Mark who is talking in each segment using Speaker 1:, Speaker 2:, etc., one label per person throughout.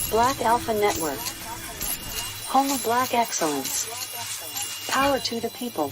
Speaker 1: Black Alpha Network. Home of Black excellence. Power to the people.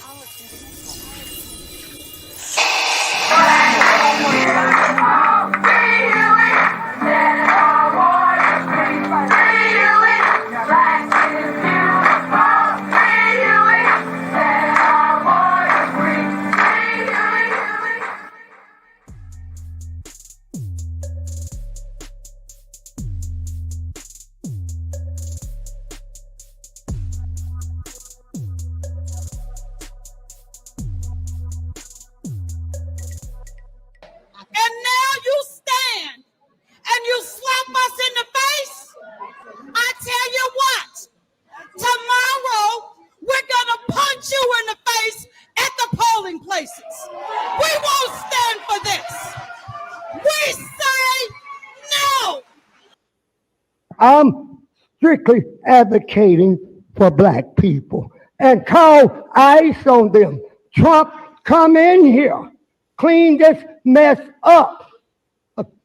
Speaker 2: I'm strictly advocating for black people and call ICE on them. Trump, come in here, clean this mess up.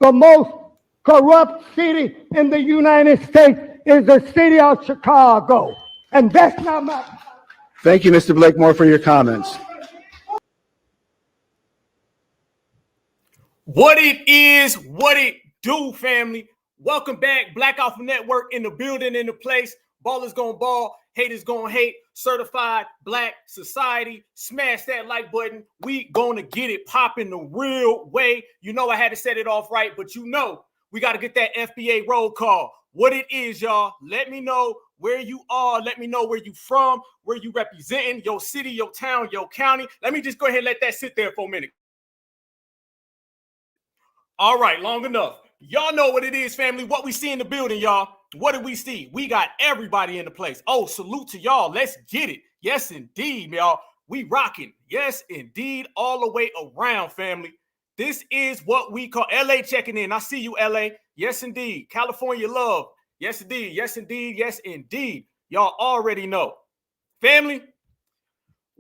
Speaker 2: The most corrupt city in the United States is the city of Chicago. And that's not my...
Speaker 3: Thank you, Mr. Blakemore, for your comments.
Speaker 4: What it is, what it do, family. Welcome back. Black Alpha Network in the building, in the place. Ballers gonna ball, haters gonna hate. Certified Black Society. Smash that like button. We gonna get it popping the real way. You know I had to set it off right, but you know we got to get that FBA roll call. What it is, y'all. Let me know where you are. Let me know where you from, where you representing, your city, your town, your county. Let me just go ahead and let that sit there for a minute. All right, long enough. Y'all know what it is, family. What we see in the building, y'all. What did we see? We got everybody in the place. Oh, salute to y'all. Let's get it. Yes, indeed, y'all. We rocking. Yes, indeed. All the way around, family. This is what we call LA checking in. I see you, LA. Yes, indeed. California love. Yes, indeed. Yes, indeed. Yes, indeed. Y'all already know. Family,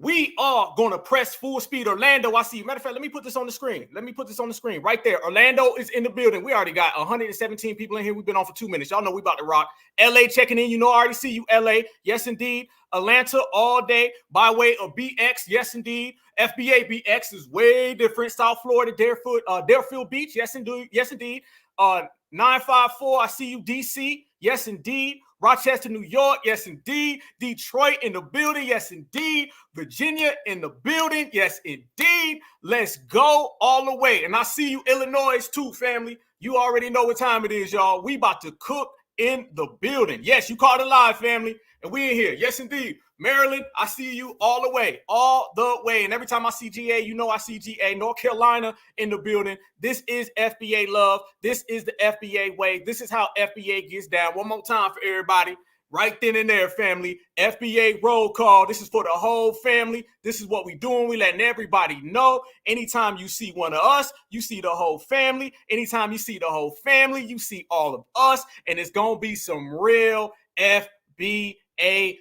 Speaker 4: we are going to press full speed. Orlando, I see you. Matter of fact, let me put this on the screen. Let me put this on the screen right there. Orlando is in the building. We already got 117 people in here. We've been on for 2 minutes. Y'all know we about to rock. LA checking in. You know, I already see you, LA. Yes, indeed. Atlanta all day by way of BX. Yes, indeed. FBA BX is way different. South Florida, Deerfield Beach. Yes, indeed. Yes, indeed. 954, I see you, DC. Yes, indeed. Rochester, New York. Yes, indeed. Detroit in the building. Yes, indeed. Virginia in the building. Yes, indeed. Let's go all the way. And I see you, Illinois, too, family. You already know what time it is, y'all. We about to cook in the building. Yes, you called it live, family. And we in here. Yes, indeed. Maryland, I see you all the way. All the way. And every time I see GA, you know I see GA. North Carolina in the building. This is FBA love. This is the FBA way. This is how FBA gets down. One more time for everybody. Right then and there, family. FBA roll call. This is for the whole family. This is what we doing. We letting everybody know. Anytime you see one of us, you see the whole family. Anytime you see the whole family, you see all of us. And it's going to be some real FBA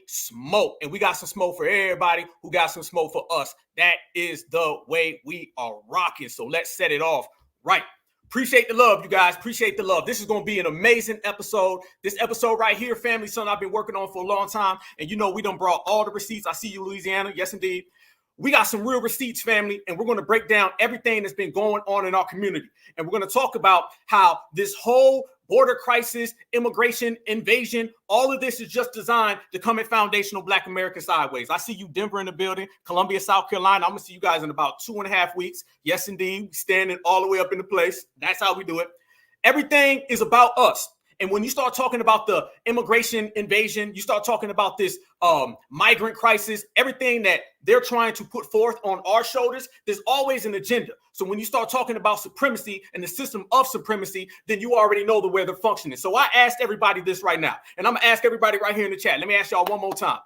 Speaker 4: smoke. And we got some smoke for everybody who got some smoke for us. That is the way we are rocking. So let's set it off right. Appreciate the love, you guys. Appreciate the love. This is going to be an amazing episode. This episode right here, family, something I've been working on for a long time. And you know, we done brought all the receipts. I see you, Louisiana. Yes, indeed. We got some real receipts, family, and we're going to break down everything that's been going on in our community. And we're going to talk about how this whole border crisis, immigration, invasion, all of this is just designed to come at foundational Black America sideways. I see you, Denver, in the building, Columbia, South Carolina. I'm going to see you guys in about 2.5 weeks. Yes, indeed. Standing all the way up in the place. That's how we do it. Everything is about us. And when you start talking about the immigration invasion, you start talking about this migrant crisis, everything that they're trying to put forth on our shoulders, there's always an agenda. So when you start talking about supremacy and the system of supremacy, then you already know the way they're functioning. So I asked everybody this right now, and I'm going to ask everybody right here in the chat. Let me ask y'all one more time.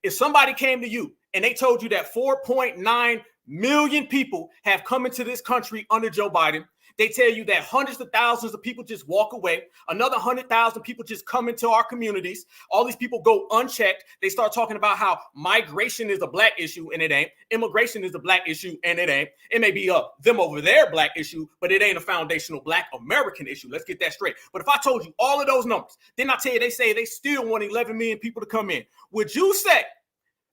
Speaker 4: If somebody came to you and they told you that 4.9 million people have come into this country under Joe Biden, They tell you that hundreds of thousands of people just walk away. Another 100,000 people just come into our communities. All these people go unchecked. They start talking about how migration is a black issue, and it ain't. Immigration is a black issue, and it ain't. It may be them over there black issue, but it ain't a foundational black American issue. Let's get that straight. But if I told you all of those numbers, then I tell you they say they still want 11 million people to come in. Would you say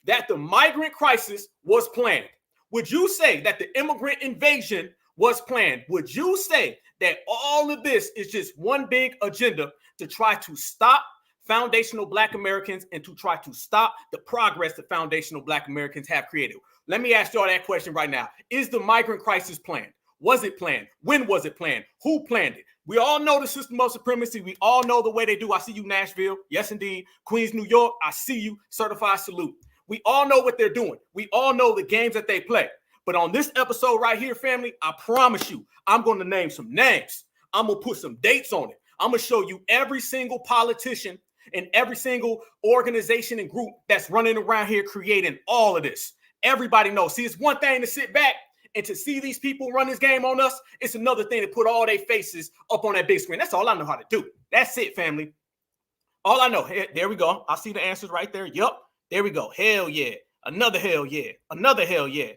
Speaker 4: that the migrant crisis was planned? Would you say that the immigrant invasion was planned? Would you say that all of this is just one big agenda to try to stop foundational black Americans and to try to stop the progress that foundational black Americans have created? Let me ask y'all that question right now. Is the migrant crisis planned? Was it planned? When was it planned? Who planned it? We all know the system of supremacy. We all know the way they do. I see you, Nashville. Yes, indeed. Queens, New York. I see you. Certified salute. We all know what they're doing. We all know the games that they play. But on this episode right here, family, I promise you, I'm going to name some names. I'm going to put some dates on it. I'm going to show you every single politician and every single organization and group that's running around here creating all of this. Everybody knows. See, it's one thing to sit back and to see these people run this game on us. It's another thing to put all their faces up on that big screen. That's all I know how to do. That's it, family. All I know. Hey, there we go. I see the answers right there. Yup. There we go. Hell yeah. Another hell yeah. Another hell yeah.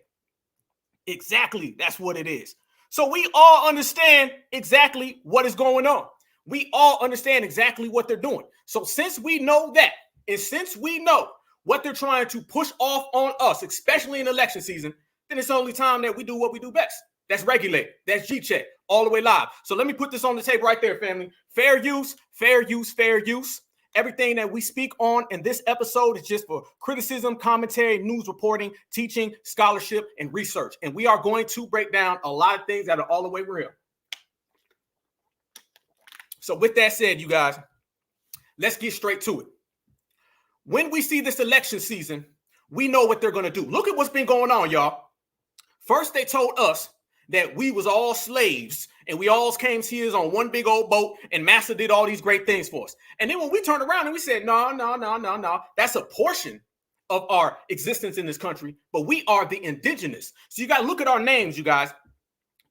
Speaker 4: Exactly. That's what it is. So we all understand exactly what is going on. We all understand exactly what they're doing. So since we know that, and since we know what they're trying to push off on us, especially in election season, then it's only time that we do what we do best. That's regulate. That's G-check all the way live. So let me put this on the table right there, family. Fair use, fair use, fair use. Everything that we speak on in this episode is just for criticism, commentary, news reporting, teaching, scholarship, and research. And we are going to break down a lot of things that are all the way real. So with that said, you guys, let's get straight to it. When we see this election season, we know what they're going to do. Look at what's been going on, y'all. First, they told us that we was all slaves and we all came here on one big old boat and Massa did all these great things for us. And then when we turned around and we said, no, that's a portion of our existence in this country, but we are the indigenous. So you got to look at our names, you guys.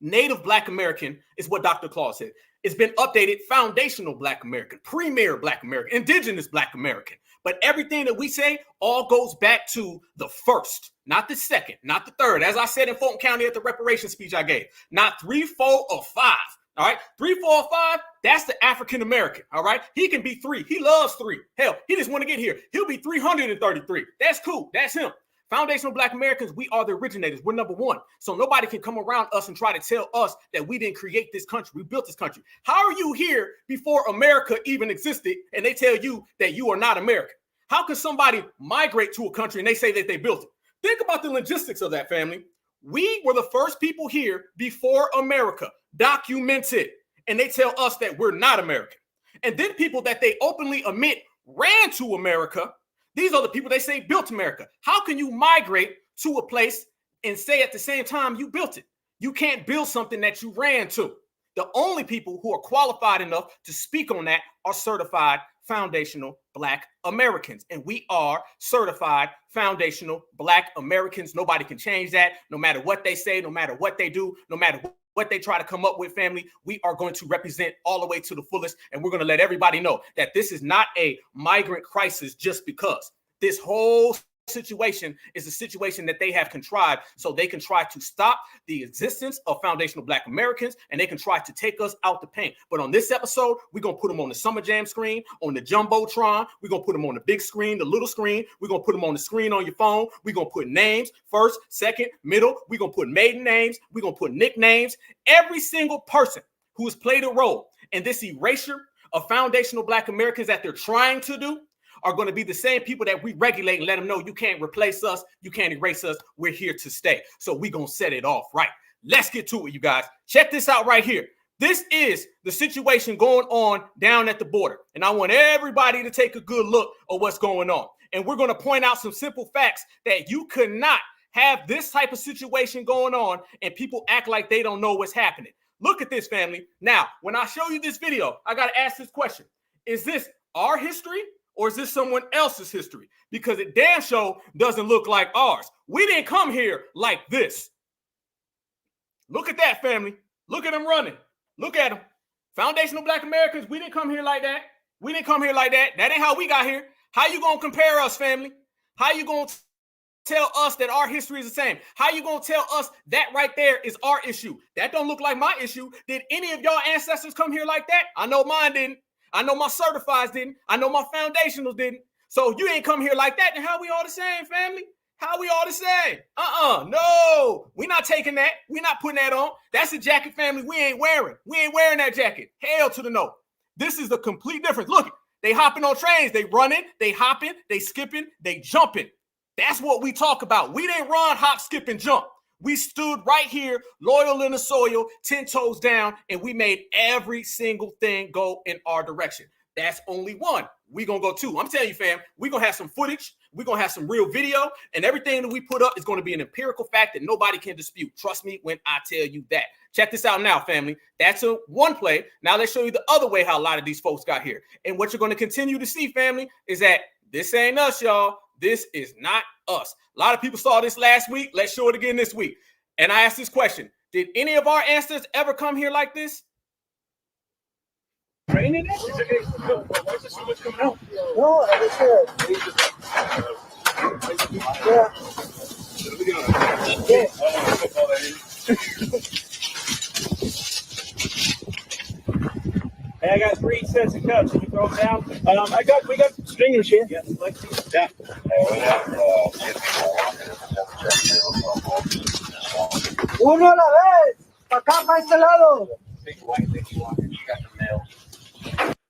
Speaker 4: Native Black American is what Dr. Claus said. It's been updated foundational Black American, premier Black American, indigenous Black American. But everything that we say all goes back to the first, not the second, not the third. As I said in Fulton County at the reparation speech I gave, not 3, 4, or 5. All right, 3, 4, or 5, that's the African American. All right, he can be 3. He loves 3. Hell, he just want to get here. He'll be 333. That's cool. That's him. Foundational Black Americans, we are the originators. We're number 1. So nobody can come around us and try to tell us that we didn't create this country. We built this country. How are you here before America even existed and they tell you that you are not American? How can somebody migrate to a country and they say that they built it? Think about the logistics of that, family. We were the first people here before America, documented, and they tell us that we're not American. And then people that they openly admit ran to America, these are the people they say built America. How can you migrate to a place and say at the same time you built it? You can't build something that you ran to. The only people who are qualified enough to speak on that are certified foundational Black Americans. And we are certified foundational Black Americans. Nobody can change that. No matter what they say, no matter what they do, no matter what they try to come up with, family, we are going to represent all the way to the fullest. And we're going to let everybody know that this is not a migrant crisis just because. This whole situation is a situation that they have contrived so they can try to stop the existence of foundational Black Americans and they can try to take us out the paint. But on this episode, we're going to put them on the Summer Jam screen, on the Jumbotron. We're going to put them on the big screen, the little screen. We're going to put them on the screen on your phone. We're going to put names, first, second, middle. We're going to put maiden names. We're going to put nicknames. Every single person who has played a role in this erasure of foundational Black Americans that they're trying to do are going to be the same people that we regulate and let them know you can't replace us, you can't erase us, we're here to stay. So we're going to set it off right. Let's get to it, you guys. Check this out right here. This is the situation going on down at the border. And I want everybody to take a good look at what's going on. And we're going to point out some simple facts that you could not have this type of situation going on and people act like they don't know what's happening. Look at this, family. Now, when I show you this video, I got to ask this question. Is this our history? Or is this someone else's history? Because it damn sure doesn't look like ours. We didn't come here like this. Look at that, family. Look at them running. Look at them. Foundational Black Americans, we didn't come here like that. We didn't come here like that. That ain't how we got here. How you going to compare us, family? How you going to tell us that our history is the same? How you going to tell us that right there is our issue? That don't look like my issue. Did any of y'all ancestors come here like that? I know mine didn't. I know my certifieds didn't. I know my foundationals didn't. So you ain't come here like that, then how we all the same, family? How we all the same? No. We're not taking that. We're not putting that on. That's a jacket, family, we ain't wearing. We ain't wearing that jacket. Hell to the no. This is the complete difference. Look, they hopping on trains. They running, they hopping, they skipping, they jumping. That's what we talk about. We didn't run, hop, skip, and jump. We stood right here, loyal in the soil, 10 toes down, and we made every single thing go in our direction. That's only one. We're going to go two. I'm telling you, fam, we're going to have some footage. We're going to have some real video, and everything that we put up is going to be an empirical fact that nobody can dispute. Trust me when I tell you that. Check this out now, family. That's a one play. Now let's show you the other way how a lot of these folks got here. And what you're going to continue to see, family, is that this ain't us, y'all. This is not us. A lot of people saw this last week. Let's show it again this week. And I asked this question. Did any of our ancestors ever come here like this?
Speaker 5: Raining it? Why is there so much coming out?
Speaker 2: No, it's good. Yeah.
Speaker 5: Hey, I got 3 sets of cups. Can you throw them down? We got stringers here. Yeah. Yeah.
Speaker 2: Uno a la vez. Acá para este lado.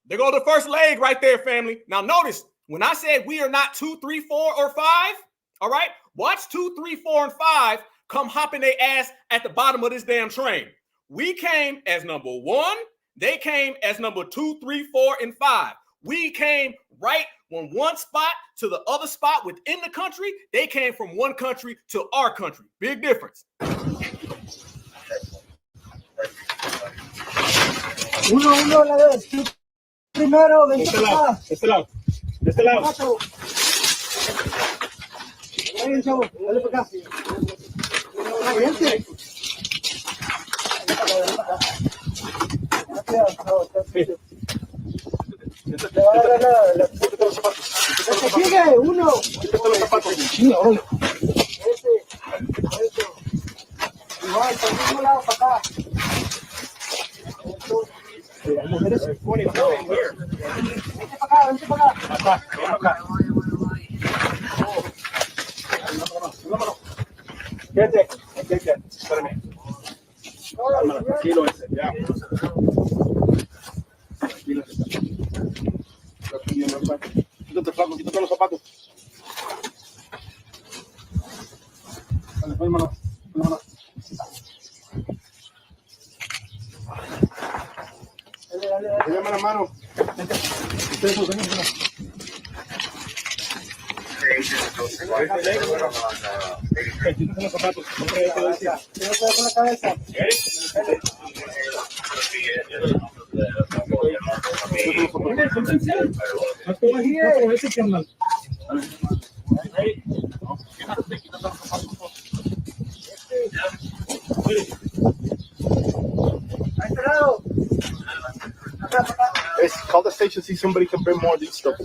Speaker 4: There go the first leg right there, family. Now notice, when I said we are not 2, 3, 4, or 5, all right? Watch 2, 3, 4, and 5 come hopping their ass at the bottom of this damn train. We came as number 1. They came as number 2, 3, 4, and 5. We came right from one spot to the other spot within the country. They came from one country to our country. Big difference.
Speaker 2: Uno a la vez. Primero, ven
Speaker 5: De este lado. De este lado.
Speaker 2: Ven, chavo, dale para acá. Vente. Le va a dar la sigue, uno. Igual, por el mismo lado para acá. Vente para acá.
Speaker 5: Quédate. Espérame. Tranquilo ese, ya. Tranquilo ese. Quítate, flaco, quítate los zapatos. Dale, mano. Dale la mano. Quítate los zapatos.
Speaker 2: Con la cabeza.
Speaker 3: Call the station, see somebody can bring more of these stuff.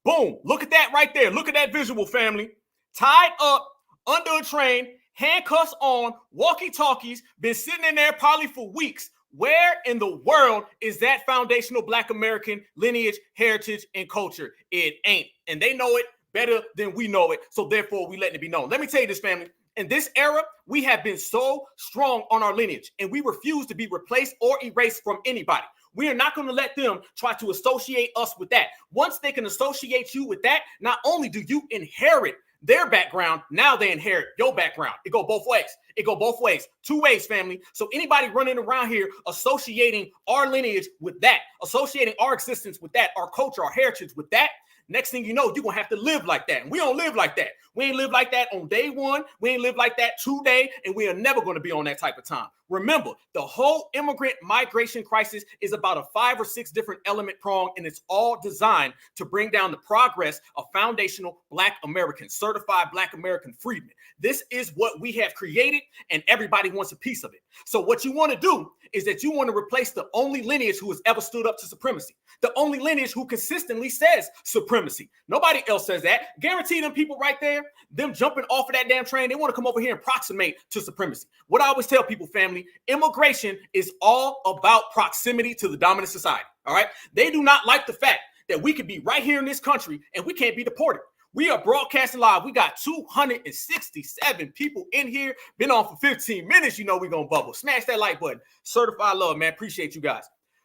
Speaker 4: Boom. Look at that right there. Look at that visual, family. Tied up under a train, handcuffs on, walkie-talkies, been sitting in there probably for weeks. Where in the world is that foundational Black American lineage, heritage, and culture? It ain't. And they know it better than we know it. So therefore, we letting it be known. Let me tell you this, family. In this era, we have been so strong on our lineage, and we refuse to be replaced or erased from anybody. We are not going to let them try to associate us with that. Once they can associate you with that, not only do you inherit their background, now they inherit your background. It go both ways. It go both ways. 2 ways, family. So anybody running around here associating our lineage with that, associating our existence with that, our culture, our heritage with that, Next thing you know, you're going to have to live like that. And we don't live like that. We ain't live like that on day one. We ain't live like that today. And we are never going to be on that type of time. Remember, the whole immigrant migration crisis is about a 5 or 6 different element prong, and it's all designed to bring down the progress of foundational Black Americans, certified Black American freedmen. This is what we have created, and everybody wants a piece of it. So what you want to do is that you want to replace the only lineage who has ever stood up to supremacy, the only lineage who consistently says supremacy. Nobody else says that. Guarantee them people right there, them jumping off of that damn train, they want to come over here and approximate to supremacy. What I always tell people, family, immigration is all about proximity to the dominant society, all right? They do not like the fact that we could be right here in this country and we can't be deported. We are broadcasting live. We got 267 people in here. Been on for 15 minutes. You know we're going to bubble. Smash that like button. Certified love, man. Appreciate you guys.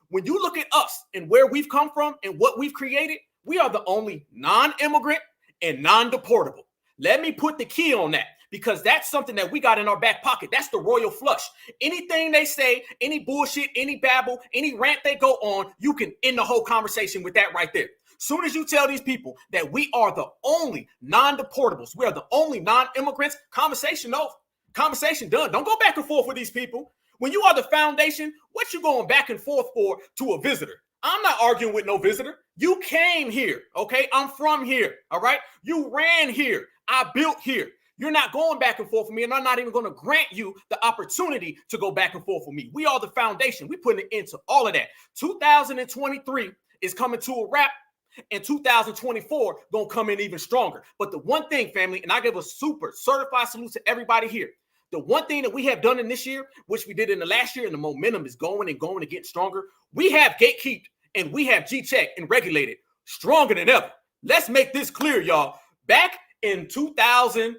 Speaker 4: When you look at us and where we've come from and what we've created, we are the only non-immigrant and non-deportable. Let me put the key on that, because that's something that we got in our back pocket. That's the royal flush. Anything they say, any bullshit, any babble, any rant they go on, you can end the whole conversation with that right there. Soon as you tell these people that we are the only non-deportables, we are the only non-immigrants, conversation over. Conversation done. Don't go back and forth with these people. When you are the foundation, what you going back and forth for to a visitor? I'm not arguing with no visitor. You came here, okay? I'm from here, all right? You ran here. I built here. You're not going back and forth with me, and I'm not even going to grant you the opportunity to go back and forth with me. We are the foundation. We putting it into all of that. 2023 is coming to a wrap, and 2024 going to come in even stronger. But the one thing, family, and I give a super certified salute to everybody here. The one thing that we have done in this year, which we did in the last year, and the momentum is going and going and getting stronger, we have gatekeeped and we have G-checked and regulated stronger than ever. Let's make this clear, y'all. Back in 2019,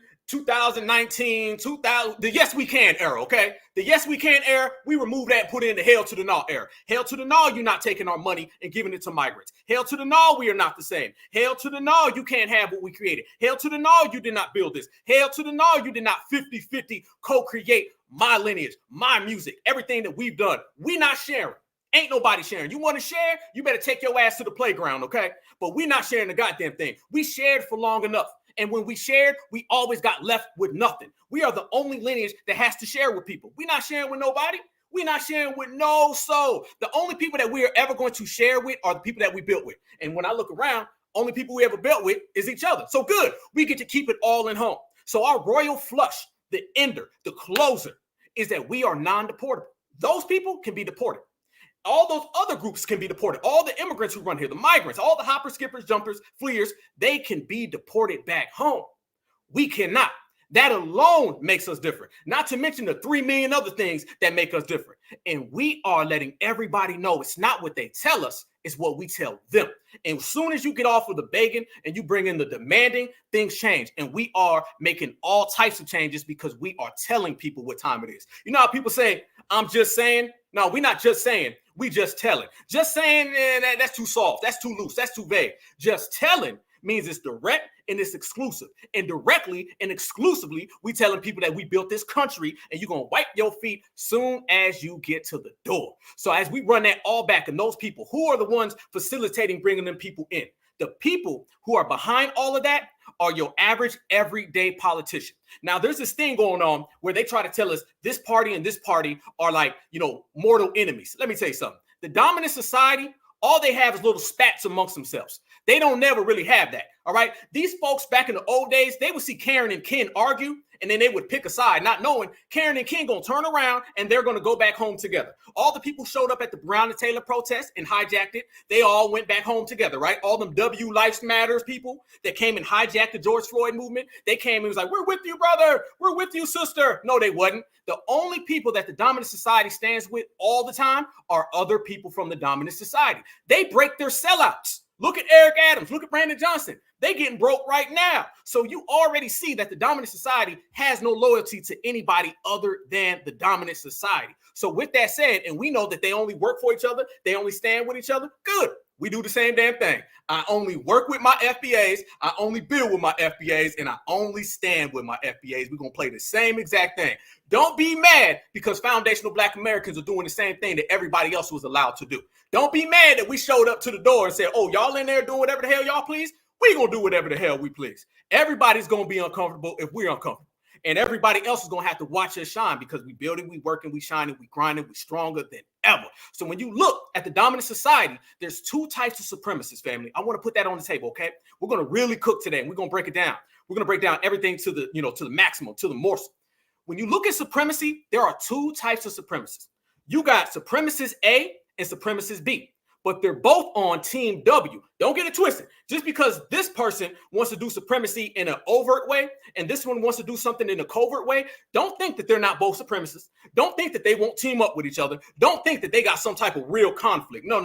Speaker 4: the yes we can era, okay? The yes we can era, we removed that and put in the hell to the no era. Hell to the no, you're not taking our money and giving it to migrants. Hell to the no, we are not the same. Hell to the no, you can't have what we created. Hell to the no, you did not build this. Hell to the no, you did not 50-50 co-create my lineage, my music, everything that we've done. We not sharing. Ain't nobody sharing. You want to share? You better take your ass to the playground, okay? But we not sharing the goddamn thing. We shared for long enough. And when we shared, we always got left with nothing. We are the only lineage that has to share with people. We're not sharing with nobody. We're not sharing with no soul. The only people that we are ever going to share with are the people that we built with. And when I look around, only people we ever built with is each other. So good. We get to keep it all in home. So our royal flush, the ender, the closer, is that we are non-deportable. Those people can be deported. All those other groups can be deported. All the immigrants who run here, the migrants, all the hoppers, skippers, jumpers, fleers, they can be deported back home. We cannot. That alone makes us different. Not to mention the 3 million other things that make us different. And we are letting everybody know it's not what they tell us, it's what we tell them. And as soon as you get off of the begging and you bring in the demanding, things change. And we are making all types of changes because we are telling people what time it is. You know how people say, I'm just saying? No, we're not just saying. We just telling. Just saying, that's too soft. That's too loose. That's too vague. Just telling means it's direct and it's exclusive. And directly and exclusively, we telling people that we built this country and you're going to wipe your feet soon as you get to the door. So as we run that all back, and those people, who are the ones facilitating bringing them people in? The people who are behind all of that are your average everyday politician. Now, there's this thing going on where they try to tell us this party and this party are like, mortal enemies. Let me tell you something. The dominant society, all they have is little spats amongst themselves. They don't never really have that. All right. These folks back in the old days, they would see Karen and Ken argue, and then they would pick a side, not knowing Karen and Ken going to turn around and they're going to go back home together. All the people showed up at the Brown and Taylor protest and hijacked it. They all went back home together, right? All them W Lives Matters people that came and hijacked the George Floyd movement. They came and was like, we're with you, brother. We're with you, sister. No, they wasn't. The only people that the dominant society stands with all the time are other people from the dominant society. They break their sellouts. Look at Eric Adams. Look at Brandon Johnson. They getting broke right now. So you already see that the dominant society has no loyalty to anybody other than the dominant society. So with that said, and we know that they only work for each other, they only stand with each other, good. We do the same damn thing. I only work with my FBAs, I only build with my FBAs, and I only stand with my FBAs. We're going to play the same exact thing. Don't be mad because foundational Black Americans are doing the same thing that everybody else was allowed to do. Don't be mad that we showed up to the door and said, oh, y'all in there doing whatever the hell y'all please. We're going to do whatever the hell we please. Everybody's going to be uncomfortable if we're uncomfortable. And everybody else is going to have to watch us shine because we building, we working, we shining, we grinding, we stronger than ever. So when you look at the dominant society, there's two types of supremacists, family. I want to put that on the table, okay? We're going to really cook today, and we're going to break it down. We're going to break down everything to the, to the maximum, to the morsel. When you look at supremacy, there are two types of supremacists. You got supremacist A and supremacist B, but they're both on team W. Don't get it twisted. Just because this person wants to do supremacy in an overt way and this one wants to do something in a covert way, don't think that they're not both supremacists. Don't think that they won't team up with each other. Don't think that they got some type of real conflict. No.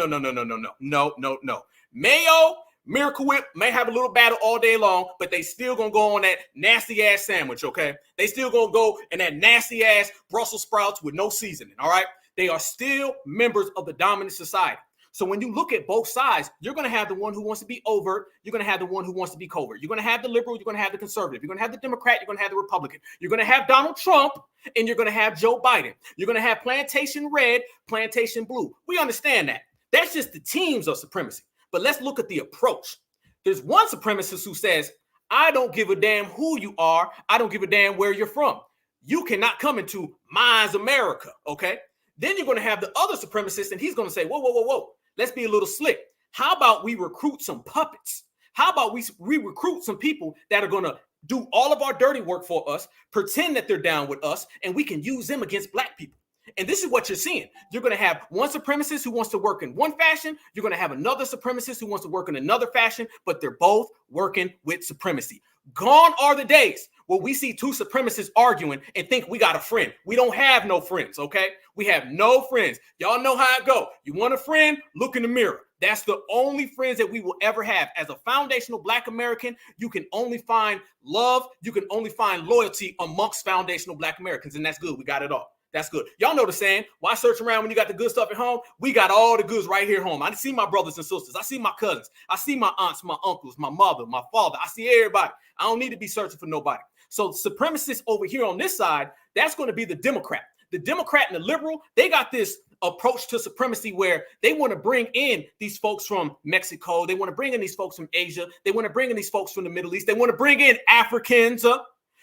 Speaker 4: Mayo, Miracle Whip may have a little battle all day long, but they still gonna go on that nasty ass sandwich, okay? They still gonna go in that nasty ass Brussels sprouts with no seasoning, all right? They are still members of the dominant society. So when you look at both sides, you're going to have the one who wants to be overt. You're going to have the one who wants to be covert. You're going to have the liberal. You're going to have the conservative. You're going to have the Democrat. You're going to have the Republican. You're going to have Donald Trump, and you're going to have Joe Biden. You're going to have plantation red, plantation blue. We understand that. That's just the teams of supremacy. But let's look at the approach. There's one supremacist who says, I don't give a damn who you are. I don't give a damn where you're from. You cannot come into mine's America, okay? Then you're going to have the other supremacist, and he's going to say, whoa. Let's be a little slick. How about we recruit some puppets? How about we recruit some people that are going to do all of our dirty work for us, pretend that they're down with us, and we can use them against black people. And this is what you're seeing. You're going to have one supremacist who wants to work in one fashion. You're going to have another supremacist who wants to work in another fashion, but they're both working with supremacy. Gone are the days where we see two supremacists arguing and think we got a friend. We don't have no friends, okay? We have no friends. Y'all know how it go. You want a friend? Look in the mirror. That's the only friends that we will ever have. As a foundational Black American, you can only find love. You can only find loyalty amongst foundational Black Americans, and that's good. We got it all. That's good. Y'all know the saying, why search around when you got the good stuff at home? We got all the goods right here home. I see my brothers and sisters. I see my cousins. I see my aunts, my uncles, my mother, my father. I see everybody. I don't need to be searching for nobody. So supremacists over here on this side, that's going to be the Democrat. The Democrat and the liberal, they got this approach to supremacy where they want to bring in these folks from Mexico. They want to bring in these folks from Asia. They want to bring in these folks from the Middle East. They want to bring in Africans,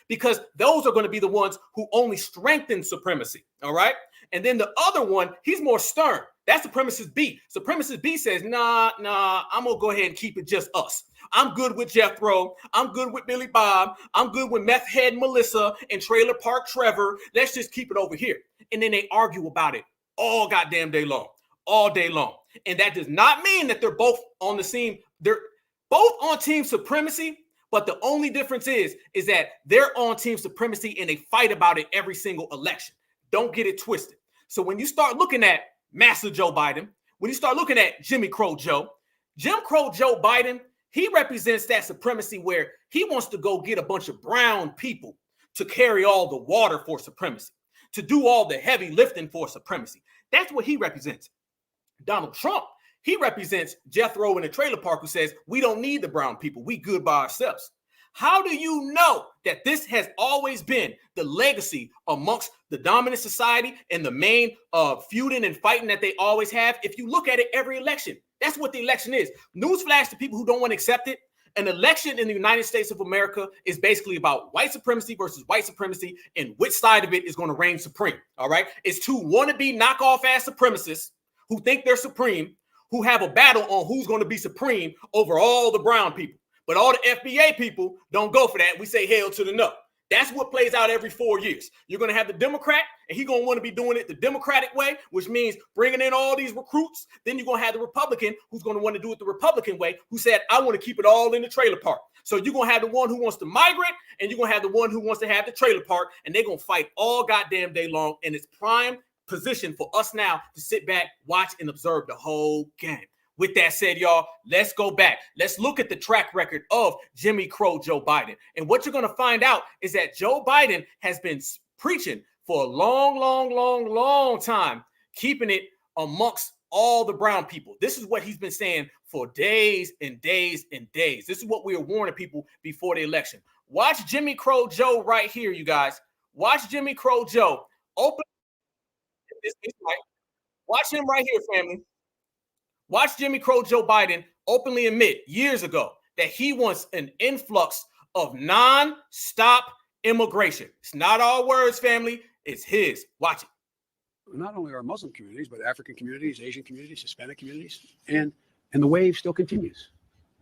Speaker 4: because those are going to be the ones who only strengthen supremacy, all right? And then the other one, he's more stern. That's supremacist B. Supremacist B says, nah, I'm going to go ahead and keep it just us. I'm good with Jethro. I'm good with Billy Bob. I'm good with Meth Head Melissa and Trailer Park Trevor. Let's just keep it over here. And then they argue about it all goddamn day long, all day long. And that does not mean that they're both on the same, they're both on team supremacy. But the only difference is that they're on team supremacy and they fight about it every single election. Don't get it twisted. So when you start looking at Master Joe Biden, when you start looking at Jim Crow Joe Biden, he represents that supremacy where he wants to go get a bunch of brown people to carry all the water for supremacy, to do all the heavy lifting for supremacy. That's what he represents. Donald Trump, he represents Jethro in the trailer park who says, we don't need the brown people. We good by ourselves. How do you know that this has always been the legacy amongst the dominant society and the main feuding and fighting that they always have? If you look at it every election, that's what the election is. Newsflash to people who don't want to accept it. An election in the United States of America is basically about white supremacy versus white supremacy and which side of it is going to reign supreme. All right. It's two wannabe knockoff ass supremacists who think they're supreme, who have a battle on who's going to be supreme over all the brown people. But all the FBA people don't go for that. We say hell to the no. That's what plays out every 4 years. You're going to have the Democrat, and he's going to want to be doing it the Democratic way, which means bringing in all these recruits. Then you're going to have the Republican who's going to want to do it the Republican way, who said, I want to keep it all in the trailer park. So you're going to have the one who wants the migrant, and you're going to have the one who wants to have the trailer park, and they're going to fight all goddamn day long, and it's prime position for us now to sit back, watch, and observe the whole game. With that said, y'all, let's go back. Let's look at the track record of Jimmy Crow Joe Biden. And what you're going to find out is that Joe Biden has been preaching for a long time, keeping it amongst all the brown people. This is what he's been saying for days and days and days. This is what we were warning people before the election. Watch Jimmy Crow Joe right here, you guys. Watch Jimmy Crow Joe. Open this right. Watch him right here, family. Watch Jimmy Crow Joe Biden openly admit years ago that he wants an influx of non-stop immigration. It's not our words, family. It's his. Watch it.
Speaker 6: Not only our Muslim communities, but African communities, Asian communities, Hispanic communities, and the wave still continues.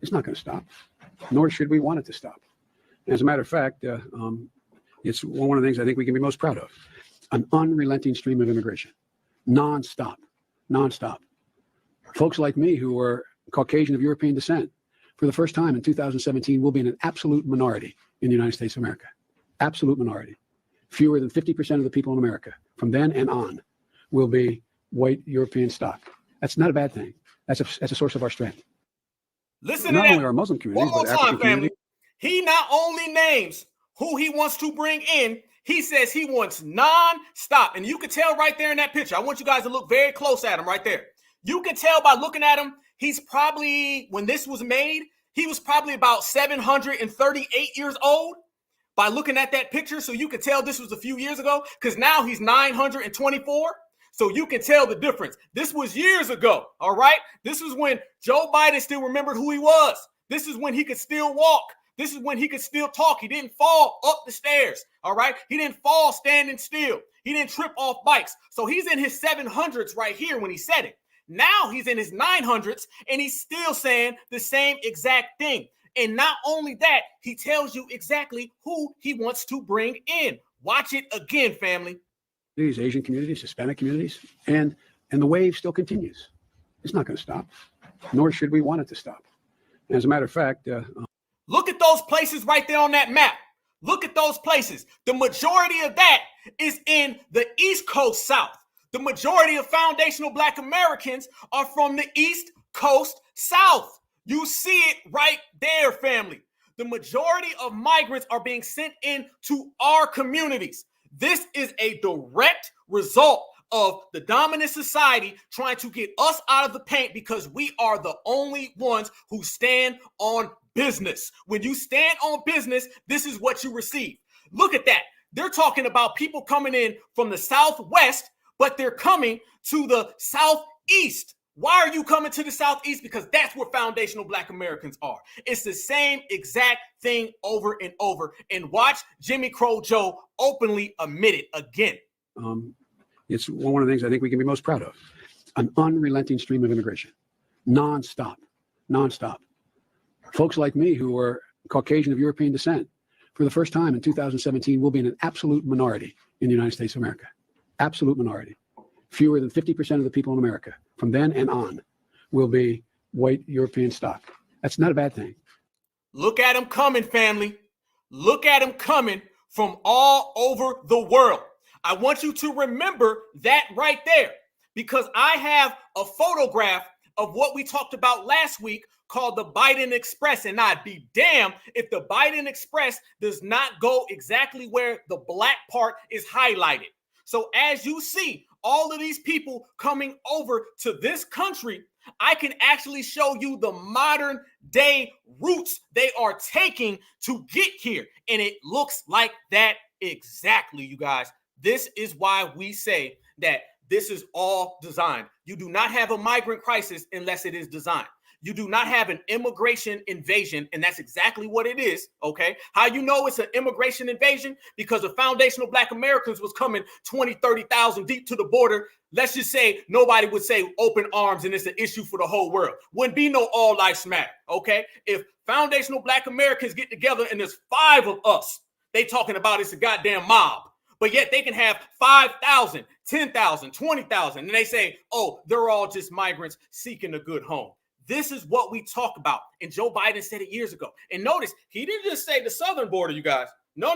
Speaker 6: It's not going to stop, nor should we want it to stop. As a matter of fact, it's one of the things I think we can be most proud of: an unrelenting stream of immigration, nonstop. Folks like me who are Caucasian of European descent, for the first time in 2017, will be in an absolute minority in the United States of America. Absolute minority. Fewer than 50% of the people in America from then and on will be white European stock. That's not a bad thing. That's a source of our strength.
Speaker 4: Listen
Speaker 6: Not
Speaker 4: to that.
Speaker 6: only our Muslim communities,
Speaker 4: One more
Speaker 6: but African
Speaker 4: time, family.
Speaker 6: communities.
Speaker 4: He not only names who he wants to bring in, he says he wants non-stop. And you can tell right there in that picture. I want you guys to look very close at him right there. You can tell by looking at him, he's probably, when this was made, he was probably about 738 years old by looking at that picture. So you can tell this was a few years ago, because now he's 924. So you can tell the difference. This was years ago, all right? This was when Joe Biden still remembered who he was. This is when he could still walk. This is when he could still talk. He didn't fall up the stairs, all right? He didn't fall standing still. He didn't trip off bikes. So he's in his 700s right here when he said it. Now he's in his 900s, and he's still saying the same exact thing. And not only that, he tells you exactly who he wants to bring in. Watch it again, family.
Speaker 6: These Asian communities, Hispanic communities, and the wave still continues. It's not going to stop, nor should we want it to stop. As a matter of fact,
Speaker 4: look at those places right there on that map. Look at those places. The majority of that is in the East Coast South. The majority of foundational Black Americans are from the East Coast South. You see it right there, family. The majority of migrants are being sent into our communities. This is a direct result of the dominant society trying to get us out of the paint, because we are the only ones who stand on business. When you stand on business, this is what you receive. Look at that. They're talking about people coming in from the Southwest, but they're coming to the Southeast. Why are you coming to the Southeast? Because that's where foundational Black Americans are. It's the same exact thing over and over. And watch Jimmy Crow Joe openly admit it again.
Speaker 6: it's one of the things I think we can be most proud of: an unrelenting stream of immigration, nonstop. Folks like me who are Caucasian of European descent, for the first time in 2017, will be in an absolute minority in the United States of America. Absolute minority. Fewer than 50% of the people in America from then and on will be white European stock. That's not a bad thing.
Speaker 4: Look at them coming, family. Look at them coming from all over the world. I want you to remember that right there, because I have a photograph of what we talked about last week called the Biden Express. And I'd be damned if the Biden Express does not go exactly where the black part is highlighted. So as you see all of these people coming over to this country, I can actually show you the modern day routes they are taking to get here. And it looks like that exactly, you guys. This is why we say that this is all designed. You do not have a migrant crisis unless it is designed. You do not have an immigration invasion, and that's exactly what it is, okay? How you know it's an immigration invasion? Because the foundational Black Americans was coming 20, 30,000 deep to the border. Let's just say nobody would say open arms and it's an issue for the whole world. Wouldn't be no all lives matter, okay? If foundational Black Americans get together and there's 5 of us, they talking about it's a goddamn mob. But yet they can have 5,000, 10,000, 20,000, and they say, oh, they're all just migrants seeking a good home. This is what we talk about. And Joe Biden said it years ago. And notice, he didn't just say the southern border, you guys. No.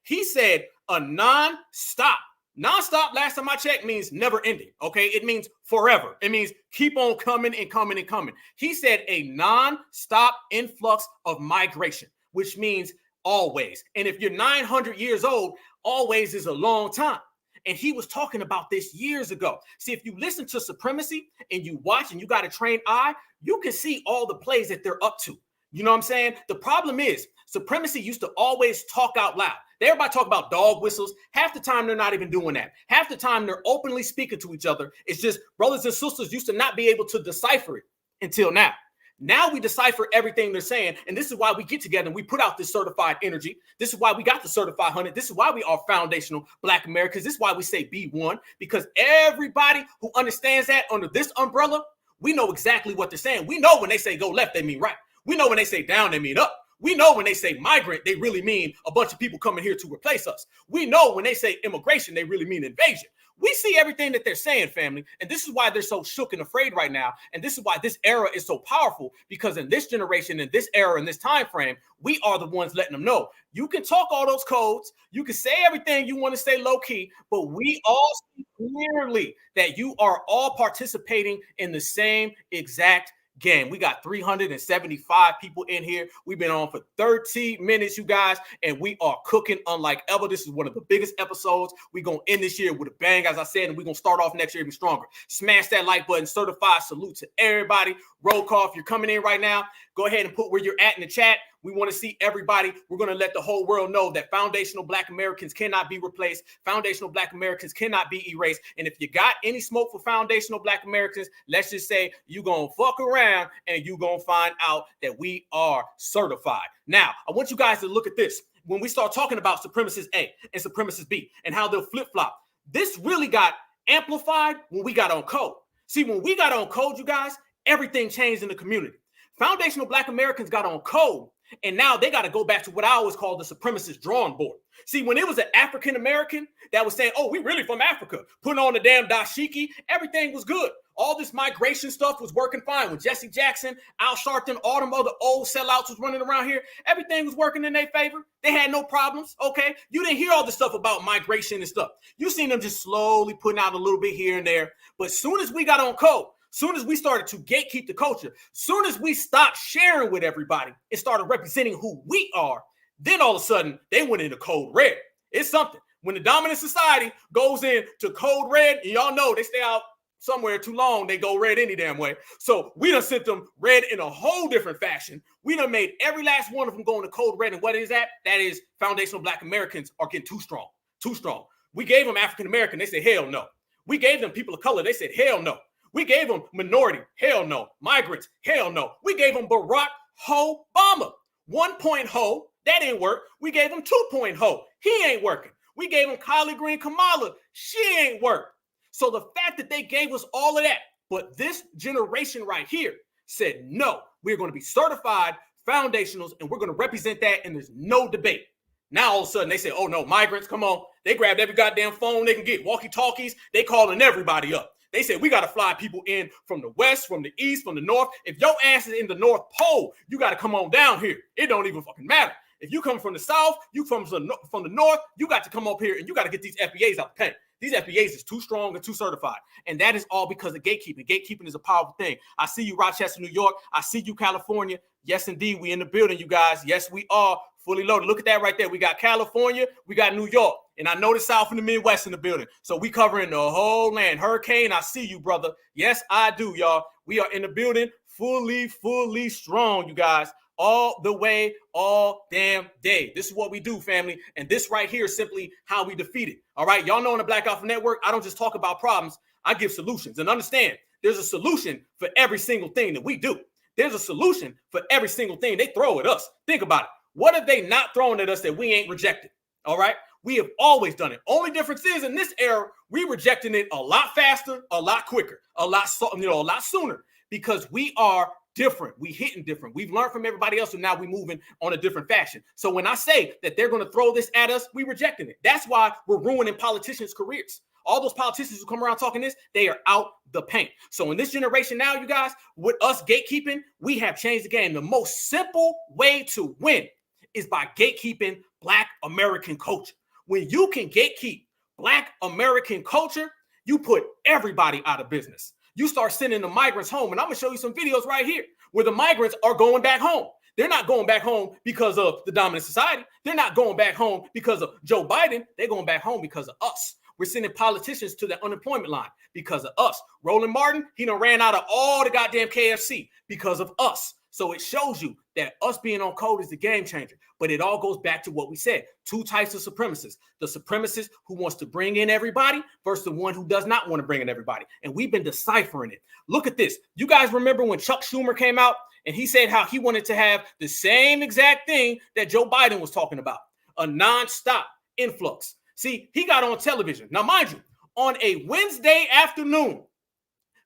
Speaker 4: He said a non-stop. Non-stop, last time I checked, means never ending, okay? It means forever. It means keep on coming and coming and coming. He said a non-stop influx of migration, which means always. And if you're 900 years old, always is a long time. And he was talking about this years ago. See, if you listen to Supremacy and you watch and you got a trained eye, you can see all the plays that they're up to. You know what I'm saying? The problem is Supremacy used to always talk out loud. Everybody talk about dog whistles. Half the time, they're not even doing that. Half the time, they're openly speaking to each other. It's just brothers and sisters used to not be able to decipher it until now. Now we decipher everything they're saying. And this is why we get together and we put out this certified energy. This is why we got the certified 100. This is why we are foundational Black Americans. This is why we say B1, because everybody who understands that under this umbrella, we know exactly what they're saying. We know when they say go left, they mean right. We know when they say down, they mean up. We know when they say migrant, they really mean a bunch of people coming here to replace us. We know when they say immigration, they really mean invasion. We see everything that they're saying, family. And this is why they're so shook and afraid right now. And this is why this era is so powerful, because in this generation, in this era, in this time frame, we are the ones letting them know. You can talk all those codes. You can say everything you want to say low key, but we all see clearly that you are all participating in the same exact game. We got 375 people in here. We've been on for 30 minutes, you guys, and we are cooking unlike ever. This is one of the biggest episodes. We're going to end this year with a bang, as I said, and we're going to start off next year even stronger. Smash that like button. Certified salute to everybody. Roll call. If you're coming in right now, go ahead and put where you're at in the chat. We want to see everybody. We're going to let the whole world know that foundational Black Americans cannot be replaced. Foundational Black Americans cannot be erased. And if you got any smoke for foundational Black Americans, let's just say you're going to fuck around and you're going to find out that we are certified. Now, I want you guys to look at this. When we start talking about supremacist A and supremacist B and how they'll flip-flop, this really got amplified when we got on code. See, when we got on code, you guys, everything changed in the community. Foundational Black Americans got on code, and now they got to go back to what I always call the supremacist drawing board. See, when it was an African American that was saying, oh, we really from Africa, putting on the damn dashiki, everything was good. All this migration stuff was working fine. When Jesse Jackson, Al Sharpton, all them other old sellouts was running around here, everything was working in their favor. They had no problems, okay? You didn't hear all the stuff about migration and stuff. You seen them just slowly putting out a little bit here and there. But as soon as we got on code, soon as we started to gatekeep the culture, soon as we stopped sharing with everybody and started representing who we are, then all of a sudden they went into code red. It's something. When the dominant society goes into code red, and y'all know they stay out somewhere too long, they go red any damn way. So we done sent them red in a whole different fashion. We done made every last one of them go into code red. And what is that? That is foundational Black Americans are getting too strong, too strong. We gave them African American. They said, hell no. We gave them people of color. They said, hell no. We gave them minority. Hell no. Migrants. Hell no. We gave them Barack Obama. 1 point ho. That didn't work. We gave him 2 point ho. He ain't working. We gave him Kylie Green Kamala. She ain't work. So the fact that they gave us all of that, but this generation right here said, no, we're going to be certified foundationals and we're going to represent that, and there's no debate. Now all of a sudden they say, oh no, migrants, come on. They grabbed every goddamn phone they can get, walkie-talkies. They calling everybody up. They said, we got to fly people in from the west, from the east, from the north. If your ass is in the North Pole, you got to come on down here. It don't even fucking matter. If you come from the south, you from the north, you got to come up here and you got to get these FBAs out the paint. These FBAs is too strong and too certified. And that is all because of gatekeeping. Gatekeeping is a powerful thing. I see you, Rochester, New York. I see you, California. Yes, indeed. We in the building, you guys. Yes, we are fully loaded. Look at that right there. We got California. We got New York. And I know the South and the Midwest in the building. So we covering the whole land. Hurricane, I see you, brother. Yes, I do, y'all. We are in the building fully strong, you guys. All the way, all damn day. This is what we do, family. And this right here is simply how we defeat it. All right. Y'all know on the Black Alpha Network, I don't just talk about problems. I give solutions. And understand, there's a solution for every single thing that we do. There's a solution for every single thing they throw at us. Think about it. What have they not thrown at us that we ain't rejected? All right. We have always done it. Only difference is in this era, we rejecting it a lot faster, a lot quicker, a lot sooner, because we are different. We hitting different. We've learned from everybody else, and now we're moving on a different fashion. So when I say that they're going to throw this at us, we rejecting it. That's why we're ruining politicians' careers. All those politicians who come around talking this, they are out the paint. So in this generation now, you guys, with us gatekeeping, we have changed the game. The most simple way to win is by gatekeeping Black American culture. When you can gatekeep Black American culture, you put everybody out of business. You start sending the migrants home. And I'm going to show you some videos right here where the migrants are going back home. They're not going back home because of the dominant society. They're not going back home because of Joe Biden. They're going back home because of us. We're sending politicians to the unemployment line because of us. Roland Martin, he done ran out of all the goddamn KFC because of us. So it shows you that us being on code is the game changer. But it all goes back to what we said. Two types of supremacists. The supremacist who wants to bring in everybody versus the one who does not want to bring in everybody. And we've been deciphering it. Look at this. You guys remember when Chuck Schumer came out And he said how he wanted to have the same exact thing that Joe Biden was talking about, a nonstop influx. See, he got on television. Now, mind you, on a Wednesday afternoon,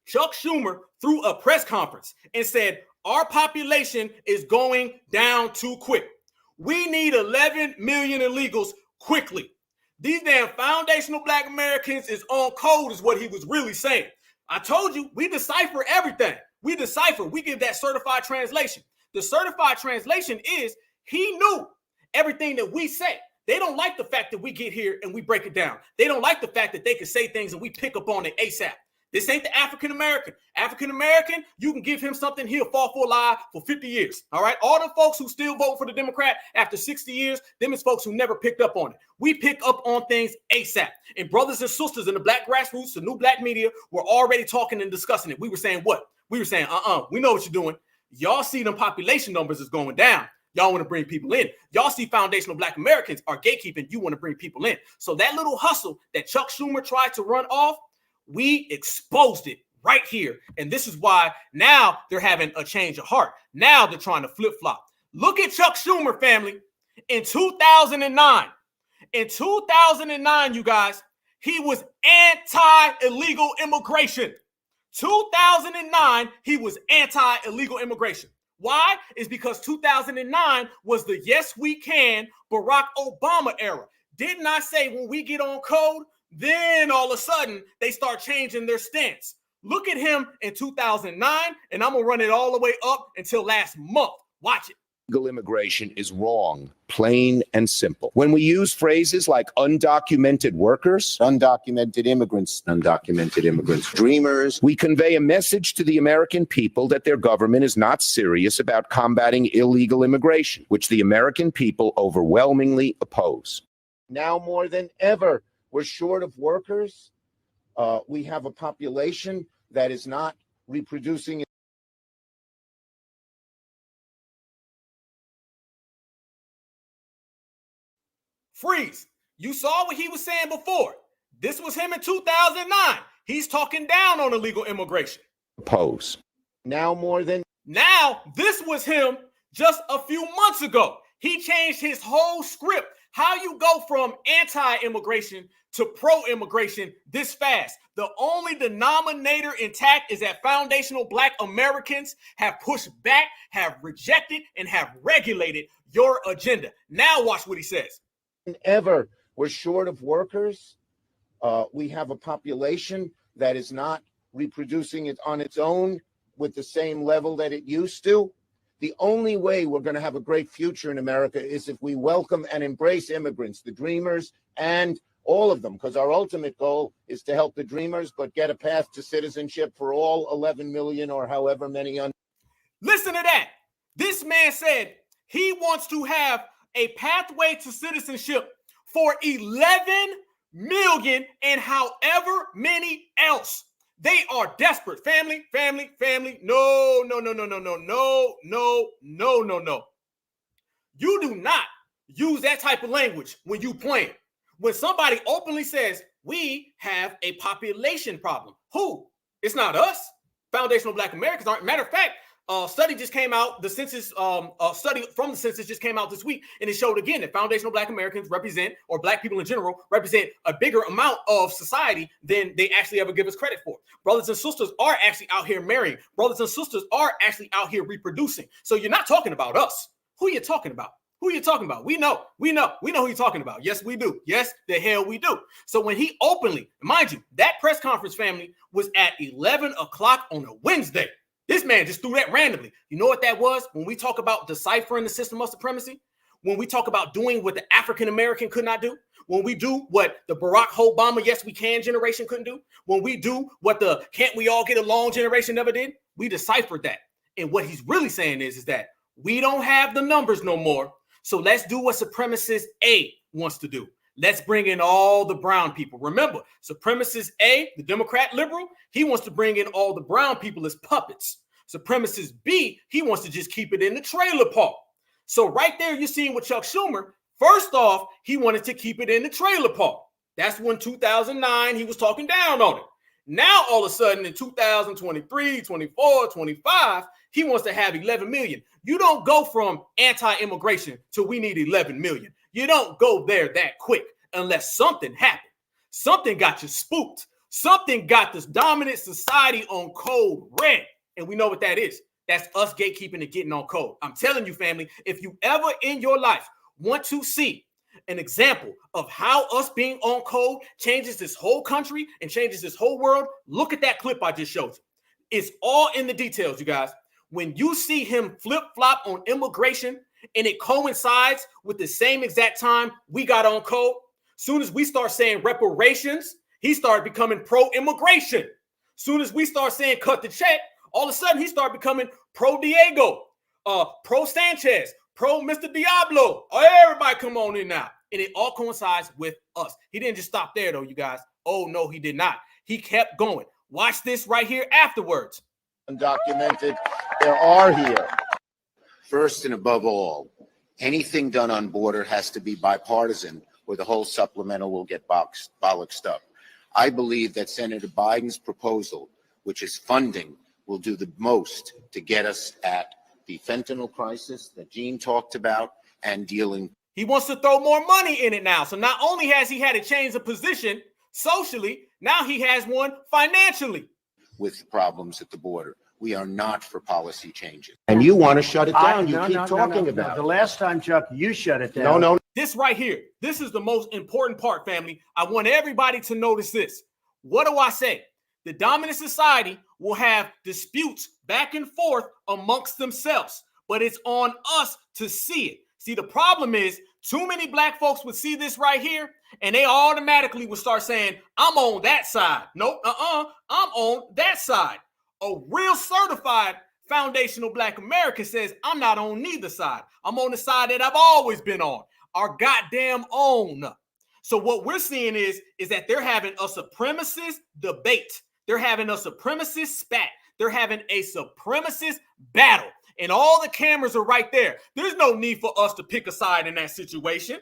Speaker 4: Chuck Schumer threw a press conference and said, our population is going down too quick. We need 11 million illegals quickly. These damn foundational Black Americans is on code is what he was really saying. I told you, we decipher everything. We decipher. We give that certified translation. The certified translation is he knew everything that we say. They don't like the fact that we get here and we break it down. They don't like the fact that they can say things and we pick up on it ASAP. This ain't the African-American. African-American, you can give him something, he'll fall for a lie for 50 years. All right. All the folks who still vote for the Democrat after 60 years, them is folks who never picked up on it. We pick up on things ASAP. And brothers and sisters in the Black grassroots, the new Black media, were already talking and discussing it. We were saying what? We were saying, we know what you're doing. Y'all see them population numbers is going down. Y'all want to bring people in. Y'all see foundational Black Americans are gatekeeping. You want to bring people in. So that little hustle that Chuck Schumer tried to run off, we exposed it right here. And this is why now they're having a change of heart. Now they're trying to flip-flop. Look at Chuck Schumer, family. In 2009, you guys, he was anti-illegal immigration. 2009, he was anti-illegal immigration. Why? It's because 2009 was the yes we can Barack Obama era. Didn't I say when we get on code, then all of a sudden they start changing their stance? Look at him in 2009, and I'm going to run it all the way up until last month. Watch it.
Speaker 7: Illegal immigration is wrong, plain and simple. When we use phrases like undocumented workers, undocumented immigrants, dreamers, we convey a message to the American people that their government is not serious about combating illegal immigration, which the American people overwhelmingly oppose.
Speaker 8: Now more than ever, we're short of workers. We have a population that is not reproducing.
Speaker 4: Freeze. You saw what he was saying before. This was him in 2009. He's talking down on illegal immigration.
Speaker 7: Oppose.
Speaker 8: Now
Speaker 4: This was him just a few months ago. He changed his whole script. How you go from anti-immigration to pro-immigration this fast? The only denominator intact is that foundational Black Americans have pushed back, have rejected, and have regulated your agenda. Now watch what he says.
Speaker 8: Ever, we're short of workers. We have a population that is not reproducing it on its own with the same level that it used to. The only way we're going to have a great future in America is if we welcome and embrace immigrants, the dreamers, and all of them, because our ultimate goal is to help the dreamers, but get a path to citizenship for all 11 million or however many.
Speaker 4: Listen to that. This man said he wants to have a pathway to citizenship for 11 million and however many else. They are desperate. Family. No. You do not use that type of language when you playing. When somebody openly says, we have a population problem. Who? It's not us. Foundational Black Americans aren't. Matter of fact, study just came out. The census, study from the census just came out this week, and it showed again that foundational Black Americans represent, or Black people in general, represent a bigger amount of society than they actually ever give us credit for. Brothers and sisters are actually out here marrying. Brothers and sisters are actually out here reproducing. So you're not talking about us. Who are you talking about? Who are you talking about? We know who you're talking about. Yes, we do. Yes, the hell we do. So when he openly, mind you, that press conference, family, was at 11 o'clock on a Wednesday. This man just threw that randomly. You know what that was? When we talk about deciphering the system of supremacy, when we talk about doing what the African American could not do, when we do what the Barack Obama yes we can generation couldn't do, when we do what the can't we all get along generation never did, we deciphered that. And what he's really saying is that we don't have the numbers no more. So let's do what supremacist A wants to do. Let's bring in all the brown people. Remember, supremacist A, the Democrat liberal, he wants to bring in all the brown people as puppets. Supremacist B, he wants to just keep it in the trailer park. So right there, you're seeing with Chuck Schumer, first off, he wanted to keep it in the trailer park. That's when 2009, he was talking down on it. Now, all of a sudden, in 2023, 24, 25, He wants to have 11 million. You don't go from anti-immigration to we need 11 million. You don't go there that quick unless something happened. Something got you spooked. Something got this dominant society on code red. And we know what that is. That's us gatekeeping and getting on code. I'm telling you, family, if you ever in your life want to see an example of how us being on code changes this whole country and changes this whole world, look at that clip I just showed you. It's all in the details, you guys. When you see him flip-flop on immigration and it coincides with the same exact time we got on code, soon as we start saying reparations, he started becoming pro-immigration. Soon as we start saying cut the check, all of a sudden he started becoming pro-Diego, pro-Sanchez, pro-Mr. Diablo. Everybody come on in now. And it all coincides with us. He didn't just stop there, though, you guys. Oh, no, he did not. He kept going. Watch this right here afterwards.
Speaker 8: Undocumented, there are here. First and above all, anything done on border has to be bipartisan or the whole supplemental will get bollocksed up. I believe that Senator Biden's proposal, which is funding, will do the most to get us at the fentanyl crisis that Gene talked about and dealing.
Speaker 4: He wants to throw more money in it now. So not only has he had to change the position socially, now he has one financially.
Speaker 8: With problems at the border. We are not for policy changes. And you want to shut it down. You keep talking about it.
Speaker 9: The last time, Chuck, you shut it down.
Speaker 8: No.
Speaker 4: This right here, this is the most important part, family. I want everybody to notice this. What do I say? The dominant society will have disputes back and forth amongst themselves, but it's on us to see it. See, the problem is too many black folks would see this right here and they automatically would start saying, I'm on that side. Nope, I'm on that side. A real certified foundational black American says, I'm not on neither side. I'm on the side that I've always been on, our goddamn own. So what we're seeing is that they're having a supremacist debate. They're having a supremacist spat. They're having a supremacist battle. And all the cameras are right there. There's no need for us to pick a side in that situation.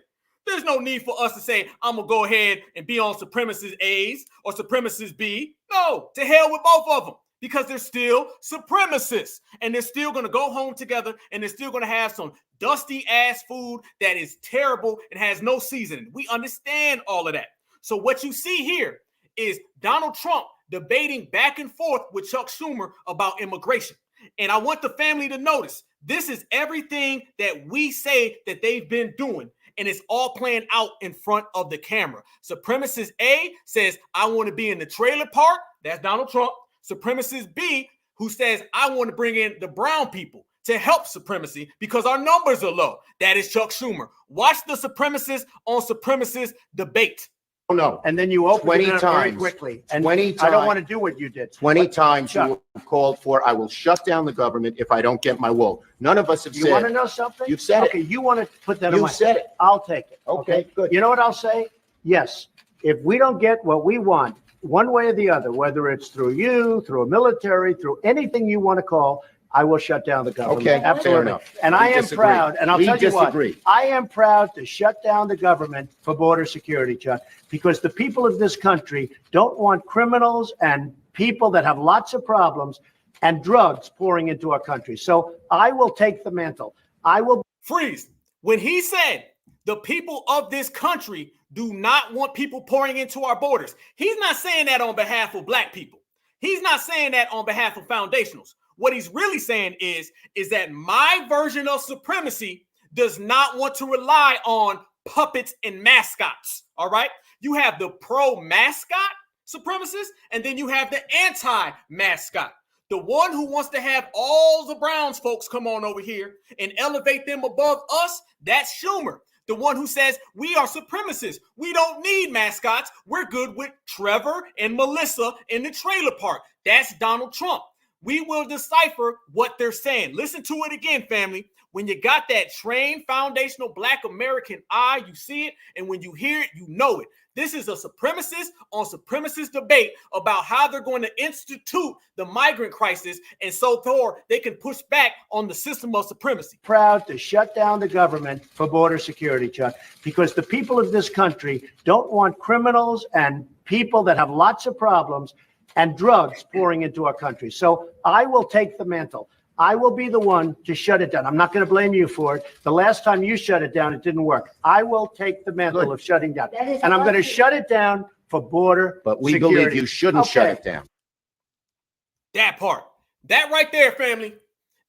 Speaker 4: There's no need for us to say, I'm going to go ahead and be on supremacist A's or supremacist B. No, to hell with both of them because they're still supremacists. And they're still going to go home together and they're still going to have some dusty ass food that is terrible and has no seasoning. We understand all of that. So what you see here is Donald Trump debating back and forth with Chuck Schumer about immigration. And I want the family to notice this is everything that we say that they've been doing. And it's all playing out in front of the camera. Supremacist A says, I want to be in the trailer park. That's Donald Trump. Supremacist B, who says, I want to bring in the brown people to help supremacy because our numbers are low. That is Chuck Schumer. Watch the supremacist on supremacist debate.
Speaker 8: No.
Speaker 9: And then you open
Speaker 8: 20
Speaker 9: it up very
Speaker 8: times.
Speaker 9: quickly. And
Speaker 8: 20
Speaker 9: I don't
Speaker 8: times.
Speaker 9: want to do what you did.
Speaker 8: 20 times
Speaker 9: Chuck,
Speaker 8: you have called for, I will shut down the government if I don't get my wool. None of us have
Speaker 9: you
Speaker 8: said.
Speaker 9: want to know something?
Speaker 8: You've said
Speaker 9: okay, you want to put that on
Speaker 8: You
Speaker 9: my
Speaker 8: said it.
Speaker 9: I'll take it.
Speaker 8: Okay, good.
Speaker 9: You know what I'll say? Yes. If we don't get what we want, one way or the other, whether it's through you, through a military, through anything you want to call, I will shut down the government.
Speaker 8: Okay, fair
Speaker 9: absolutely.
Speaker 8: enough.
Speaker 9: And
Speaker 8: We
Speaker 9: I am
Speaker 8: disagree.
Speaker 9: proud, and I'll
Speaker 8: We
Speaker 9: tell you what,
Speaker 8: disagree.
Speaker 9: I am proud to shut down the government for border security, Chuck, because the people of this country don't want criminals and people that have lots of problems and drugs pouring into our country. So I will take the mantle. I will
Speaker 4: Freeze. When he said the people of this country do not want people pouring into our borders, he's not saying that on behalf of black people. He's not saying that on behalf of foundationals. What he's really saying is that my version of supremacy does not want to rely on puppets and mascots. All right. You have the pro-mascot supremacists, and then you have the anti-mascot. The one who wants to have all the Browns folks come on over here and elevate them above us, that's Schumer. The one who says we are supremacists. We don't need mascots. We're good with Trevor and Melissa in the trailer park. That's Donald Trump. We will decipher what they're saying. Listen to it again, family. When you got that trained foundational black American eye, you see it. And when you hear it, you know it. This is a supremacist on supremacist debate about how they're going to institute the migrant crisis. And so forth, they can push back on the system of supremacy.
Speaker 9: proud to shut down the government for border security, Chuck, because the people of this country don't want criminals and people that have lots of problems and drugs pouring into our country. So I will take the mantle. I will be the one to shut it down. I'm not going to blame you for it. The last time you shut it down, it didn't work. I will take the mantle of shutting down. And I'm going to shut it down for border
Speaker 8: But we
Speaker 9: security.
Speaker 8: believe you shouldn't shut it down.
Speaker 4: That part. That right there, family,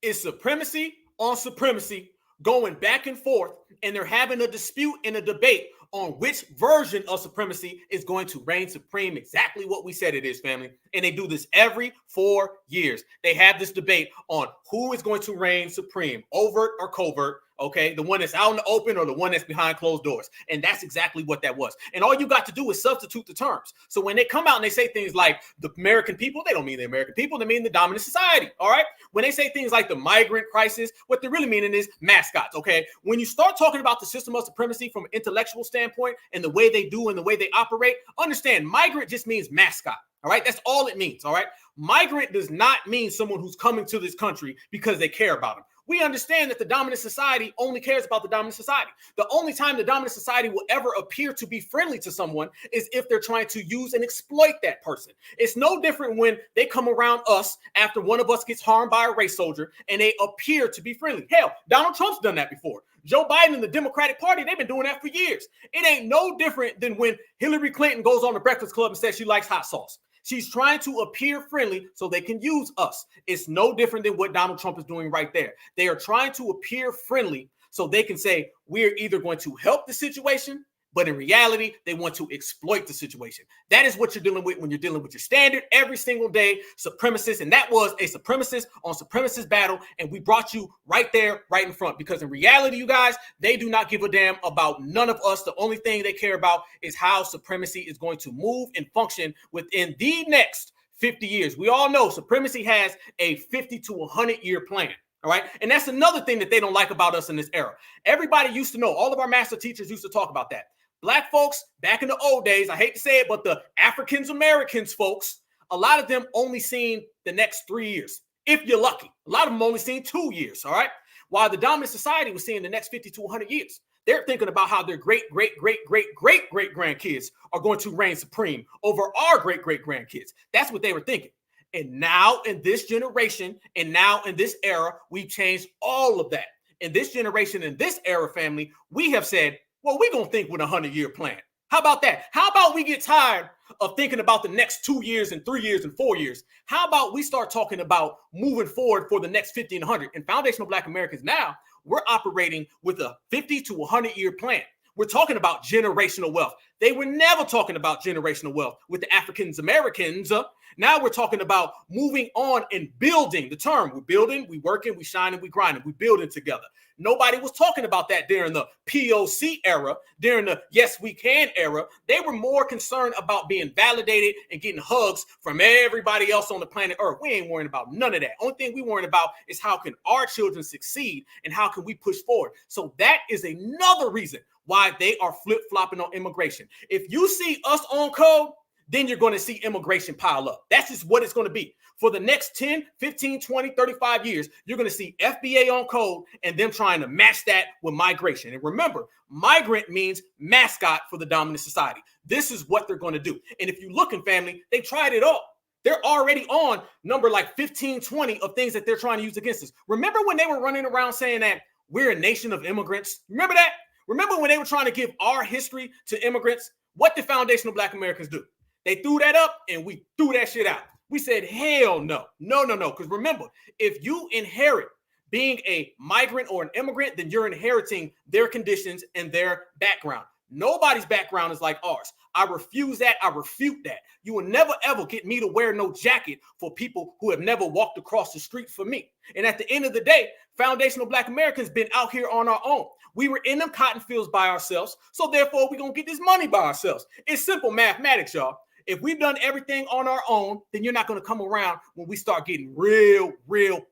Speaker 4: is supremacy on supremacy going back and forth, and they're having a dispute and a debate on which version of supremacy is going to reign supreme, exactly what we said it is, family. And they do this every 4 years. They have this debate on who is going to reign supreme, overt or covert, okay? The one that's out in the open or the one that's behind closed doors. And that's exactly what that was. And all you got to do is substitute the terms. So when they come out and they say things like the American people, they don't mean the American people, they mean the dominant society, all right? When they say things like the migrant crisis, what they're really meaning is mascots, okay? When you start talking about the system of supremacy from an intellectual standpoint and the way they do and the way they operate, understand migrant just means mascot. All right, that's all it means. All right, migrant does not mean someone who's coming to this country because they care about them. We understand that the dominant society only cares about the dominant society. The only time the dominant society will ever appear to be friendly to someone is if they're trying to use and exploit that person. It's no different when they come around us after one of us gets harmed by a race soldier and they appear to be friendly. Hell, Donald Trump's done that before. Joe Biden and the Democratic Party, they've been doing that for years. It ain't no different than when Hillary Clinton goes on the Breakfast Club and says she likes hot sauce. She's trying to appear friendly so they can use us. It's no different than what Donald Trump is doing right there. They are trying to appear friendly so they can say, we're either going to help the situation, but in reality, they want to exploit the situation. That is what you're dealing with when you're dealing with your standard every single day supremacist. And that was a supremacist on supremacist battle. And we brought you right there, right in front, because in reality, you guys, they do not give a damn about none of us. The only thing they care about is how supremacy is going to move and function within the next 50 years. We all know supremacy has a 50 to 100 year plan. All right. And that's another thing that they don't like about us in this era. Everybody used to know, all of our master teachers used to talk about that. Black folks back in the old days, I hate to say it, but the Africans Americans folks, a lot of them only seen the next 3 years, if you're lucky. A lot of them only seen 2 years, all right? While the dominant society was seeing the next 50 to 100 years. They're thinking about how their great-great-great-great-great-great-grandkids are going to reign supreme over our great-great-grandkids. That's what they were thinking. And now in this generation, and now in this era, we've changed all of that. In this generation, in this era, family, we have said, well, we're going to think with a 100-year plan. How about that? How about we get tired of thinking about the next 2 years and 3 years and 4 years? How about we start talking about moving forward for the next 50 and 100? And Foundational Black Americans now, we're operating with a 50 to 100-year plan. We're talking about generational wealth. They were never talking about generational wealth with the Africans Americans. Now we're talking about moving on and building. The term, we're building, we working, we shining, we grinding, we building together. Nobody was talking about that during the POC era, during the Yes We Can era. They were more concerned about being validated and getting hugs from everybody else on the planet Earth. We ain't worrying about none of that. Only thing we worrying about is how can our children succeed and how can we push forward. So that is another reason why they are flip-flopping on immigration. If you see us on code, then you're going to see immigration pile up. That's just what it's going to be. For the next 10, 15, 20, 35 years, you're going to see FBA on code and them trying to match that with migration. And remember, migrant means mascot for the dominant society. This is what they're going to do. And if you look in family, they tried it all. They're already on number like 15, 20 of things that they're trying to use against us. Remember when they were running around saying that we're a nation of immigrants? Remember that? Remember when they were trying to give our history to immigrants? What did Foundational Black Americans do? They threw that up and we threw that shit out. We said, hell no. Because remember, if you inherit being a migrant or an immigrant, then you're inheriting their conditions and their background. Nobody's background is like ours. I refuse that. I refute that. You will never, ever get me to wear no jacket for people who have never walked across the street for me. And at the end of the day, Foundational Black Americans been out here on our own. We were in them cotton fields by ourselves. So therefore, we're going to get this money by ourselves. It's simple mathematics, y'all. If we've done everything on our own, then you're not going to come around when we start getting real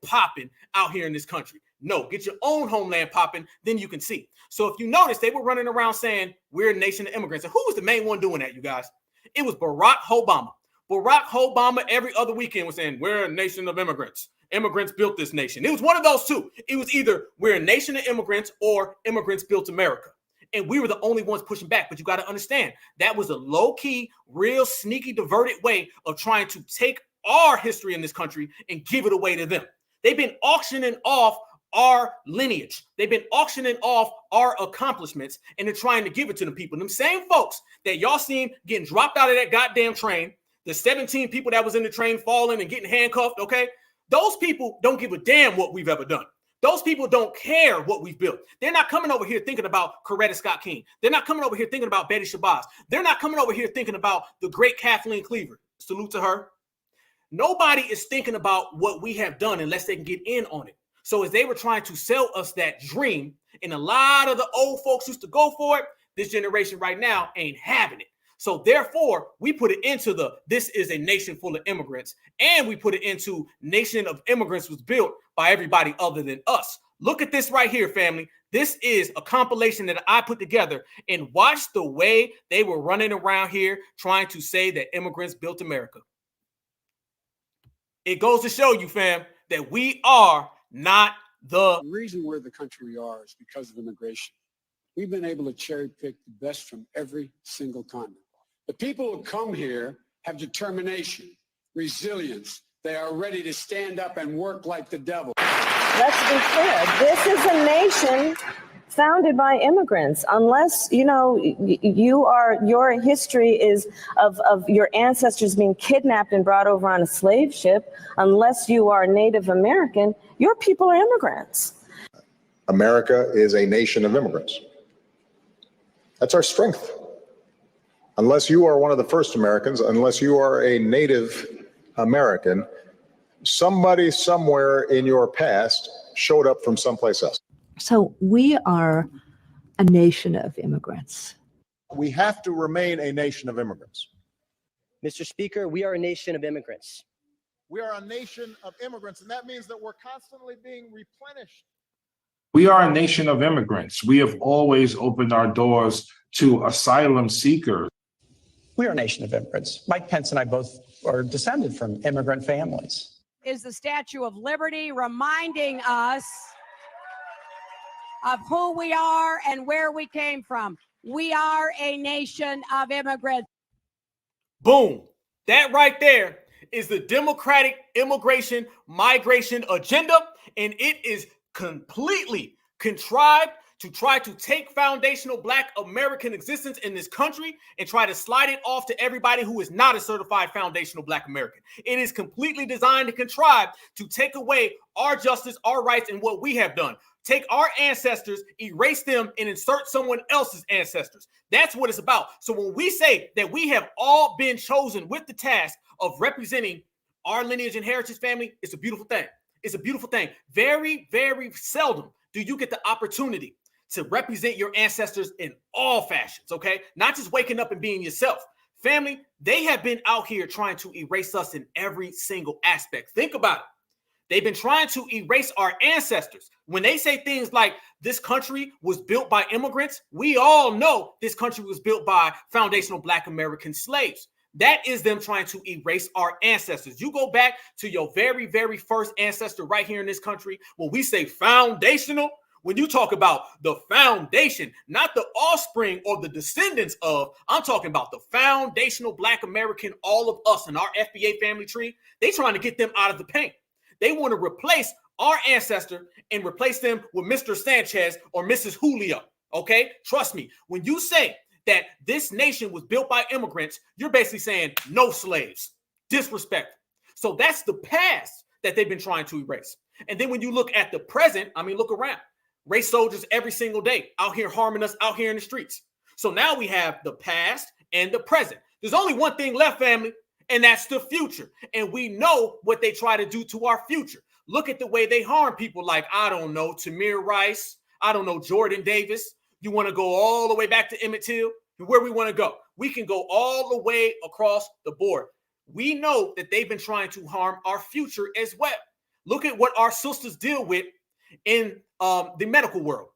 Speaker 4: popping out here in this country. No, get your own homeland popping, then you can see. So if you notice, they were running around saying we're a nation of immigrants. And who was the main one doing that, you guys? It was Barack Obama. Barack Obama every other weekend was saying we're a nation of immigrants. Immigrants built this nation. It was one of those two. It was either we're a nation of immigrants or immigrants built America. And we were the only ones pushing back. But you got to understand, that was a low-key, real sneaky, diverted way of trying to take our history in this country and give it away to them. They've been auctioning off our lineage. They've been auctioning off our accomplishments, and they're trying to give it to the people. Them same folks that y'all seen getting dropped out of that goddamn train, the 17 people that was in the train falling and getting handcuffed, okay? Those people don't give a damn what we've ever done. Those people don't care what we've built. They're not coming over here thinking about Coretta Scott King. They're not coming over here thinking about Betty Shabazz. They're not coming over here thinking about the great Kathleen Cleaver. Salute to her. Nobody is thinking about what we have done unless they can get in on it. So as they were trying to sell us that dream, and a lot of the old folks used to go for it, this generation right now ain't having it. So therefore, we put it into this is a nation full of immigrants, and we put it into nation of immigrants was built by everybody other than us. Look at this right here, family. This is a compilation that I put together, and watch the way they were running around here trying to say that immigrants built America. It goes to show you, fam, that we are not the
Speaker 6: reason we're the country we are is because of immigration. We've been able to cherry pick the best from every single continent. The people who come here have determination, resilience. They are ready to stand up and work like the devil.
Speaker 10: Let's be clear. This is a nation founded by immigrants. Unless, your history is of your ancestors being kidnapped and brought over on a slave ship, unless you are Native American, your people are immigrants.
Speaker 11: America is a nation of immigrants. That's our strength. Unless you are one of the first Americans, unless you are a Native American, somebody somewhere in your past showed up from someplace else.
Speaker 12: So we are a nation of immigrants.
Speaker 11: We have to remain a nation of immigrants.
Speaker 13: Mr. Speaker, we are a nation of immigrants.
Speaker 11: We are a nation of immigrants, and that means that we're constantly being replenished.
Speaker 14: We are a nation of immigrants. We have always opened our doors to asylum seekers.
Speaker 15: We are a nation of immigrants. Mike Pence and I both are descended from immigrant families.
Speaker 16: Is the Statue of Liberty reminding us of who we are and where we came from. We are a nation of immigrants.
Speaker 4: Boom. That right there is the Democratic immigration migration agenda, and it is completely contrived to try to take foundational Black American existence in this country and try to slide it off to everybody who is not a certified foundational Black American. It is completely designed to contrive to take away our justice, our rights, and what we have done. Take our ancestors, erase them, and insert someone else's ancestors. That's what it's about. So when we say that we have all been chosen with the task of representing our lineage and heritage, family, it's a beautiful thing. It's a beautiful thing. Very, very seldom do you get the opportunity to represent your ancestors in all fashions, okay? Not just waking up and being yourself. Family, they have been out here trying to erase us in every single aspect. Think about it. They've been trying to erase our ancestors. When they say things like this country was built by immigrants, we all know this country was built by foundational Black American slaves. That is them trying to erase our ancestors. You go back to your very, very first ancestor right here in this country. When we say foundational, when you talk about the foundation, not the offspring or the descendants of, I'm talking about the foundational Black American, all of us in our FBA family tree. They trying to get them out of the paint. They want to replace our ancestor and replace them with Mr. Sanchez or Mrs. Julio, okay? Trust me, when you say that this nation was built by immigrants, you're basically saying no slaves, disrespect. So that's the past that they've been trying to erase. And then when you look at the present, I mean, look around. Race soldiers every single day out here harming us out here in the streets. So now we have the past and the present. There's only one thing left, family, and that's the future. And we know what they try to do to our future. Look at the way they harm people like, I don't know, Tamir Rice. I don't know, Jordan Davis. You want to go all the way back to Emmett Till? Where we want to go. We can go all the way across the board. We know that they've been trying to harm our future as well. Look at what our sisters deal with in the medical world.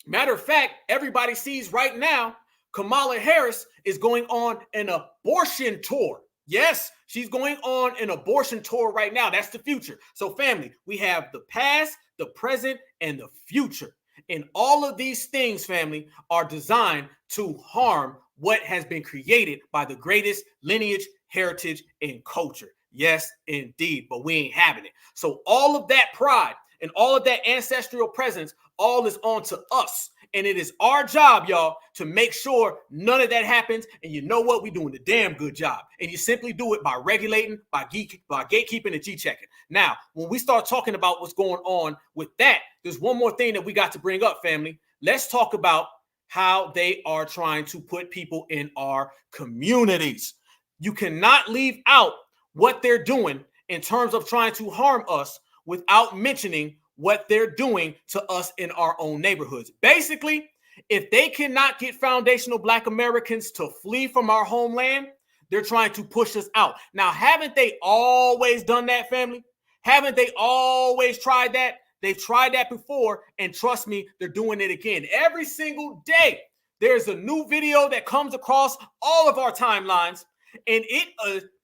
Speaker 4: Matter of fact, everybody sees right now, Kamala Harris is going on an abortion tour. Yes, she's going on an abortion tour right now. That's the future. So family, we have the past, the present, and the future. And all of these things, family, are designed to harm what has been created by the greatest lineage, heritage, and culture. Yes, indeed, but we ain't having it. So all of that pride and all of that ancestral presence, all is on to us. And it is our job, y'all, to make sure none of that happens. And you know what? We're doing a damn good job. And you simply do it by regulating, by gatekeeping and G-checking. Now, when we start talking about what's going on with that, there's one more thing that we got to bring up, family. Let's talk about how they are trying to put people in our communities. You cannot leave out what they're doing in terms of trying to harm us without mentioning what they're doing to us in our own neighborhoods. Basically, if they cannot get foundational Black Americans to flee from our homeland, they're trying to push us out. Now, haven't they always done that, family? Haven't they always tried that? They've tried that before, and trust me, they're doing it again. Every single day, there's a new video that comes across all of our timelines, and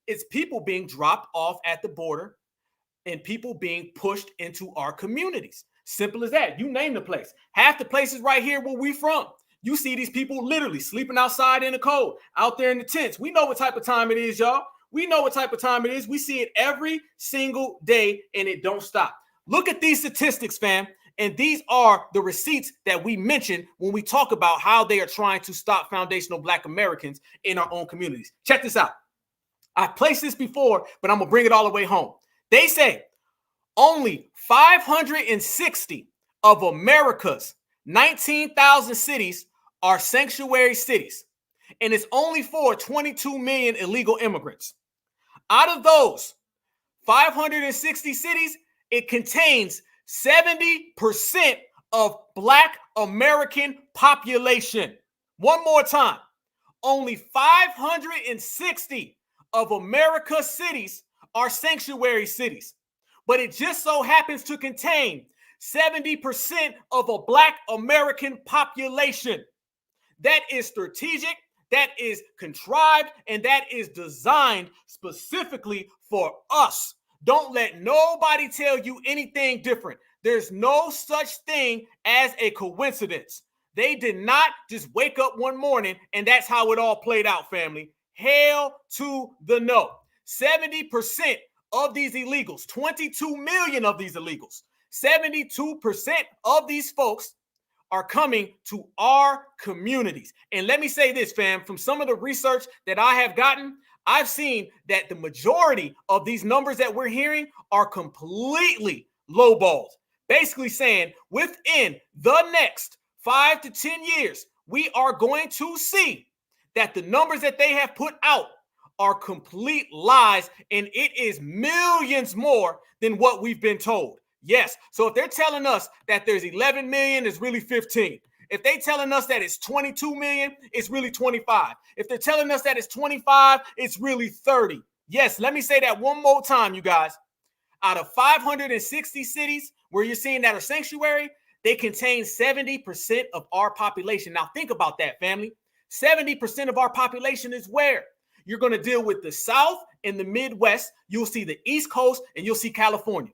Speaker 4: it's people being dropped off at the border and people being pushed into our communities. Simple as that. You name the place. Half the places right here where we from, you see these people literally sleeping outside in the cold, out there in the tents. We know what type of time it is, y'all. We know what type of time it is. We see it every single day, and it don't stop. Look at these statistics, fam. And these are the receipts that we mentioned when we talk about how they are trying to stop foundational Black Americans in our own communities. Check this out. I've placed this before, but I'm going to bring it all the way home. They say only 560 of America's 19,000 cities are sanctuary cities, and it's only for 22 million illegal immigrants. Out of those 560 cities, it contains 70% of Black American population. One more time, only 560 of America's cities are sanctuary cities, but it just so happens to contain 70% of a Black American population. That is strategic, that is contrived, and that is designed specifically for us. Don't let nobody tell you anything different. There's no such thing as a coincidence. They did not just wake up one morning and that's how it all played out, family. Hell to the no. 70% of these illegals, 22 million of these illegals, 72% of these folks are coming to our communities. And let me say this, fam, from some of the research that I have gotten, I've seen that the majority of these numbers that we're hearing are completely lowballed. Basically saying within the next 5 to 10 years, we are going to see that the numbers that they have put out are complete lies, and it is millions more than what we've been told. Yes, so if they're telling us that there's 11 million, it's really 15. If they're telling us that it's 22 million, it's really 25. If they're telling us that it's 25, it's really 30. Yes, let me say that one more time, you guys. Out of 560 cities where you're seeing that are sanctuary, they contain 70% of our population. Now think about that, family. 70% of our population is where? You're going to deal with the South and the Midwest. You'll see the East Coast and you'll see California.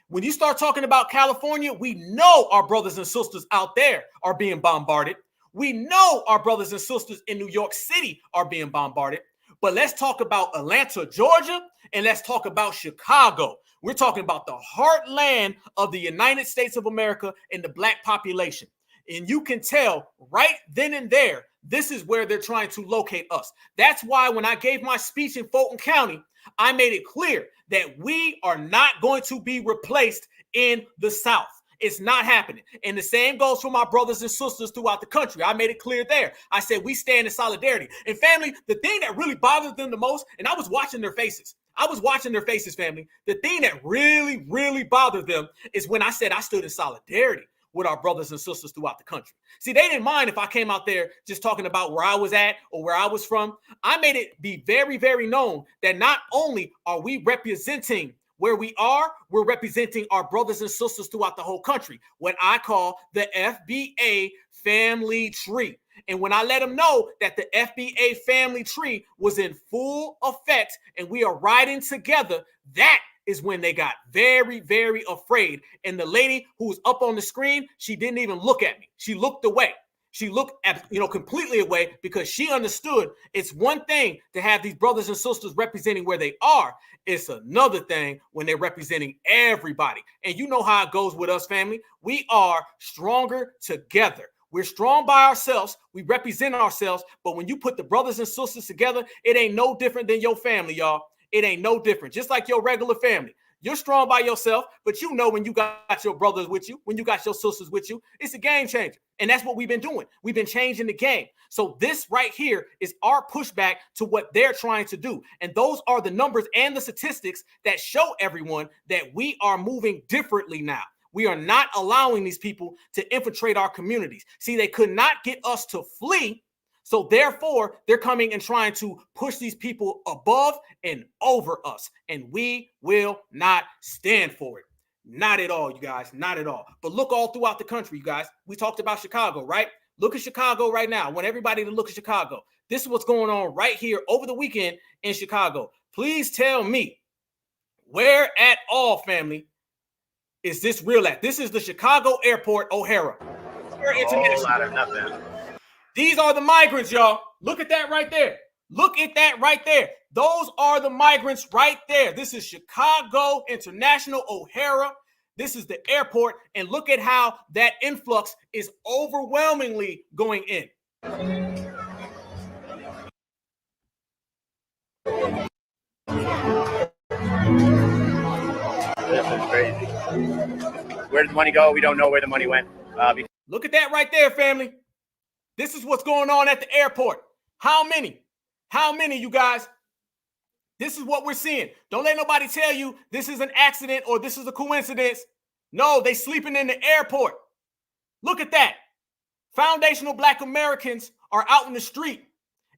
Speaker 4: When you start talking about California, we know our brothers and sisters out there are being bombarded. We know our brothers and sisters in New York City are being bombarded. But let's talk about Atlanta, Georgia, and let's talk about Chicago. We're talking about the heartland of the United States of America and the Black population. And you can tell right then and there, this is where they're trying to locate us. That's why when I gave my speech in Fulton County, I made it clear that we are not going to be replaced in the South. It's not happening. And the same goes for my brothers and sisters throughout the country. I made it clear there. I said, we stand in solidarity. And family, the thing that really bothered them the most, and I was watching their faces. I was watching their faces, family. The thing that really, really bothered them is when I said I stood in solidarity with our brothers and sisters throughout the country. See, they didn't mind if I came out there just talking about where I was at or where I was from. I made it be very, very known that not only are we representing where we are, we're representing our brothers and sisters throughout the whole country, what I call the FBA family tree. And when I let them know that the FBA family tree was in full effect and we are riding together, that is when they got very, very afraid. And the lady who was up on the screen, she didn't even look at me. She looked away. She looked at, completely away because she understood it's one thing to have these brothers and sisters representing where they are. It's another thing when they're representing everybody. And you know how it goes with us, family. We are stronger together. We're strong by ourselves. We represent ourselves. But when you put the brothers and sisters together, it ain't no different than your family, y'all. It ain't no different. Just like your regular family. You're strong by yourself, but you know when you got your brothers with you, when you got your sisters with you, it's a game changer. And that's what we've been doing. We've been changing the game. So this right here is our pushback to what they're trying to do. And those are the numbers and the statistics that show everyone that we are moving differently now. We are not allowing these people to infiltrate our communities. See, they could not get us to flee. So therefore, they're coming and trying to push these people above and over us. And we will not stand for it. Not at all, you guys. Not at all. But look all throughout the country, you guys. We talked about Chicago, right? Look at Chicago right now. I want everybody to look at Chicago. This is what's going on right here over the weekend in Chicago. Please tell me where at all, family, is this real at? This is the Chicago Airport, O'Hara. These are the migrants, y'all. Look at that right there. Look at that right there. Those are the migrants right there. This is Chicago International O'Hara. This is the airport. And look at how that influx is overwhelmingly going in.
Speaker 5: This is crazy. Where did the money go? We don't know where the money went.
Speaker 4: Look at that right there, family. This is what's going on at the airport. How many? How many, you guys? This is what we're seeing. Don't let nobody tell you this is an accident or this is a coincidence. No, they sleeping in the airport. Look at that. Foundational Black Americans are out in the street.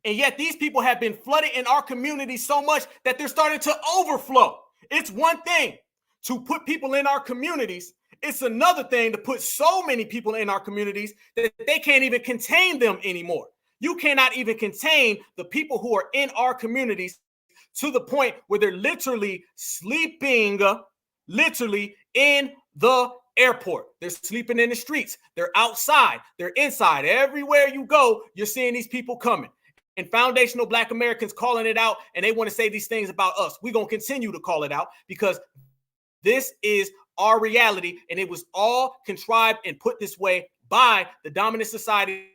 Speaker 4: And yet these people have been flooded in our community so much that they're starting to overflow. It's one thing to put people in our communities. It's another thing to put so many people in our communities that they can't even contain them anymore. You cannot even contain the people who are in our communities to the point where they're literally sleeping, literally in the airport. They're sleeping in the streets. They're outside. They're inside. Everywhere you go, you're seeing these people coming. And foundational Black Americans calling it out, and they want to say these things about us. We're going to continue to call it out because this is our reality, and it was all contrived and put this way by the dominant society,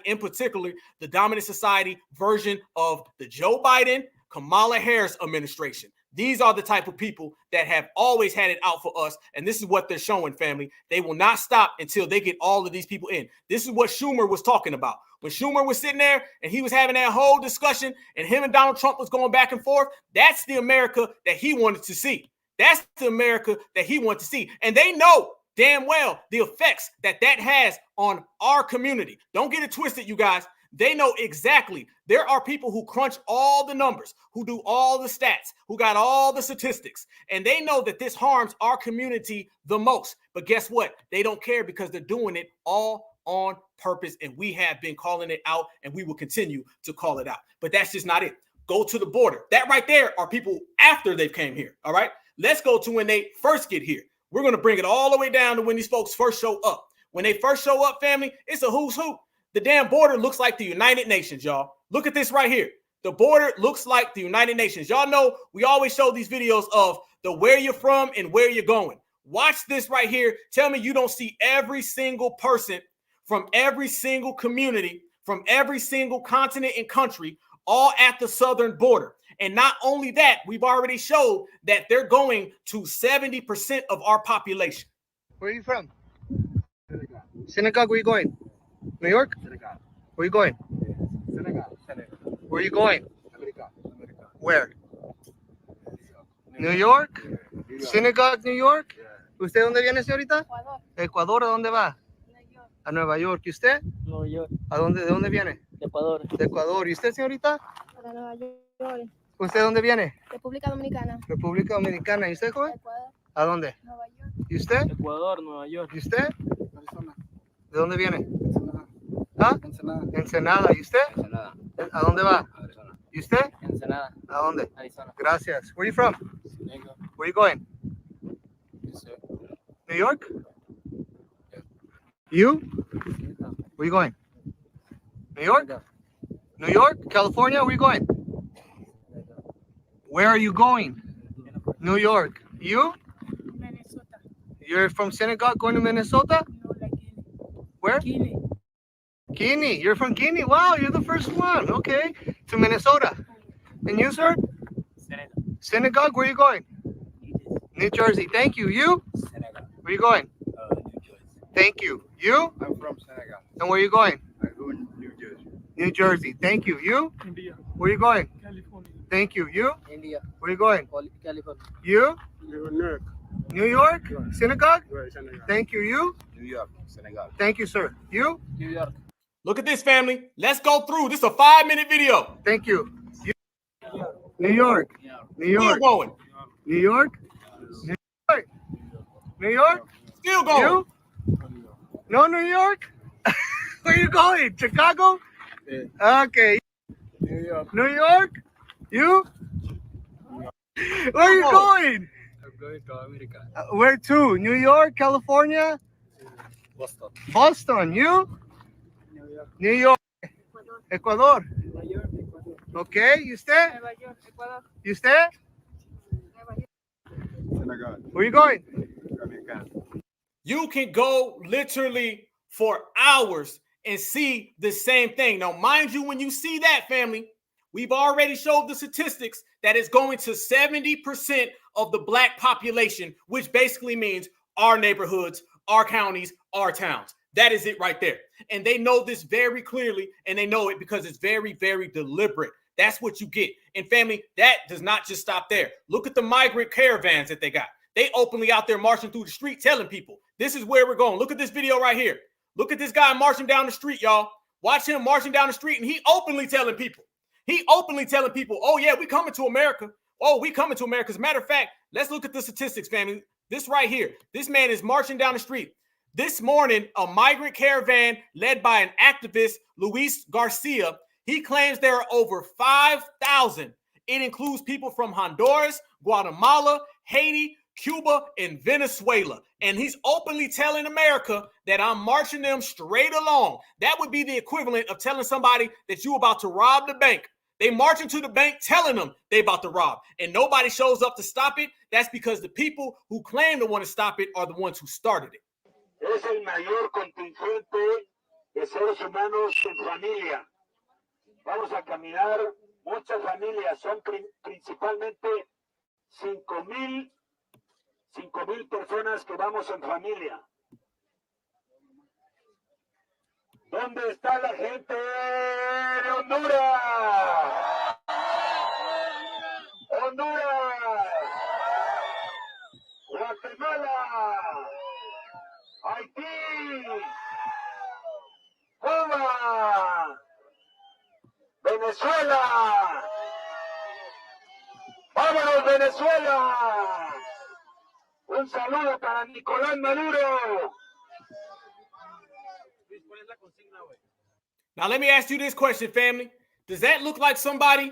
Speaker 4: in particular, the dominant society version of the Joe Biden, Kamala Harris administration. These are the type of people that have always had it out for us, and this is what they're showing, family. They will not stop until they get all of these people in. This is what Schumer was talking about. When Schumer was sitting there and he was having that whole discussion and him and Donald Trump was going back and forth, that's the America that he wanted to see. That's the America that he wants to see. And they know damn well the effects that that has on our community. Don't get it twisted, you guys. They know exactly. There are people who crunch all the numbers, who do all the stats, who got all the statistics. And they know that this harms our community the most. But guess what? They don't care because they're doing it all on purpose. And we have been calling it out, and we will continue to call it out. But that's just not it. Go to the border. That right there are people after they've came here. All right. Let's go to when they first get here. We're going to bring it all the way down to when these folks first show up. When they first show up, family, it's a who's who. The damn border looks like the United Nations, y'all. Look at this right here. The border looks like the United Nations. Y'all know we always show these videos of the where you're from and where you're going. Watch this right here. Tell me you don't see every single person from every single community, from every single continent and country, all at the southern border. And not only that, we've already showed that they're going to 70% of our population.
Speaker 17: Where are you from? Senegal. Where are you going? New York? Senegal. Where are you going? Senegal. Where are you going? America. Where? New York? Senegal, New York? ¿Usted dónde viene, señorita? Ecuador. ¿A dónde va? A Nueva York. ¿Y usted? Nueva York. ¿De dónde viene? De Ecuador. De Ecuador. ¿Y usted, señorita?
Speaker 18: Para Nueva York.
Speaker 17: ¿Usted dónde viene?
Speaker 18: República Dominicana.
Speaker 17: República Dominicana. ¿Y usted, joven?
Speaker 18: Ecuador.
Speaker 17: ¿A dónde?
Speaker 18: Nueva York.
Speaker 17: ¿Y usted?
Speaker 18: Ecuador, Nueva York.
Speaker 17: ¿Y usted?
Speaker 18: Arizona.
Speaker 17: ¿De dónde viene?
Speaker 18: Ensenada.
Speaker 17: ¿Ah?
Speaker 18: Ensenada.
Speaker 17: Ensenada. ¿Y usted?
Speaker 18: Ensenada.
Speaker 17: ¿A dónde va?
Speaker 18: Arizona.
Speaker 17: ¿Y usted?
Speaker 18: Ensenada.
Speaker 17: ¿A dónde?
Speaker 18: Arizona.
Speaker 17: Gracias. Where are you from?
Speaker 18: Senegal.
Speaker 17: Where are you going?
Speaker 18: Yes, sir.
Speaker 17: New York? You? Where are you going? New York? New York? California? Where are you going? Where are you going? New York. You?
Speaker 19: Minnesota.
Speaker 17: You're from Senegal going to Minnesota?
Speaker 19: No, like
Speaker 17: Where?
Speaker 19: Guinea.
Speaker 17: Guinea. You're from Guinea. Wow, you're the first one. Okay. To Minnesota. And you, sir?
Speaker 18: Senegal.
Speaker 17: Senegal, where are you going? New Jersey. Thank you. You?
Speaker 18: Senegal.
Speaker 17: Where are you going?
Speaker 18: New Jersey.
Speaker 17: Thank you. You?
Speaker 18: I'm from Senegal.
Speaker 17: And where are you going?
Speaker 18: I go to New Jersey.
Speaker 17: New Jersey. Thank you. You?
Speaker 18: India.
Speaker 17: Where are you going?
Speaker 18: California.
Speaker 17: Thank you. You?
Speaker 18: India.
Speaker 17: Where are you going?
Speaker 18: California.
Speaker 17: You?
Speaker 18: New York.
Speaker 17: New York? Synagogue?
Speaker 18: Senegal.
Speaker 17: Thank you. You?
Speaker 18: New York. Senegal.
Speaker 17: Thank you, sir. You?
Speaker 18: New York.
Speaker 4: Look at this, family. Let's go through. This is a 5-minute video.
Speaker 17: Thank you. New York. New York.
Speaker 4: Still going.
Speaker 17: New York? New York? New York?
Speaker 4: Still going.
Speaker 17: You? No, New York? Where are you going? Chicago?
Speaker 18: Yeah.
Speaker 17: Okay.
Speaker 18: New York.
Speaker 17: New York? You? Where are you going?
Speaker 18: I'm going to America.
Speaker 17: Where to? New York, California?
Speaker 18: Boston.
Speaker 17: Boston. You?
Speaker 18: New York.
Speaker 17: New York. Ecuador.
Speaker 18: New York. Ecuador.
Speaker 17: Okay, you stay?
Speaker 19: Nueva York, Ecuador.
Speaker 17: You stay?
Speaker 19: Nueva York.
Speaker 18: Senegal.
Speaker 17: Where you going?
Speaker 18: America.
Speaker 4: You can go literally for hours and see the same thing. Now, mind you, when you see that, family, we've already showed the statistics that it's going to 70% of the black population, which basically means our neighborhoods, our counties, our towns. That is it right there. And they know this very clearly, and they know it because it's very, very deliberate. That's what you get. And family, that does not just stop there. Look at the migrant caravans that they got. They openly out there marching through the street telling people, this is where we're going. Look at this video right here. Look at this guy marching down the street, y'all. Watch him marching down the street, and he openly telling people. Oh, yeah, we coming to America. Oh, we coming to America. As a matter of fact, let's look at the statistics, family. This right here. This man is marching down the street. This morning, a migrant caravan led by an activist, Luis Garcia, he claims there are over 5,000. It includes people from Honduras, Guatemala, Haiti, Cuba, and Venezuela. And he's openly telling America that I'm marching them straight along. That would be the equivalent of telling somebody that you're about to rob the bank. They marching to the bank telling them they about to rob, and nobody shows up to stop it. That's because the people who claim to want to stop it are the ones who started it.
Speaker 20: Es el mayor contingente de seres humanos en familia. Vamos a caminar muchas familias, son principalmente 5,000 personas que vamos en familia. ¿Dónde está la gente de Honduras? Honduras, Guatemala, Haití, Cuba, Venezuela. ¡Vámonos, Venezuela! Un saludo para Nicolás Maduro.
Speaker 4: Now, let me ask you this question, family. Does that look like somebody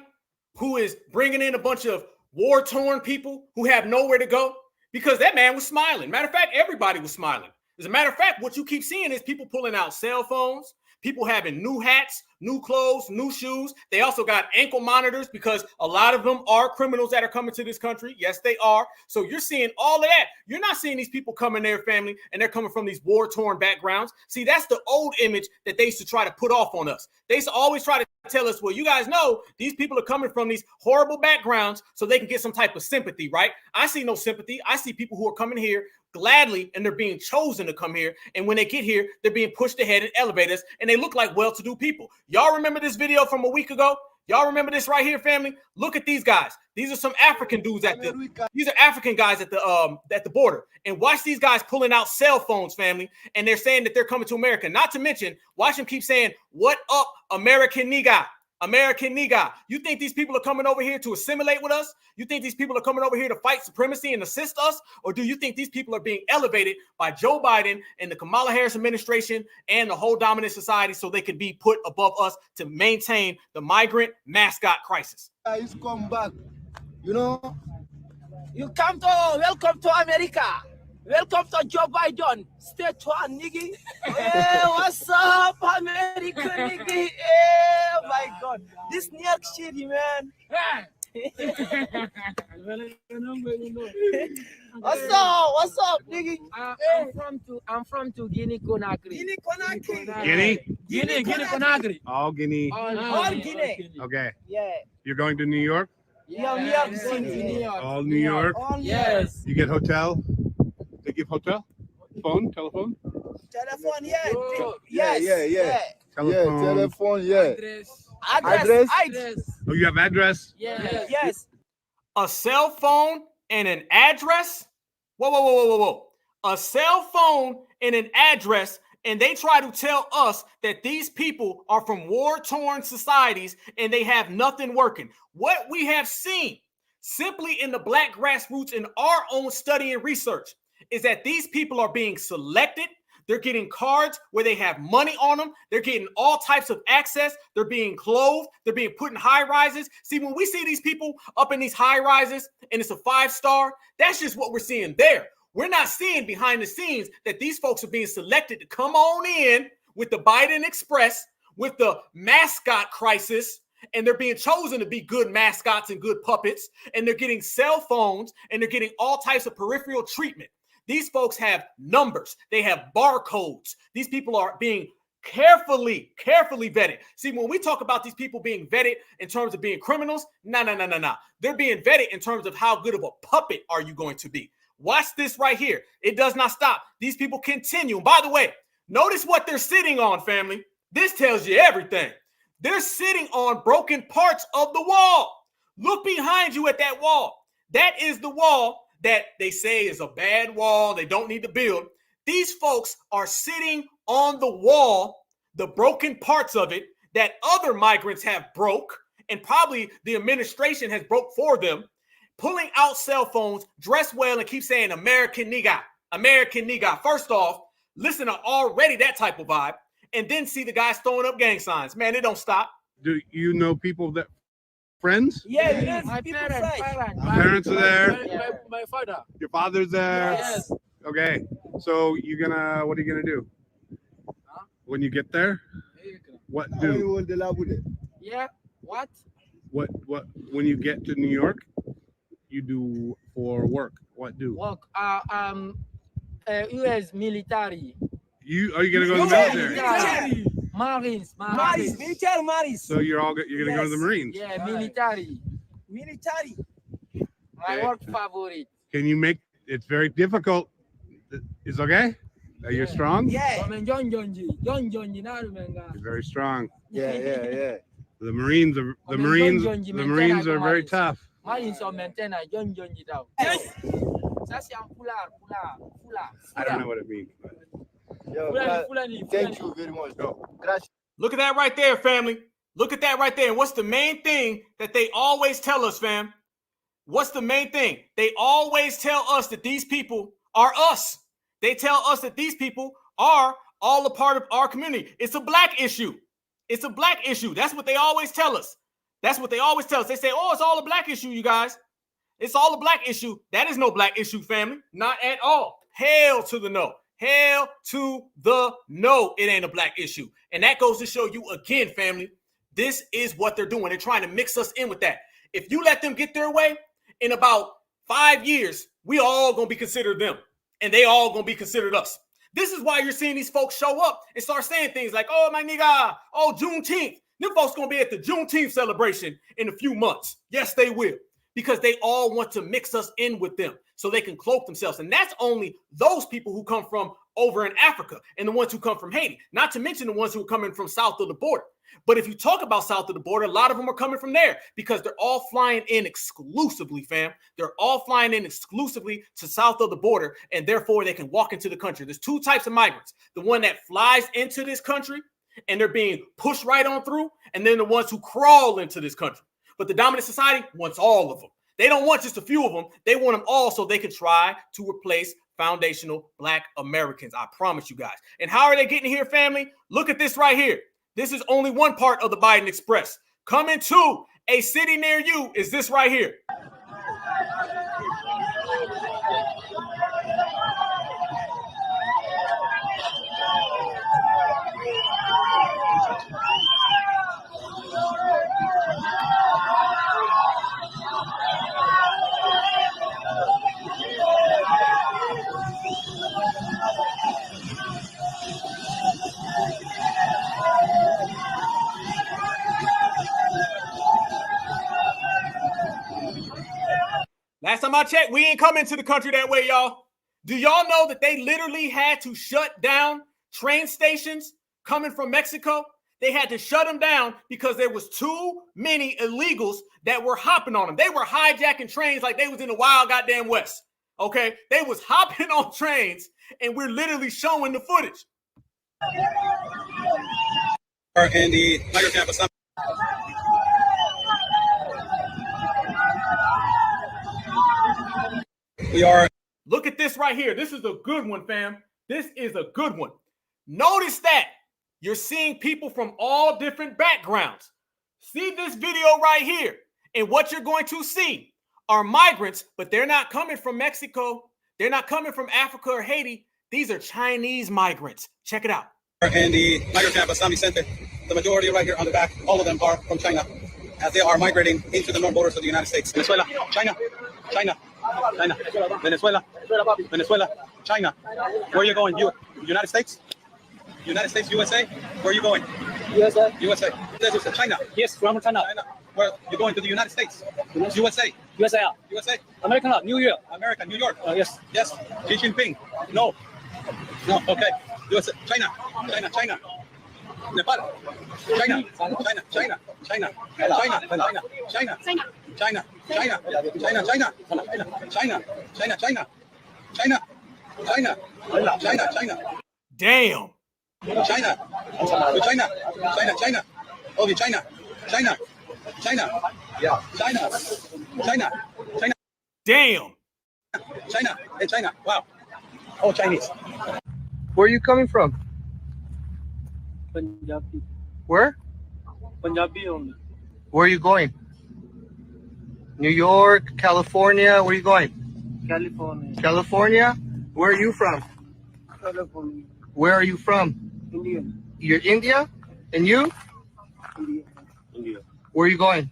Speaker 4: who is bringing in a bunch of war-torn people who have nowhere to go? Because that man was smiling. Matter of fact, everybody was smiling. As a matter of fact, what you keep seeing is people pulling out cell phones, people having new hats, new clothes, new shoes. They also got ankle monitors because a lot of them are criminals that are coming to this country. Yes, they are. So you're seeing all of that. You're not seeing these people coming there, family, and they're coming from these war-torn backgrounds. See, that's the old image that they used to try to put off on us. They used to always try to tell us, well, you guys know these people are coming from these horrible backgrounds so they can get some type of sympathy, right? I see no sympathy. I see people who are coming here gladly, and they're being chosen to come here. And when they get here, they're being pushed ahead in elevators, and they look like well-to-do people. Y'all remember this video from a week ago? Y'all remember this right here, family? Look at these guys. These are some African dudes these are African guys at the border. And watch these guys pulling out cell phones, family, and they're saying that they're coming to America. Not to mention, watch them keep saying, "What up, American nigga? American nigga." You think these people are coming over here to assimilate with us? You think these people are coming over here to fight supremacy and assist us? Or do you think these people are being elevated by Joe Biden and the Kamala Harris administration and the whole dominant society so they can be put above us to maintain the migrant mascot crisis?
Speaker 17: Guys, come back. You know, welcome to America.
Speaker 21: Welcome to Joe Biden. State one, nigga. Hey, what's up, America, nigga? Hey, my God. This New York City, man. What's up, nigga? I'm from Guinea Conakry. Guinea Conakry. Guinea Conakry.
Speaker 18: All Guinea.
Speaker 21: All Guinea.
Speaker 18: Okay.
Speaker 21: Yeah.
Speaker 18: You're going to New York?
Speaker 21: Yeah, New York City. New York.
Speaker 18: All New York?
Speaker 21: Yes.
Speaker 18: You get hotel? They give hotel? Phone? Telephone?
Speaker 21: Telephone, yeah.
Speaker 18: Telephone,
Speaker 21: Address.
Speaker 18: Oh, you have address?
Speaker 21: Yes.
Speaker 4: A cell phone and an address? Whoa. A cell phone and an address, and they try to tell us that these people are from war-torn societies and they have nothing working. What we have seen simply in the Black grassroots in our own study and research is that these people are being selected. They're getting cards where they have money on them. They're getting all types of access. They're being clothed. They're being put in high rises. See, when we see these people up in these high rises and it's a 5-star, that's just what we're seeing there. We're not seeing behind the scenes that these folks are being selected to come on in with the Biden Express, with the mascot crisis, and they're being chosen to be good mascots and good puppets, and they're getting cell phones, and they're getting all types of peripheral treatment. These folks have numbers. They have barcodes. These people are being carefully vetted. See, when we talk about these people being vetted in terms of being criminals, no. They're being vetted in terms of how good of a puppet are you going to be. Watch this right here. It does not stop. These people continue. And by the way, notice what they're sitting on, family. This tells you everything. They're sitting on broken parts of the wall. Look behind you at that wall. That is the wall that they say is a bad wall. They don't need to build. These folks are sitting on the wall, the broken parts of it that other migrants have broke, and probably the administration has broke for them, pulling out cell phones, dress well, and keep saying American nigga, American nigga. First off, listen to already that type of vibe, and then see the guys throwing up gang signs. Man, it don't stop.
Speaker 18: Do you know people that friends?
Speaker 21: Yeah,
Speaker 18: my parents are there.
Speaker 21: My father.
Speaker 18: Your father's there.
Speaker 21: Yes.
Speaker 18: Okay. So what are you gonna do? When you get there? What do?
Speaker 21: Yeah. What?
Speaker 18: What when you get to New York, you do for work? What do?
Speaker 21: Work. US military.
Speaker 18: Are you gonna go to the military?
Speaker 21: Marines.
Speaker 18: So you're gonna go to the Marines?
Speaker 21: Yeah, military. My work favorite.
Speaker 18: Can you make it's very difficult? It's okay? Are you strong?
Speaker 21: Yeah.
Speaker 18: You're very strong.
Speaker 21: Yeah.
Speaker 18: The Marines are very tough.
Speaker 21: Marines are maintained.
Speaker 18: I don't know what it means.
Speaker 21: Thank you very much.
Speaker 4: Look at that right there, family. Look at that right there. And what's the main thing that they always tell us, fam? What's the main thing? They always tell us that these people are us. They tell us that these people are all a part of our community. It's a black issue. It's a black issue. That's what they always tell us. They say, oh, it's all a black issue, you guys. It's all a black issue. That is no black issue, family. Not at all. Hell to the no. Hell to the no. It ain't a black issue. And that goes to show you again, family, this is what they're doing. They're trying to mix us in with that. If you let them get their way, in about 5 years, we all going to be considered them. And they all going to be considered us. This is why you're seeing these folks show up and start saying things like, oh, my nigga, oh, Juneteenth. Them folks going to be at the Juneteenth celebration in a few months. Yes, they will. Because they all want to mix us in with them so they can cloak themselves. And that's only those people who come from over in Africa and the ones who come from Haiti, not to mention the ones who are coming from south of the border. But if you talk about south of the border, a lot of them are coming from there because they're all flying in exclusively, fam. They're all flying in exclusively to south of the border, and therefore they can walk into the country. There's two types of migrants. The one that flies into this country and they're being pushed right on through, and then the ones who crawl into this country. But the dominant society wants all of them. They don't want just a few of them. They want them all so they can try to replace foundational Black Americans. I promise you guys. And how are they getting here, family? Look at this right here. This is only one part of the Biden Express. Coming to a city near you is this right here. Last time I checked, we ain't coming to the country that way, y'all. Do y'all know that they literally had to shut down train stations coming from Mexico? They had to shut them down because there was too many illegals that were hopping on them. They were hijacking trains like they was in the wild goddamn West. Okay? They was hopping on trains, and we're literally showing the footage.
Speaker 1: In the migrant camp assembly. We are.
Speaker 4: Look at this right here. This is a good one, fam. This is a good one. Notice that you're seeing people from all different backgrounds. See this video right here. And what you're going to see are migrants, but they're not coming from Mexico. They're not coming from Africa or Haiti. These are Chinese migrants. Check it out.
Speaker 1: In the migrant camp assembly center, the majority right here on the back, all of them are from China, as they are migrating into the north borders of the United States. Venezuela, China, China, China, Venezuela, Venezuela, China. Where are you going? United States? United States, USA? Where are you going? USA. USA. China.
Speaker 21: Yes, from China.
Speaker 1: China. Where you going to the United States? USA.
Speaker 21: USA.
Speaker 1: USA.
Speaker 21: American, New York.
Speaker 1: America, New York.
Speaker 21: Yes.
Speaker 1: Yes. Xi Jinping. No. No. Okay. USA. China. China. China. Nepal. China. China. China. China. China. China. China. China. China. China. China. China. China. China. China. China. China. China.
Speaker 4: Damn.
Speaker 1: China. China. China. China. Oh, China. China. China. Yeah. China. China. China.
Speaker 4: Damn.
Speaker 1: China. Hey, China. Wow. Oh, Chinese.
Speaker 17: Where are you coming from?
Speaker 21: Punjabi.
Speaker 17: Where?
Speaker 21: Punjabi only.
Speaker 17: Where are you going? New York, California. Where are you going?
Speaker 21: California.
Speaker 17: California? Where are you from?
Speaker 21: California.
Speaker 17: Where are you from?
Speaker 21: India.
Speaker 17: You're India? And you?
Speaker 21: India. India.
Speaker 17: Where are you going?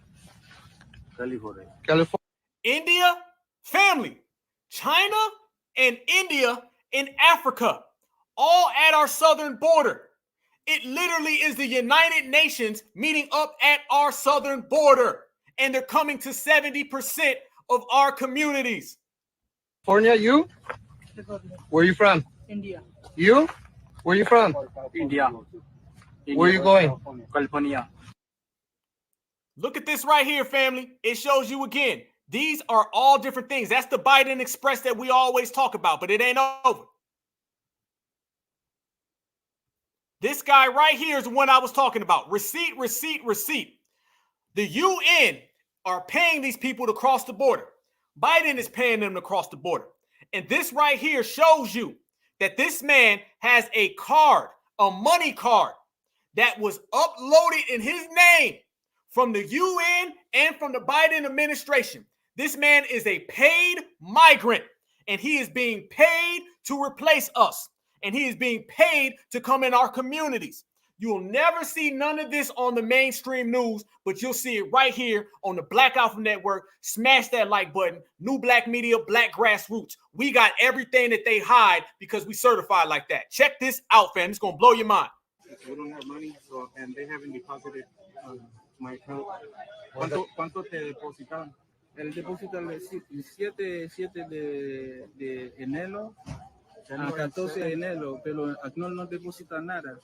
Speaker 21: California.
Speaker 17: California.
Speaker 4: India, family, China and India and Africa, all at our southern border. It literally is the United Nations meeting up at our southern border, and they're coming to 70% of our communities.
Speaker 17: California, you? Where are you from?
Speaker 21: India.
Speaker 17: You? Where are you from?
Speaker 21: India.
Speaker 17: Where are you going?
Speaker 21: California.
Speaker 4: Look at this right here, family. It shows you again. These are all different things. That's the Biden Express that we always talk about, but it ain't over. This guy right here is the one I was talking about. Receipt, receipt, receipt. The UN are paying these people to cross the border. Biden is paying them to cross the border. And this right here shows you that this man has a card, a money card, that was uploaded in his name from the UN and from the Biden administration. This man is a paid migrant, and he is being paid to replace us, and he is being paid to come in our communities. You'll never see none of this on the mainstream news, but you'll see it right here on the Black Alpha Network. Smash that like button. New Black Media, Black Grassroots. We got everything that they hide because we certified like that. Check this out, fam. It's going to blow your mind.
Speaker 3: We don't have money, so, and they haven't deposited my account. ¿Cuánto te depositaron?
Speaker 21: El depósito el 7 de enero a 14 de enero, pero no deposita nada.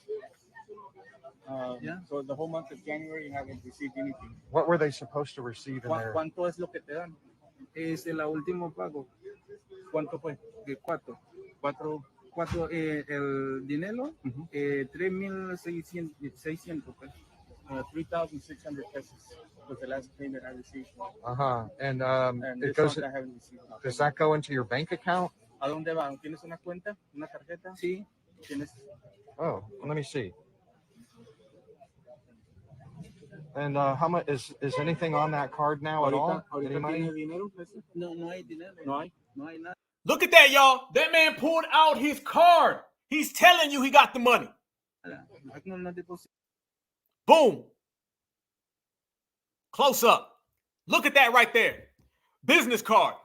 Speaker 3: Yeah. So the whole month of January, you haven't received anything.
Speaker 11: What were they supposed to receive in there?
Speaker 21: ¿Cuánto es lo que te dan? Es el último pago. ¿Cuánto fue? De 4. El dinero, 3,600 pesos.
Speaker 3: 3,600 pesos was the last payment I received.
Speaker 11: And
Speaker 3: it goes. I haven't received.
Speaker 11: Does that go into your bank account?
Speaker 3: ¿A dónde va? ¿Tienes una cuenta? ¿Una tarjeta?
Speaker 21: Sí.
Speaker 3: ¿Tienes?
Speaker 11: Oh, let me see. And how much is anything on that card now at all? Any money?
Speaker 21: No hay dinero. No hay nada.
Speaker 4: Look at that, y'all. That man pulled out his card. He's telling you he got the money. Boom. Close up. Look at that right there. Business card.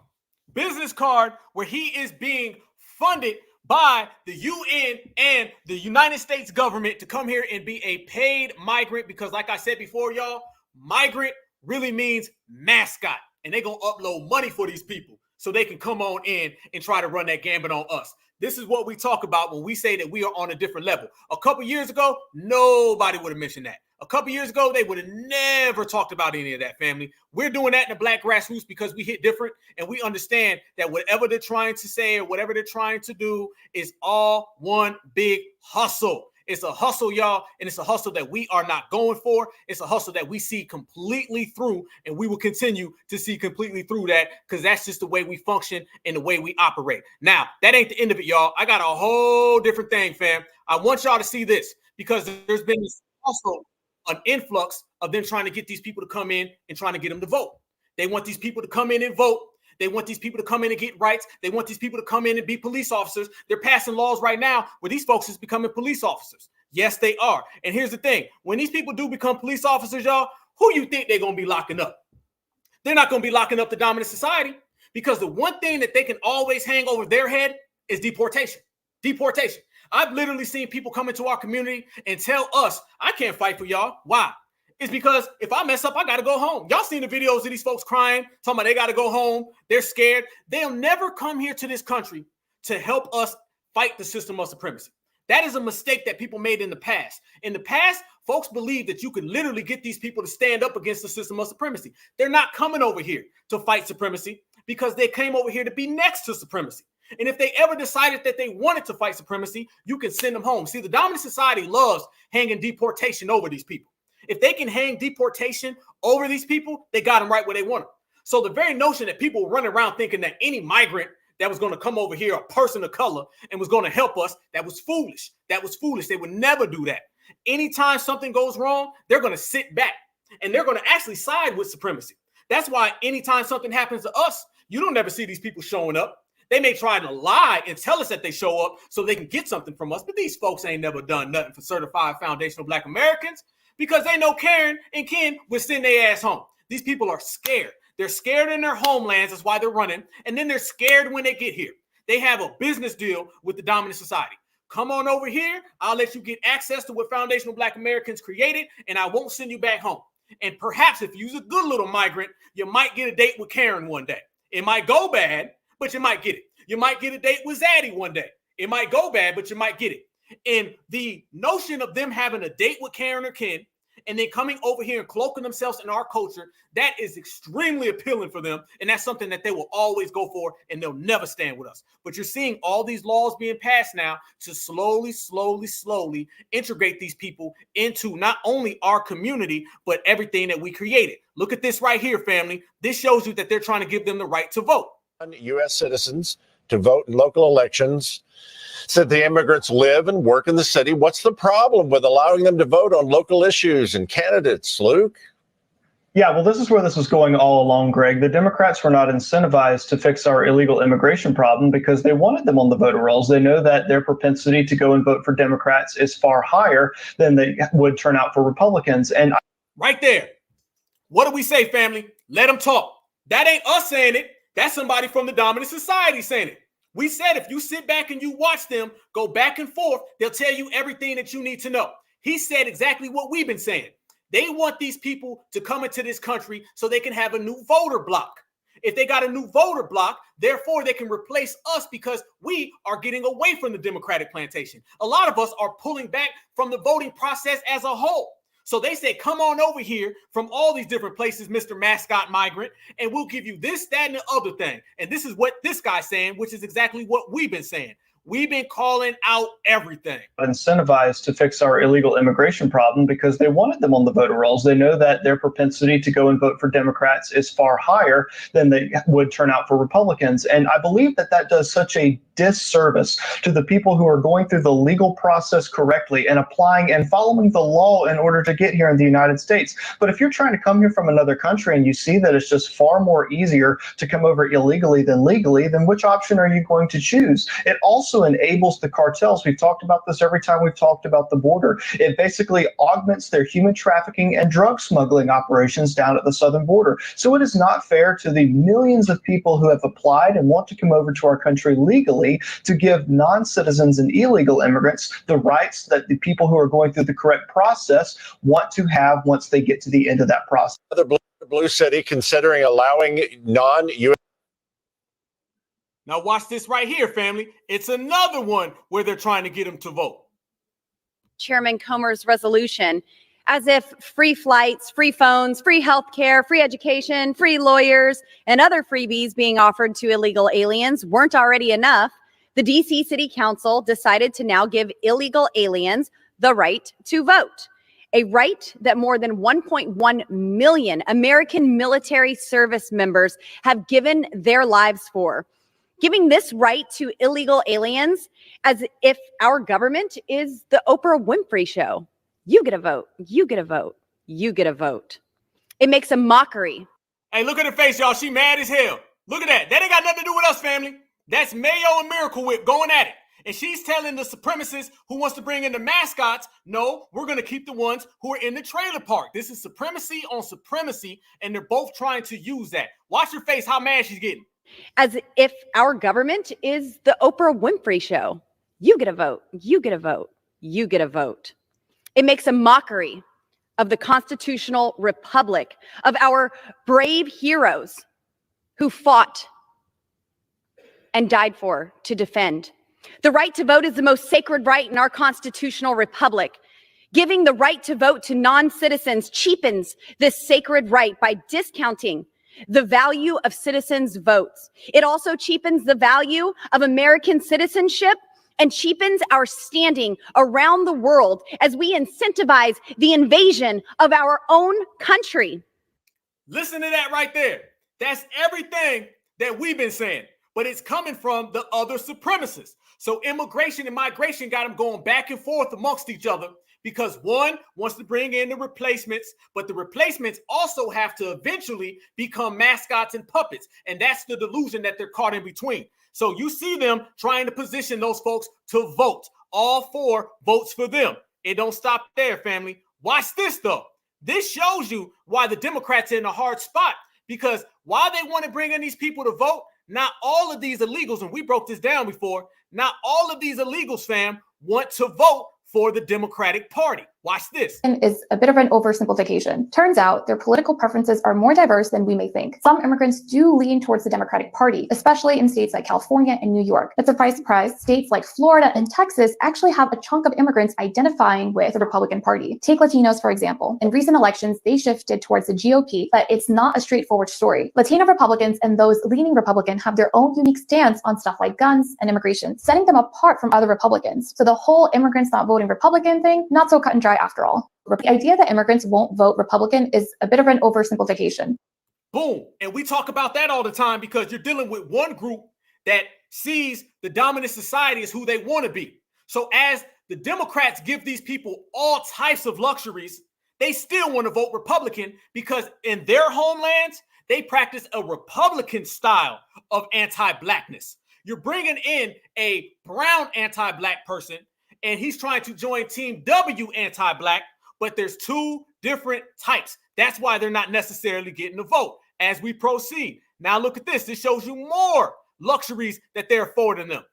Speaker 4: Business card where he is being funded by the UN and the United States government to come here and be a paid migrant, because like I said before, y'all, migrant really means mascot. and they're going to upload money for these people so they can come on in and try to run that gambit on us. This is what we talk about when we say that we are on a different level. A couple years ago, nobody would have mentioned that. A couple years ago, they would have never talked about any of that, family. We're doing that in the Black grassroots because we hit different, and we understand that whatever they're trying to say or whatever they're trying to do is all one big hustle. It's a hustle, y'all, and it's a hustle that we are not going for. It's a hustle that we see completely through, and we will continue to see completely through that because that's just the way we function and the way we operate. Now, that ain't the end of it, y'all. I got a whole different thing, fam. I want y'all to see this because there's been also an influx of them trying to get these people to come in and trying to get them to vote. They want these people to come in and vote. They want these people to come in and get rights. They want these people to come in and be police officers. They're passing laws right now where these folks is becoming police officers. Yes, they are. And here's the thing. When these people do become police officers, y'all, who you think they're going to be locking up? They're not going to be locking up the dominant society because the one thing that they can always hang over their head is deportation. Deportation. I've literally seen people come into our community and tell us, I can't fight for y'all. Why? It's because if I mess up, I got to go home. Y'all seen the videos of these folks crying, talking about they got to go home. They're scared. They'll never come here to this country to help us fight the system of supremacy. That is a mistake that people made in the past. In the past, folks believed that you could literally get these people to stand up against the system of supremacy. They're not coming over here to fight supremacy because they came over here to be next to supremacy. And if they ever decided that they wanted to fight supremacy, you can send them home. See, the dominant society loves hanging deportation over these people. If they can hang deportation over these people, they got them right where they want them. So the very notion that people run around thinking that any migrant that was going to come over here, a person of color, and was going to help us, that was foolish. That was foolish. They would never do that. Anytime something goes wrong, they're going to sit back and they're going to actually side with supremacy. That's why anytime something happens to us, you don't ever see these people showing up. They may try to lie and tell us that they show up so they can get something from us, but these folks ain't never done nothing for certified foundational Black Americans because they know Karen and Ken would send their ass home. These people are scared. They're scared in their homelands. That's why they're running. And then they're scared when they get here. They have a business deal with the dominant society. Come on over here. I'll let you get access to what foundational Black Americans created, and I won't send you back home. And perhaps if you're a good little migrant, you might get a date with Karen one day. It might go bad, but you might get it. You might get a date with Zaddy one day. It might go bad, but you might get it. And the notion of them having a date with Karen or Ken and then coming over here and cloaking themselves in our culture, that is extremely appealing for them. And that's something that they will always go for, and they'll never stand with us. But you're seeing all these laws being passed now to slowly integrate these people into not only our community, but everything that we created. Look at this right here, family. This shows you that they're trying to give them the right to vote.
Speaker 2: U.S. citizens to vote in local elections. Said the immigrants live and work in the city. What's the problem with allowing them to vote on local issues and candidates, Luke?
Speaker 22: Yeah, well, this is where this was going all along, Greg. The Democrats were not incentivized to fix our illegal immigration problem because they wanted them on the voter rolls. They know that their propensity to go and vote for Democrats is far higher than they would turn out for Republicans. And
Speaker 4: right there. What do we say, family? Let them talk. That ain't us saying it. That's somebody from the dominant society saying it. We said if you sit back and you watch them go back and forth, they'll tell you everything that you need to know. He said exactly what we've been saying. They want these people to come into this country so they can have a new voter block. If they got a new voter block, therefore they can replace us because we are getting away from the Democratic plantation. A lot of us are pulling back from the voting process as a whole. So they say, come on over here from all these different places, Mr. Mascot Migrant, and we'll give you this, that, and the other thing. And this is what this guy's saying, which is exactly what we've been saying. We've been calling out everything.
Speaker 22: Incentivized to fix our illegal immigration problem because they wanted them on the voter rolls. They know that their propensity to go and vote for Democrats is far higher than they would turn out for Republicans. And I believe that that does such a disservice to the people who are going through the legal process correctly and applying and following the law in order to get here in the United States. But if you're trying to come here from another country and you see that it's just far more easier to come over illegally than legally, then which option are you going to choose? It also enables the cartels. We've talked about this every time we've talked about the border. It basically augments their human trafficking and drug smuggling operations down at the southern border. So it is not fair to the millions of people who have applied and want to come over to our country legally to give non-citizens and illegal immigrants the rights that the people who are going through the correct process want to have once they get to the end of that process.
Speaker 2: Blue city considering allowing non-U.S.
Speaker 4: Now watch this right here, family. It's another one where they're trying to get them to vote.
Speaker 7: Chairman Comer's resolution, as if free flights, free phones, free healthcare, free education, free lawyers, and other freebies being offered to illegal aliens weren't already enough. The DC City Council decided to now give illegal aliens the right to vote, a right that more than 1.1 million American military service members have given their lives for. Giving this right to illegal aliens as if our government is the Oprah Winfrey Show. You get a vote, you get a vote, you get a vote. It makes a mockery.
Speaker 4: Hey, look at her face, y'all. She mad as hell. Look at that. That ain't got nothing to do with us, family. That's Mayo and Miracle Whip going at it. And she's telling the supremacists who wants to bring in the mascots, no, we're going to keep the ones who are in the trailer park. This is supremacy on supremacy, and they're both trying to use that. Watch her face, how mad she's getting.
Speaker 7: As if our government is the Oprah Winfrey Show. You get a vote, you get a vote, you get a vote. It makes a mockery of the constitutional republic, of our brave heroes who fought and died for to defend. The right to vote is the most sacred right in our constitutional republic. Giving the right to vote to non-citizens cheapens this sacred right by discounting the value of citizens' votes. It also cheapens the value of American citizenship and cheapens our standing around the world as we incentivize the invasion of our own country.
Speaker 4: Listen to that right there. That's everything that we've been saying, but it's coming from the other supremacists. So immigration and migration got them going back and forth amongst each other because one wants to bring in the replacements, but the replacements also have to eventually become mascots and puppets. And that's the delusion that they're caught in between. So you see them trying to position those folks to vote. All 4 votes for them. It don't stop there, family. Watch this, though. This shows you why the Democrats are in a hard spot, because while they want to bring in these people to vote, not all of these illegals, and we broke this down before, not all of these illegals, fam, want to vote for the Democratic Party. Watch this.
Speaker 9: Is a bit of an oversimplification. Turns out their political preferences are more diverse than we may think. Some immigrants do lean towards the Democratic Party, especially in states like California and New York. But surprise, surprise, states like Florida and Texas actually have a chunk of immigrants identifying with the Republican Party. Take Latinos, for example. In recent elections, they shifted towards the GOP, but it's not a straightforward story. Latino Republicans and those leaning Republican have their own unique stance on stuff like guns and immigration, setting them apart from other Republicans. So the whole immigrants not voting Republican thing, not so cut and dry after all. The idea that immigrants won't vote Republican is a bit of an oversimplification.
Speaker 4: Boom. And we talk about that all the time because you're dealing with one group that sees the dominant society as who they want to be. So as the Democrats give these people all types of luxuries, they still want to vote Republican because in their homelands, they practice a Republican style of anti-blackness. You're bringing in a brown anti-black person, and he's trying to join Team W anti-black, but there's 2 different types. That's why they're not necessarily getting a vote as we proceed. Now look at this. This shows you more luxuries that they're affording them.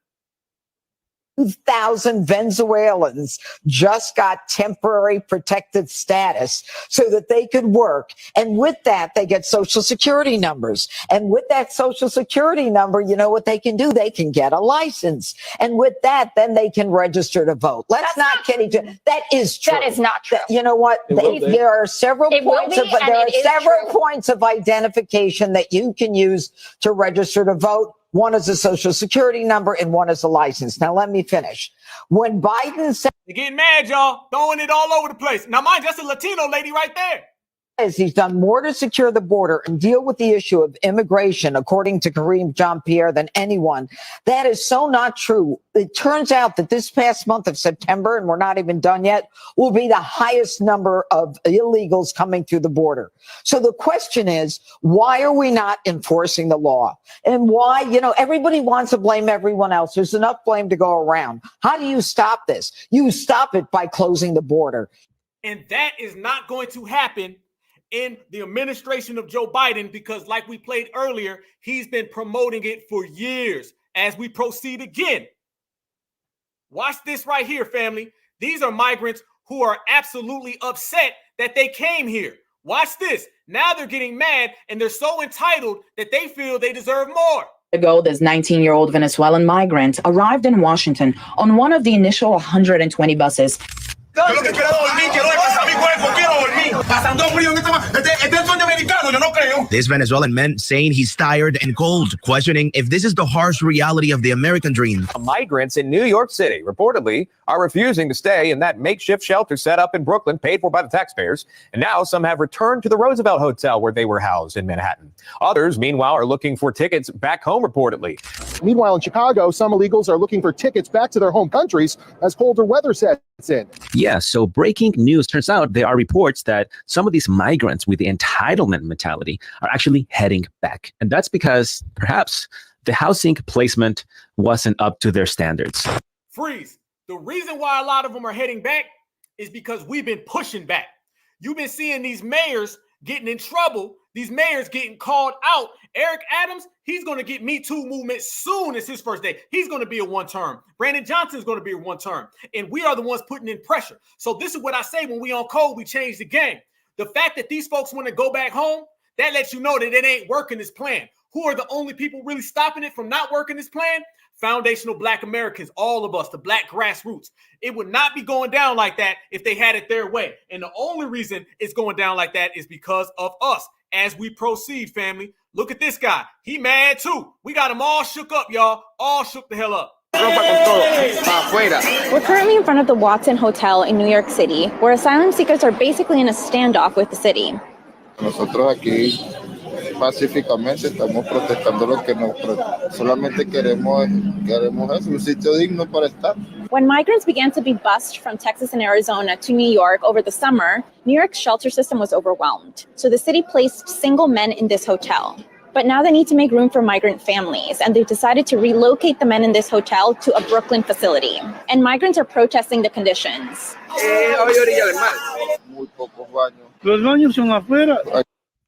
Speaker 23: 2,000 Venezuelans just got temporary protected status so that they could work. And with that, they get Social Security numbers. And with that Social Security number, you know what they can do? They can get a license. And with that, then they can register to vote. Let's not kid each other. That is true.
Speaker 9: That is not true.
Speaker 23: You know what? There are several points of identification that you can use to register to vote. One is a Social Security number and one is a license. Now, let me finish. When Biden said...
Speaker 4: You're getting mad, y'all. Throwing it all over the place. Now, mind you, that's a Latino lady right there.
Speaker 23: He's done more to secure the border and deal with the issue of immigration, according to Kareem Jean-Pierre, than anyone. That is so not true. It turns out that this past month of September, and we're not even done yet, will be the highest number of illegals coming through the border. So the question is, why are we not enforcing the law? And why, everybody wants to blame everyone else. There's enough blame to go around. How do you stop this? You stop it by closing the border.
Speaker 4: And that is not going to happen in the administration of Joe Biden, because like we played earlier, he's been promoting it for years. As we proceed again, watch this right here, family. These are migrants who are absolutely upset that they came here. Watch this. Now they're getting mad and they're so entitled that they feel they deserve more.
Speaker 6: Ago, this 19-year-old Venezuelan migrant arrived in Washington on one of the initial 120 buses.
Speaker 8: This Venezuelan man saying he's tired and cold, questioning if this is the harsh reality of the American dream.
Speaker 10: Migrants in New York City reportedly are refusing to stay in that makeshift shelter set up in Brooklyn, paid for by the taxpayers. And now some have returned to the Roosevelt Hotel where they were housed in Manhattan. Others, meanwhile, are looking for tickets back home, reportedly.
Speaker 24: Meanwhile, in Chicago, some illegals are looking for tickets back to their home countries as colder weather sets in.
Speaker 25: Yeah, so breaking news. Turns out there are reports that some of these migrants with the entitlement mentality are actually heading back. And that's because perhaps the housing placement wasn't up to their standards.
Speaker 4: Freeze. The reason why a lot of them are heading back is because we've been pushing back. You've been seeing these mayors getting in trouble, these mayors getting called out. Eric Adams, he's going to get Me Too movement soon as his first day. He's going to be a one-term. Brandon Johnson's going to be a one-term. And we are the ones putting in pressure. So this is what I say when we on code, we change the game. The fact that these folks want to go back home, that lets you know that it ain't working this plan. Who are the only people really stopping it from not working this plan? Foundational Black Americans, all of us, the Black grassroots. It would not be going down like that if they had it their way. And the only reason it's going down like that is because of us. As we proceed, family, look at this guy. He mad too. We got him all shook up, y'all. All shook the hell up.
Speaker 26: We're currently in front of the Watson Hotel in New York City, where asylum seekers are basically in a standoff with the city.
Speaker 27: Nosotros aquí pacíficamente estamos protestando lo que no, solamente queremos eso, un sitio digno para estar.
Speaker 26: When migrants began to be bused from Texas and Arizona to New York over the summer, New York's shelter system was overwhelmed. So the city placed single men in this hotel. But now they need to make room for migrant families, and they've decided to relocate the men in this hotel to a Brooklyn facility. And migrants are protesting the conditions.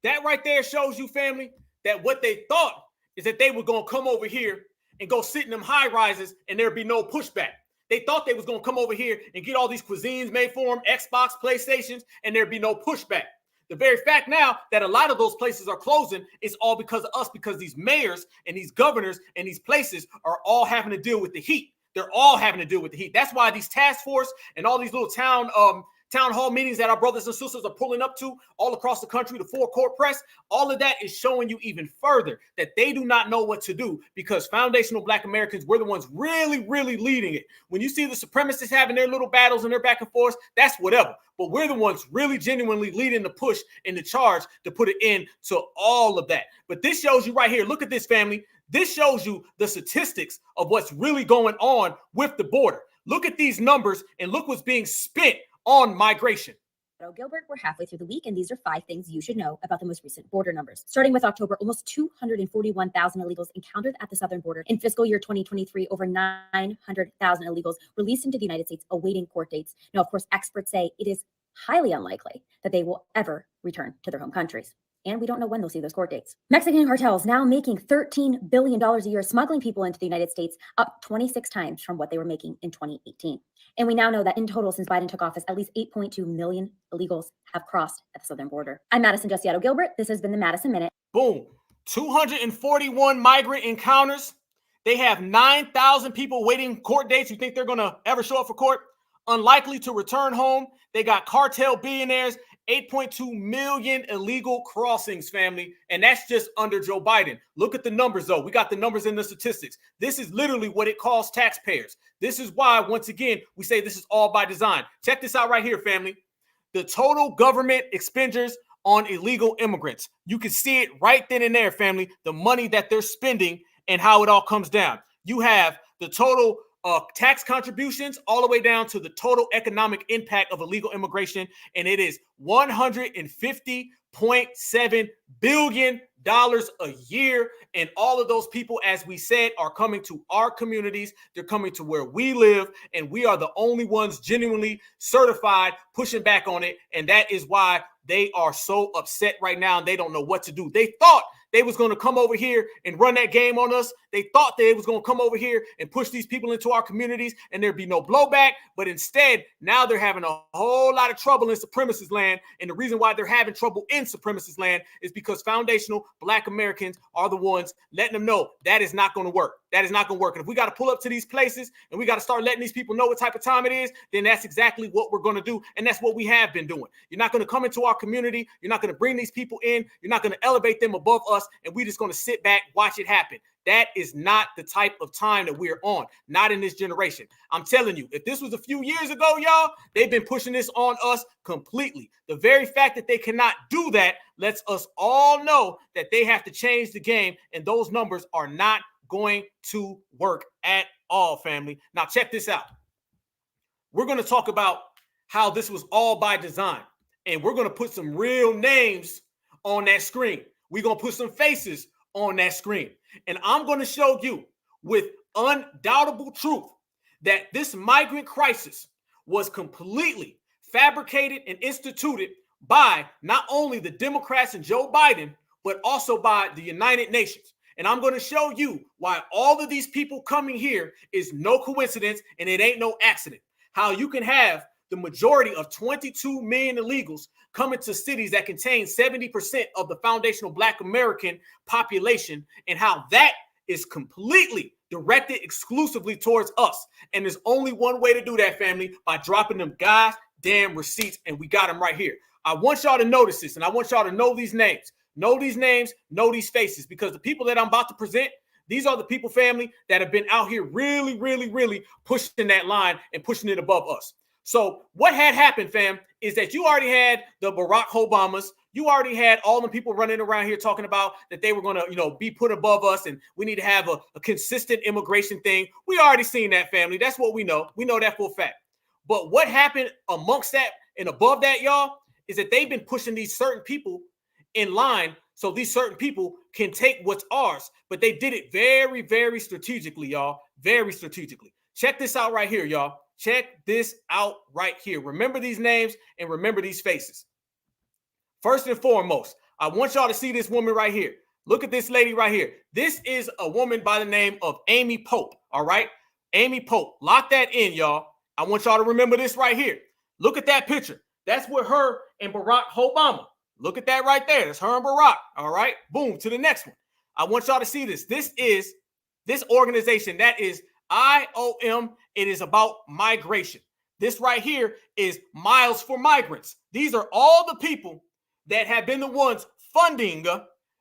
Speaker 4: That right there shows you, family, that what they thought is that they were going to come over here and go sit in them high rises and there'd be no pushback. They thought they was going to come over here and get all these cuisines made for them, Xbox, PlayStations, and there'd be no pushback. The very fact now that a lot of those places are closing is all because of us, because these mayors and these governors and these places are all having to deal with the heat. They're all having to deal with the heat. That's why these task force and all these little town hall meetings that our brothers and sisters are pulling up to all across the country, the four court press, all of that is showing you even further that they do not know what to do, because foundational Black Americans, we're the ones really, really leading it. When you see the supremacists having their little battles and their back and forth, that's whatever. But we're the ones really genuinely leading the push and the charge to put it in to all of that. But this shows you right here. Look at this, family. This shows you the statistics of what's really going on with the border. Look at these numbers and look what's being spent on migration.
Speaker 28: Gilbert, we're halfway through the week, and these are 5 things you should know about the most recent border numbers. Starting with October, almost 241,000 illegals encountered at the southern border. In fiscal year 2023, over 900,000 illegals released into the United States awaiting court dates. Now, of course, experts say it is highly unlikely that they will ever return to their home countries. And we don't know when they'll see those court dates. Mexican cartels now making $13 billion a year smuggling people into the United States, up 26 times from what they were making in 2018. And we now know that in total, since Biden took office, at least 8.2 million illegals have crossed at the southern border. I'm Madison Jessiato Gilbert. This has been the Madison Minute.
Speaker 4: Boom. 241 migrant encounters. They have 9,000 people waiting court dates. You think they're going to ever show up for court? Unlikely to return home. They got cartel billionaires. 8.2 million illegal crossings, family. And that's just under Joe Biden. Look at the numbers, though. We got the numbers in the statistics. This is literally what it costs taxpayers. This is why, once again, we say this is all by design. Check this out right here, family. The total government expenditures on illegal immigrants. You can see it right then and there, family, the money that they're spending and how it all comes down. You have the total tax contributions all the way down to the total economic impact of illegal immigration, and it is $150.7 billion a year. And all of those people, as we said, are coming to our communities. They're coming to where we live, and we are the only ones genuinely certified pushing back on it. And that is why they are so upset right now, and they don't know what to do. They thought they was going to come over here and run that game on us. They thought they was going to come over here and push these people into our communities and there'd be no blowback. But instead, now they're having a whole lot of trouble in supremacist land. And the reason why they're having trouble in supremacist land is because foundational Black Americans are the ones letting them know that is not going to work. That is not going to work. And if we got to pull up to these places and we got to start letting these people know what type of time it is, then that's exactly what we're going to do. And that's what we have been doing. You're not going to come into our community. You're not going to bring these people in. You're not going to elevate them above us. And we're just going to sit back, watch it happen. That is not the type of time that we're on, not in this generation. I'm telling you, if this was a few years ago, y'all, they've been pushing this on us completely. The very fact that they cannot do that lets us all know that they have to change the game, and those numbers are not going to work at all, family. Now, check this out. We're going to talk about how this was all by design, and we're going to put some real names on that screen. We're going to put some faces on that screen. And I'm going to show you with undoubtable truth that this migrant crisis was completely fabricated and instituted by not only the Democrats and Joe Biden, but also by the United Nations. And I'm going to show you why all of these people coming here is no coincidence and it ain't no accident. How you can have the majority of 22 million illegals coming to cities that contain 70% of the foundational Black American population, and how that is completely directed exclusively towards us. And there's only one way to do that, family, by dropping them goddamn receipts, and we got them right here. I want y'all to notice this, and I want y'all to know these names. Know these names, know these faces, because the people that I'm about to present, these are the people, family, that have been out here really, really, really pushing that line and pushing it above us. So what had happened, fam, is that you already had the Barack Obamas. You already had all the people running around here talking about that they were going to, be put above us and we need to have a consistent immigration thing. We already seen that, family. That's what we know. We know that for a fact. But what happened amongst that and above that, y'all, is that they've been pushing these certain people in line so these certain people can take what's ours. But they did it very, very strategically, y'all. Very strategically. Check this out right here, y'all. Check this out right here. Remember these names and remember these faces. First and foremost, I want y'all to see this woman right here. Look at this lady right here. This is a woman by the name of Amy Pope, all right? Amy Pope. Lock that in, y'all. I want y'all to remember this right here. Look at that picture. That's with her and Barack Obama. Look at that right there. That's her and Barack, all right? Boom, to the next one. I want y'all to see this. This is this organization that is IOM. It is about migration. This right here is Miles for Migrants. These are all the people that have been the ones funding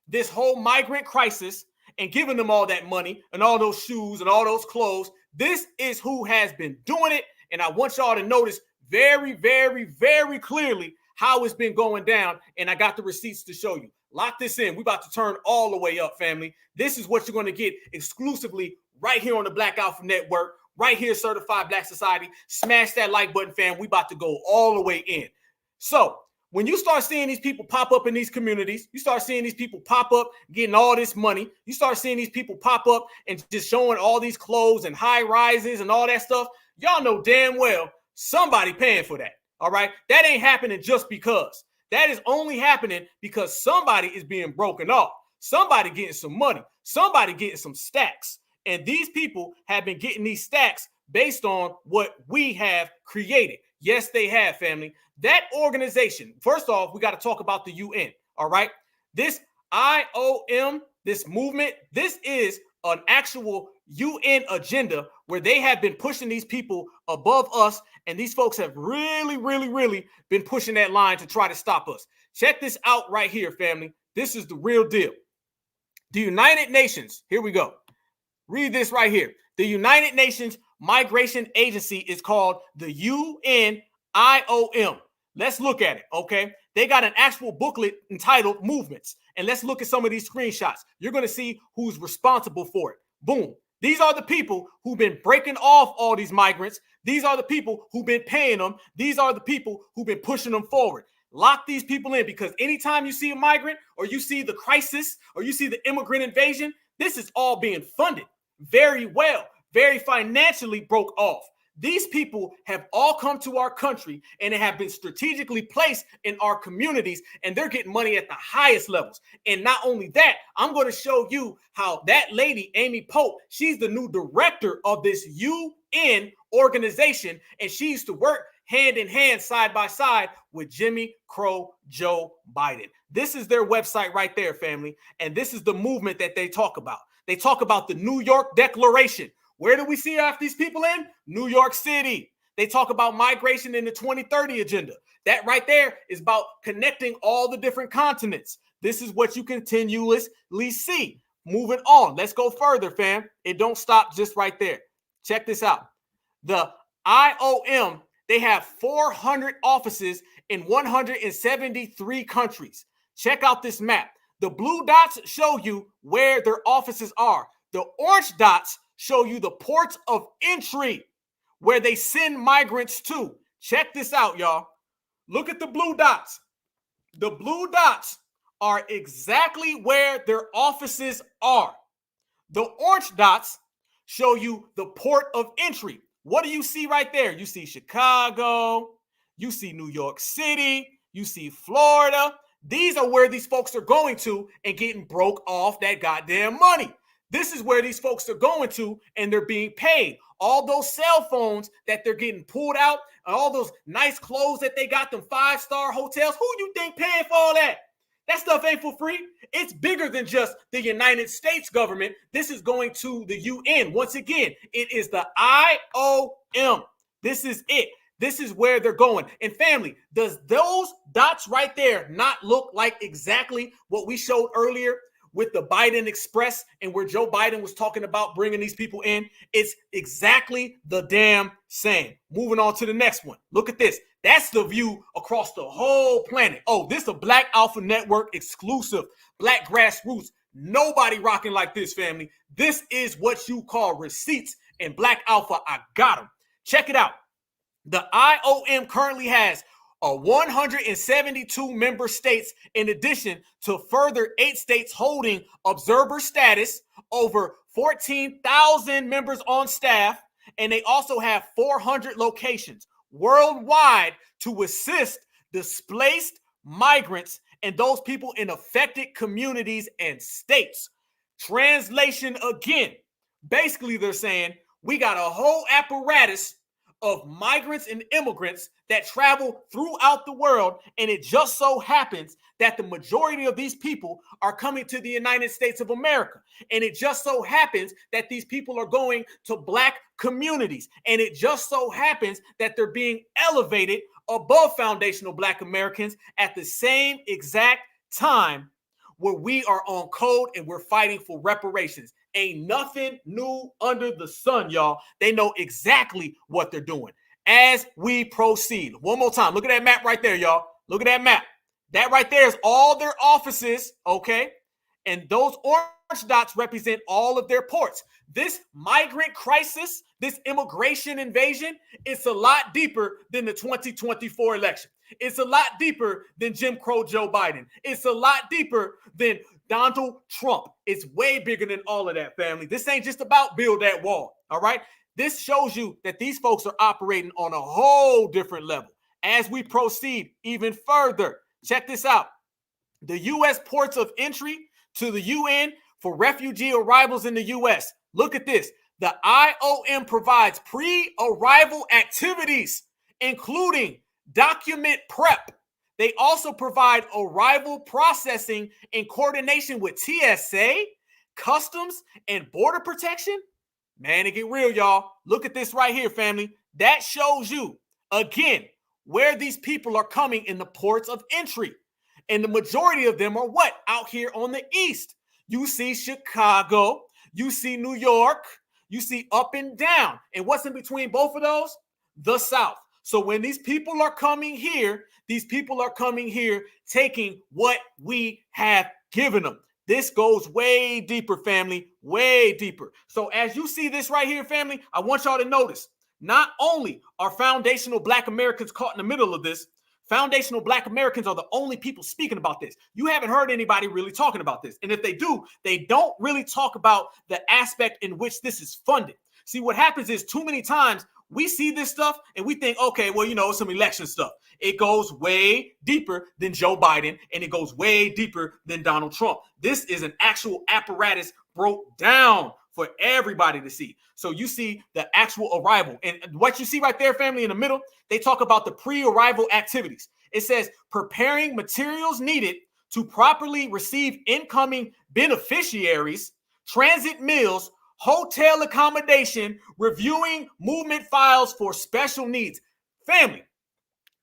Speaker 4: this whole migrant crisis and giving them all that money and all those shoes and all those clothes. This is who has been doing it. And I want y'all to notice very, very, very clearly how it's been going down. And I got the receipts to show you. Lock this in. We're about to turn all the way up, family. This is what you're going to get exclusively right here on the Black Alpha Network, right here, Certified Black Society. Smash that like button, fam. We about to go all the way in. So when you start seeing these people pop up in these communities, you start seeing these people pop up getting all this money. You start seeing these people pop up and just showing all these clothes and high rises and all that stuff. Y'all know damn well somebody paying for that. All right. That ain't happening just because. That is only happening because somebody is being broken off. Somebody getting some money. Somebody getting some stacks. And these people have been getting these stacks based on what we have created. Yes, they have, family. That organization, first off, we got to talk about the UN, all right? This IOM, this movement, this is an actual UN agenda where they have been pushing these people above us, and these folks have really, really, really been pushing that line to try to stop us. Check this out right here, family. This is the real deal. The United Nations, here we go. Read this right here. The United Nations Migration Agency is called the UNIOM. Let's look at it, okay? They got an actual booklet entitled Movements. And let's look at some of these screenshots. You're going to see who's responsible for it. Boom. These are the people who've been breaking off all these migrants. These are the people who've been paying them. These are the people who've been pushing them forward. Lock these people in, because anytime you see a migrant or you see the crisis or you see the immigrant invasion, this is all being funded very well, very financially broke off. These people have all come to our country and have been strategically placed in our communities, and they're getting money at the highest levels. And not only that, I'm going to show you how that lady, Amy Pope, she's the new director of this UN organization, and she used to work hand in hand, side by side with Jimmy Crow Joe Biden. This is their website right there, family. And this is the movement that they talk about. They talk about the New York Declaration. Where do we see half these people in? New York City. They talk about migration in the 2030 agenda. That right there is about connecting all the different continents. This is what you continuously see. Moving on. Let's go further, fam. It don't stop just right there. Check this out. The IOM, they have 400 offices in 173 countries. Check out this map. The blue dots show you where their offices are. The orange dots show you the ports of entry where they send migrants to. Check this out, y'all. Look at the blue dots. The blue dots are exactly where their offices are. The orange dots show you the port of entry. What do you see right there? You see Chicago, you see New York City, you see Florida. These are where these folks are going to and getting broke off that goddamn money. This is where these folks are going to and they're being paid. All those cell phones that they're getting pulled out, and all those nice clothes that they got, them 5-star hotels. Who you think paying for all that? That stuff ain't for free. It's bigger than just the United States government. This is going to the UN. Once again, it is the IOM. This is it. This is where they're going. And family, does those dots right there not look like exactly what we showed earlier with the Biden Express and where Joe Biden was talking about bringing these people in? It's exactly the damn same. Moving on to the next one. Look at this. That's the view across the whole planet. Oh, this is a Black Alpha Network exclusive, Black grassroots. Nobody rocking like this, family. This is what you call receipts, and Black Alpha, I got them. Check it out. The IOM currently has 172 member states, in addition to further 8 states holding observer status, over 14,000 members on staff, and they also have 400 locations worldwide to assist displaced migrants and those people in affected communities and states. Translation again. Basically, they're saying we got a whole apparatus of migrants and immigrants that travel throughout the world, and it just so happens that the majority of these people are coming to the United States of America. And it just so happens that these people are going to Black communities. And it just so happens that they're being elevated above foundational Black Americans at the same exact time where we are on code and we're fighting for reparations. Ain't nothing new under the sun, y'all. They know exactly what they're doing. As we proceed, one more time, look at that map right there, y'all. Look at that map. That right there is all their offices, okay? And those orange dots represent all of their ports. This migrant crisis, this immigration invasion, it's a lot deeper than the 2024 election. It's a lot deeper than Jim Crow Joe Biden. It's a lot deeper than Donald Trump. It's way bigger than all of that, family. This ain't just about build that wall, all right? This shows you that these folks are operating on a whole different level. As we proceed even further, check this out. The U.S. ports of entry to the UN for refugee arrivals in the U.S. Look at this. The IOM provides pre-arrival activities, including document prep. They also provide arrival processing in coordination with TSA, Customs, and Border Protection. Man, it get real, y'all. Look at this right here, family. That shows you, again, where these people are coming in the ports of entry. And the majority of them are what? Out here on the east. You see Chicago, you see New York, you see up and down. And what's in between both of those? The South. So when these people are coming here, these people are coming here taking what we have given them. This goes way deeper, family, way deeper. So as you see this right here, family, I want y'all to notice, not only are foundational Black Americans caught in the middle of this, foundational Black Americans are the only people speaking about this. You haven't heard anybody really talking about this. And if they do, they don't really talk about the aspect in which this is funded. See, what happens is too many times we see this stuff and we think, okay, well, it's some election stuff. It goes way deeper than Joe Biden, and it goes way deeper than Donald Trump. This is an actual apparatus broke down for everybody to see. So you see the actual arrival. And what you see right there, family, in the middle, they talk about the pre-arrival activities. It says preparing materials needed to properly receive incoming beneficiaries, transit meals, hotel accommodation, reviewing movement files for special needs. Family,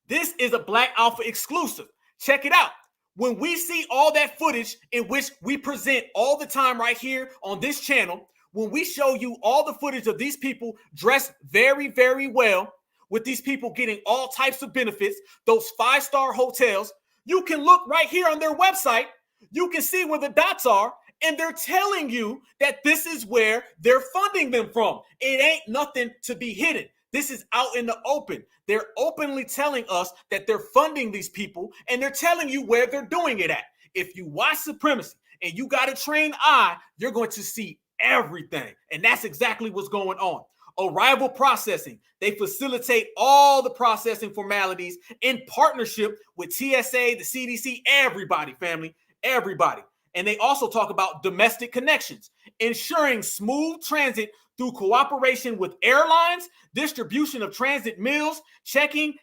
Speaker 4: this is a Black Alpha exclusive. Check it out. When we see all that footage in which we present all the time right here on this channel, when we show you all the footage of these people dressed very, very well, with these people getting all types of benefits, those 5-star hotels, you can look right here on their website. You can see where the dots are, and they're telling you that this is where they're funding them from. It ain't nothing to be hidden. This is out in the open. They're openly telling us that they're funding these people, and they're telling you where they're doing it at. If you watch Supremacy and you got a trained eye, you're going to see everything. And that's exactly what's going on. Arrival processing. They facilitate all the processing formalities in partnership with TSA, the CDC, everybody, family, everybody. And they also talk about domestic connections, ensuring smooth transit through cooperation with airlines, distribution of transit meals, checking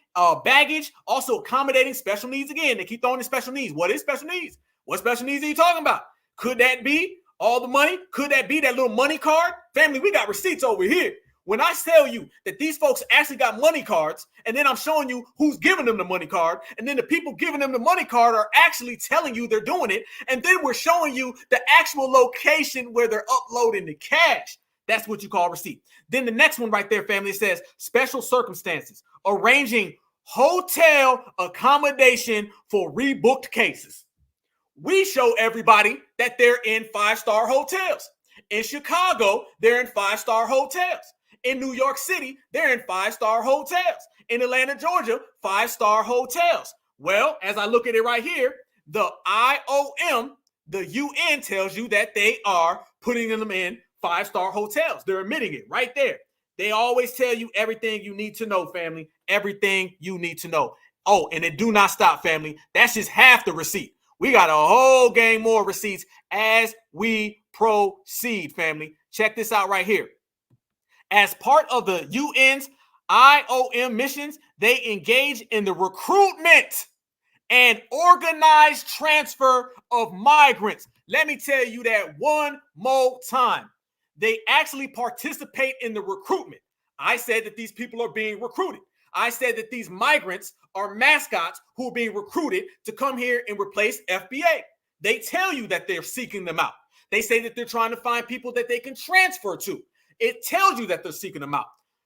Speaker 4: baggage, also accommodating special needs. Again, they keep throwing in special needs. What is special needs? What special needs are you talking about? Could that be all the money? Could that be that little money card? Family, we got receipts over here. When I tell you that these folks actually got money cards, and then I'm showing you who's giving them the money card, and then the people giving them the money card are actually telling you they're doing it, and then we're showing you the actual location where they're uploading the cash. That's what you call receipt. Then the next one right there, family, says special circumstances, arranging hotel accommodation for rebooked cases. We show everybody that they're in 5-star hotels. In Chicago, they're in 5-star hotels. In New York City, they're in 5-star hotels. In Atlanta, Georgia, 5-star hotels. Well, as I look at it right here, the IOM, the UN tells you that they are putting them in 5-star hotels. They're admitting it right there. They always tell you everything you need to know, family. Everything you need to know. Oh, and it do not stop, family. That's just half the receipt. We got a whole gang more receipts as we proceed, family. Check this out right here. As part of the UN's IOM missions, they engage in the recruitment and organized transfer of migrants. Let me tell you that one more time. They actually participate in the recruitment. I said that these people are being recruited. I said that these migrants are mascots who are being recruited to come here and replace FBA. They tell you that they're seeking them out. They say that they're trying to find people that they can transfer to. It tells you that they're seeking them out.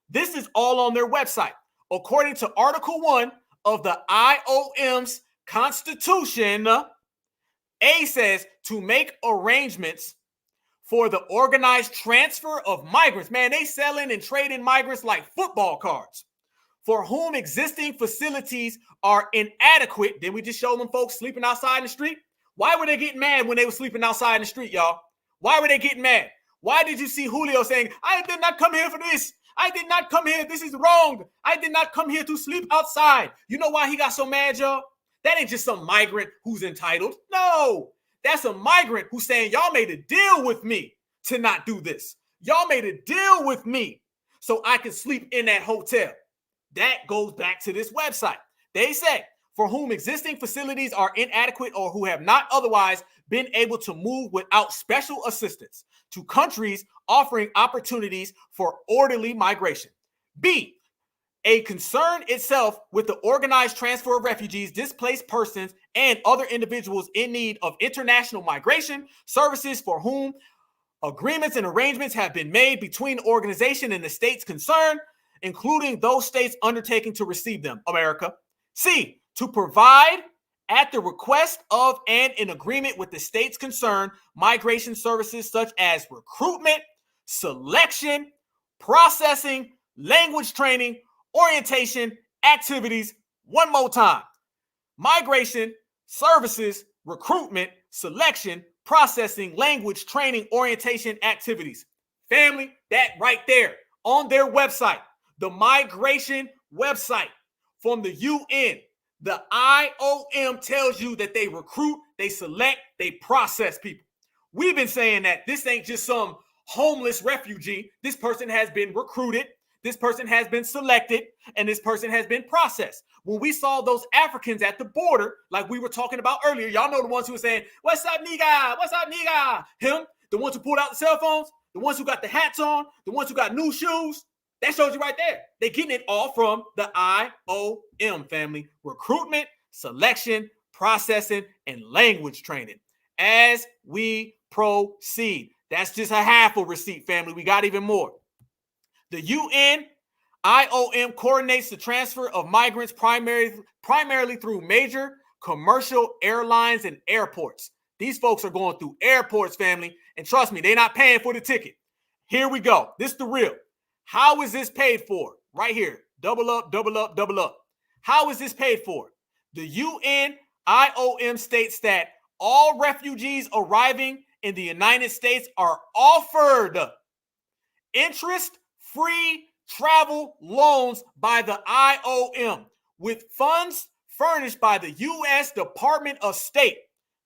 Speaker 4: This is all on their website. According to Article 1 of the IOM's Constitution, A says to make arrangements for the organized transfer of migrants. Man, they selling and trading migrants like football cards. For whom existing facilities are inadequate. Then we just showed them folks sleeping outside in the street. Why were they getting mad when they were sleeping outside in the street, y'all? Why were they getting mad? Why did you see Julio saying, I did not come here for this. I did not come here. This is wrong. I did not come here to sleep outside. You know why he got so mad, y'all? That ain't just some migrant who's entitled. No, that's a migrant who's saying, y'all made a deal with me to not do this. Y'all made a deal with me so I can sleep in that hotel. That goes back to this website. They say, for whom existing facilities are inadequate or who have not otherwise been able to move without special assistance to countries offering opportunities for orderly migration. B, a concern itself with the organized transfer of refugees, displaced persons, and other individuals in need of international migration services for whom agreements and arrangements have been made between the organization and the states concerned, including those states undertaking to receive them, America. C, to provide at the request of and in agreement with the states concerned migration services such as recruitment, selection, processing, language training, orientation, activities. One more time. Migration, services, recruitment, selection, processing, language training, orientation, activities. Family, that right there on their website. The migration website from the UN, the IOM tells you that they recruit, they select, they process people. We've been saying that this ain't just some homeless refugee. This person has been recruited, this person has been selected, and this person has been processed. When we saw those Africans at the border, like we were talking about earlier, y'all know the ones who were saying, "What's up, nigga? What's up, nigga?" Him, the ones who pulled out the cell phones, the ones who got the hats on, the ones who got new shoes. That shows you right there. They're getting it all from the IOM family. Recruitment, selection, processing, and language training. As we proceed. That's just a half a receipt, family. We got even more. The UN IOM coordinates the transfer of migrants primarily through major commercial airlines and airports. These folks are going through airports, family, and trust me, they're not paying for the ticket. Here we go. This is the real. How is this paid for? Right here. Double up, double up, double up. How is this paid for? The UN IOM states that all refugees arriving in the United States are offered interest-free travel loans by the IOM with funds furnished by the U.S. Department of State.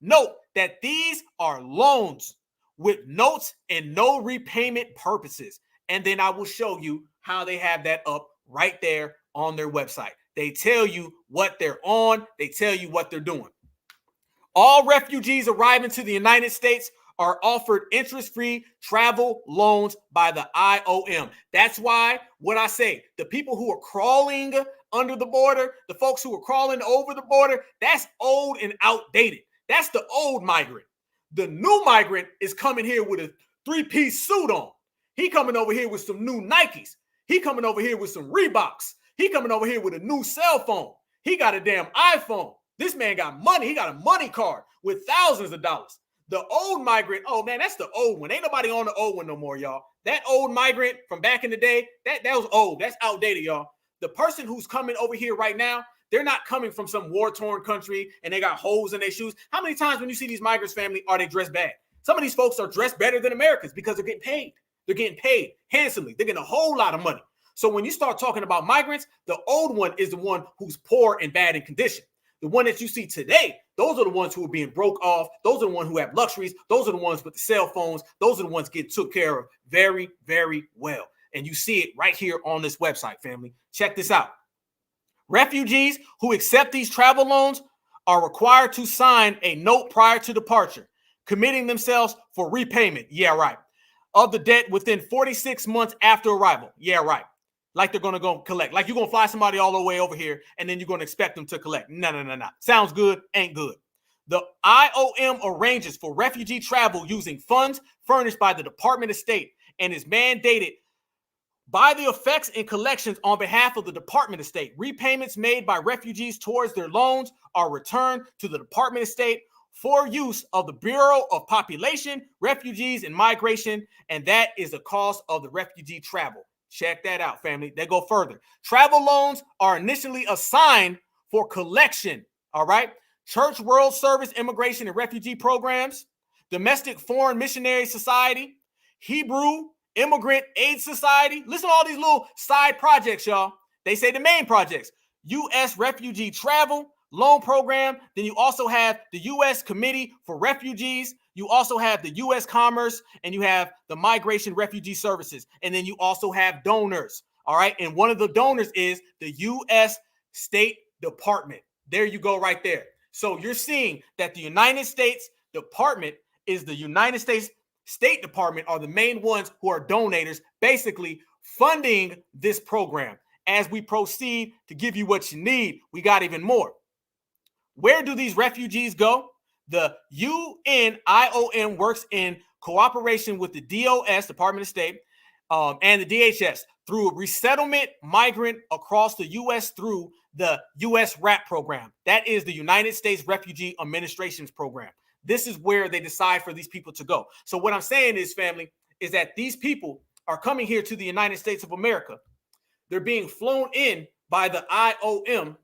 Speaker 4: Note that these are loans with notes and no repayment purposes. And then I will show you how they have that up right there on their website. They tell you what they're on. They tell you what they're doing. All refugees arriving to the United States are offered interest-free travel loans by the IOM. That's why what I say, the people who are crawling under the border, the folks who are crawling over the border, that's old and outdated. That's the old migrant. The new migrant is coming here with a three-piece suit on. He coming over here with some new Nikes. He coming over here with some Reeboks. He coming over here with a new cell phone. He got a damn iPhone. This man got money. He got a money card with thousands of dollars. The old migrant, oh man, that's the old one. Ain't nobody on the old one no more, y'all. That old migrant from back in the day, that was old. That's outdated, y'all. The person who's coming over here right now, they're not coming from some war-torn country and they got holes in their shoes. How many times when you see these migrants, family, are they dressed bad? Some of these folks are dressed better than Americans because they're getting paid. They're getting paid handsomely. They're getting a whole lot of money. So when you start talking about migrants, the old one is the one who's poor and bad in condition. The one that you see today, those are the ones who are being broke off. Those are the ones who have luxuries. Those are the ones with the cell phones. Those are the ones getting took care of very, very well. And you see it right here on this website, family. Check this out. Refugees who accept these travel loans are required to sign a note prior to departure, committing themselves for repayment. Yeah, right. Of the debt within 46 months after arrival. Yeah, right. Like they're going to go collect. Like you're going to fly somebody all the way over here and then you're going to expect them to collect. No. Sounds good, ain't good. The IOM arranges for refugee travel using funds furnished by the Department of State and is mandated by the effects and collections on behalf of the Department of State. Repayments made by refugees towards their loans are returned to the Department of State for use of the Bureau of Population, Refugees, and Migration, and that is the cost of the refugee travel. Check that out, family. They go further. Travel loans are initially assigned for collection, all right? Church World Service Immigration and Refugee Programs, Domestic Foreign Missionary Society, Hebrew Immigrant Aid Society. Listen to all these little side projects, y'all. They say the main projects. U.S. Refugee Travel Loan Program. Then you also have the U.S. Committee for Refugees. You also have the U.S. Commerce, and you have the Migration Refugee Services. And then you also have donors, all right? And one of the donors is the U.S. State Department. There you go right there. So you're seeing that the United States Department is the United States State Department are the main ones who are donators, basically funding this program. As we proceed to give you what you need, we got even more. Where do these refugees go? The UNIOM works in cooperation with the DOS, Department of State, and the DHS through a resettlement migrant across the U.S. through the U.S. RAP program. That is the United States Refugee Administration's program. This is where they decide for these people to go. So what I'm saying is, family, is that these people are coming here to the United States of America. They're being flown in by the IOM.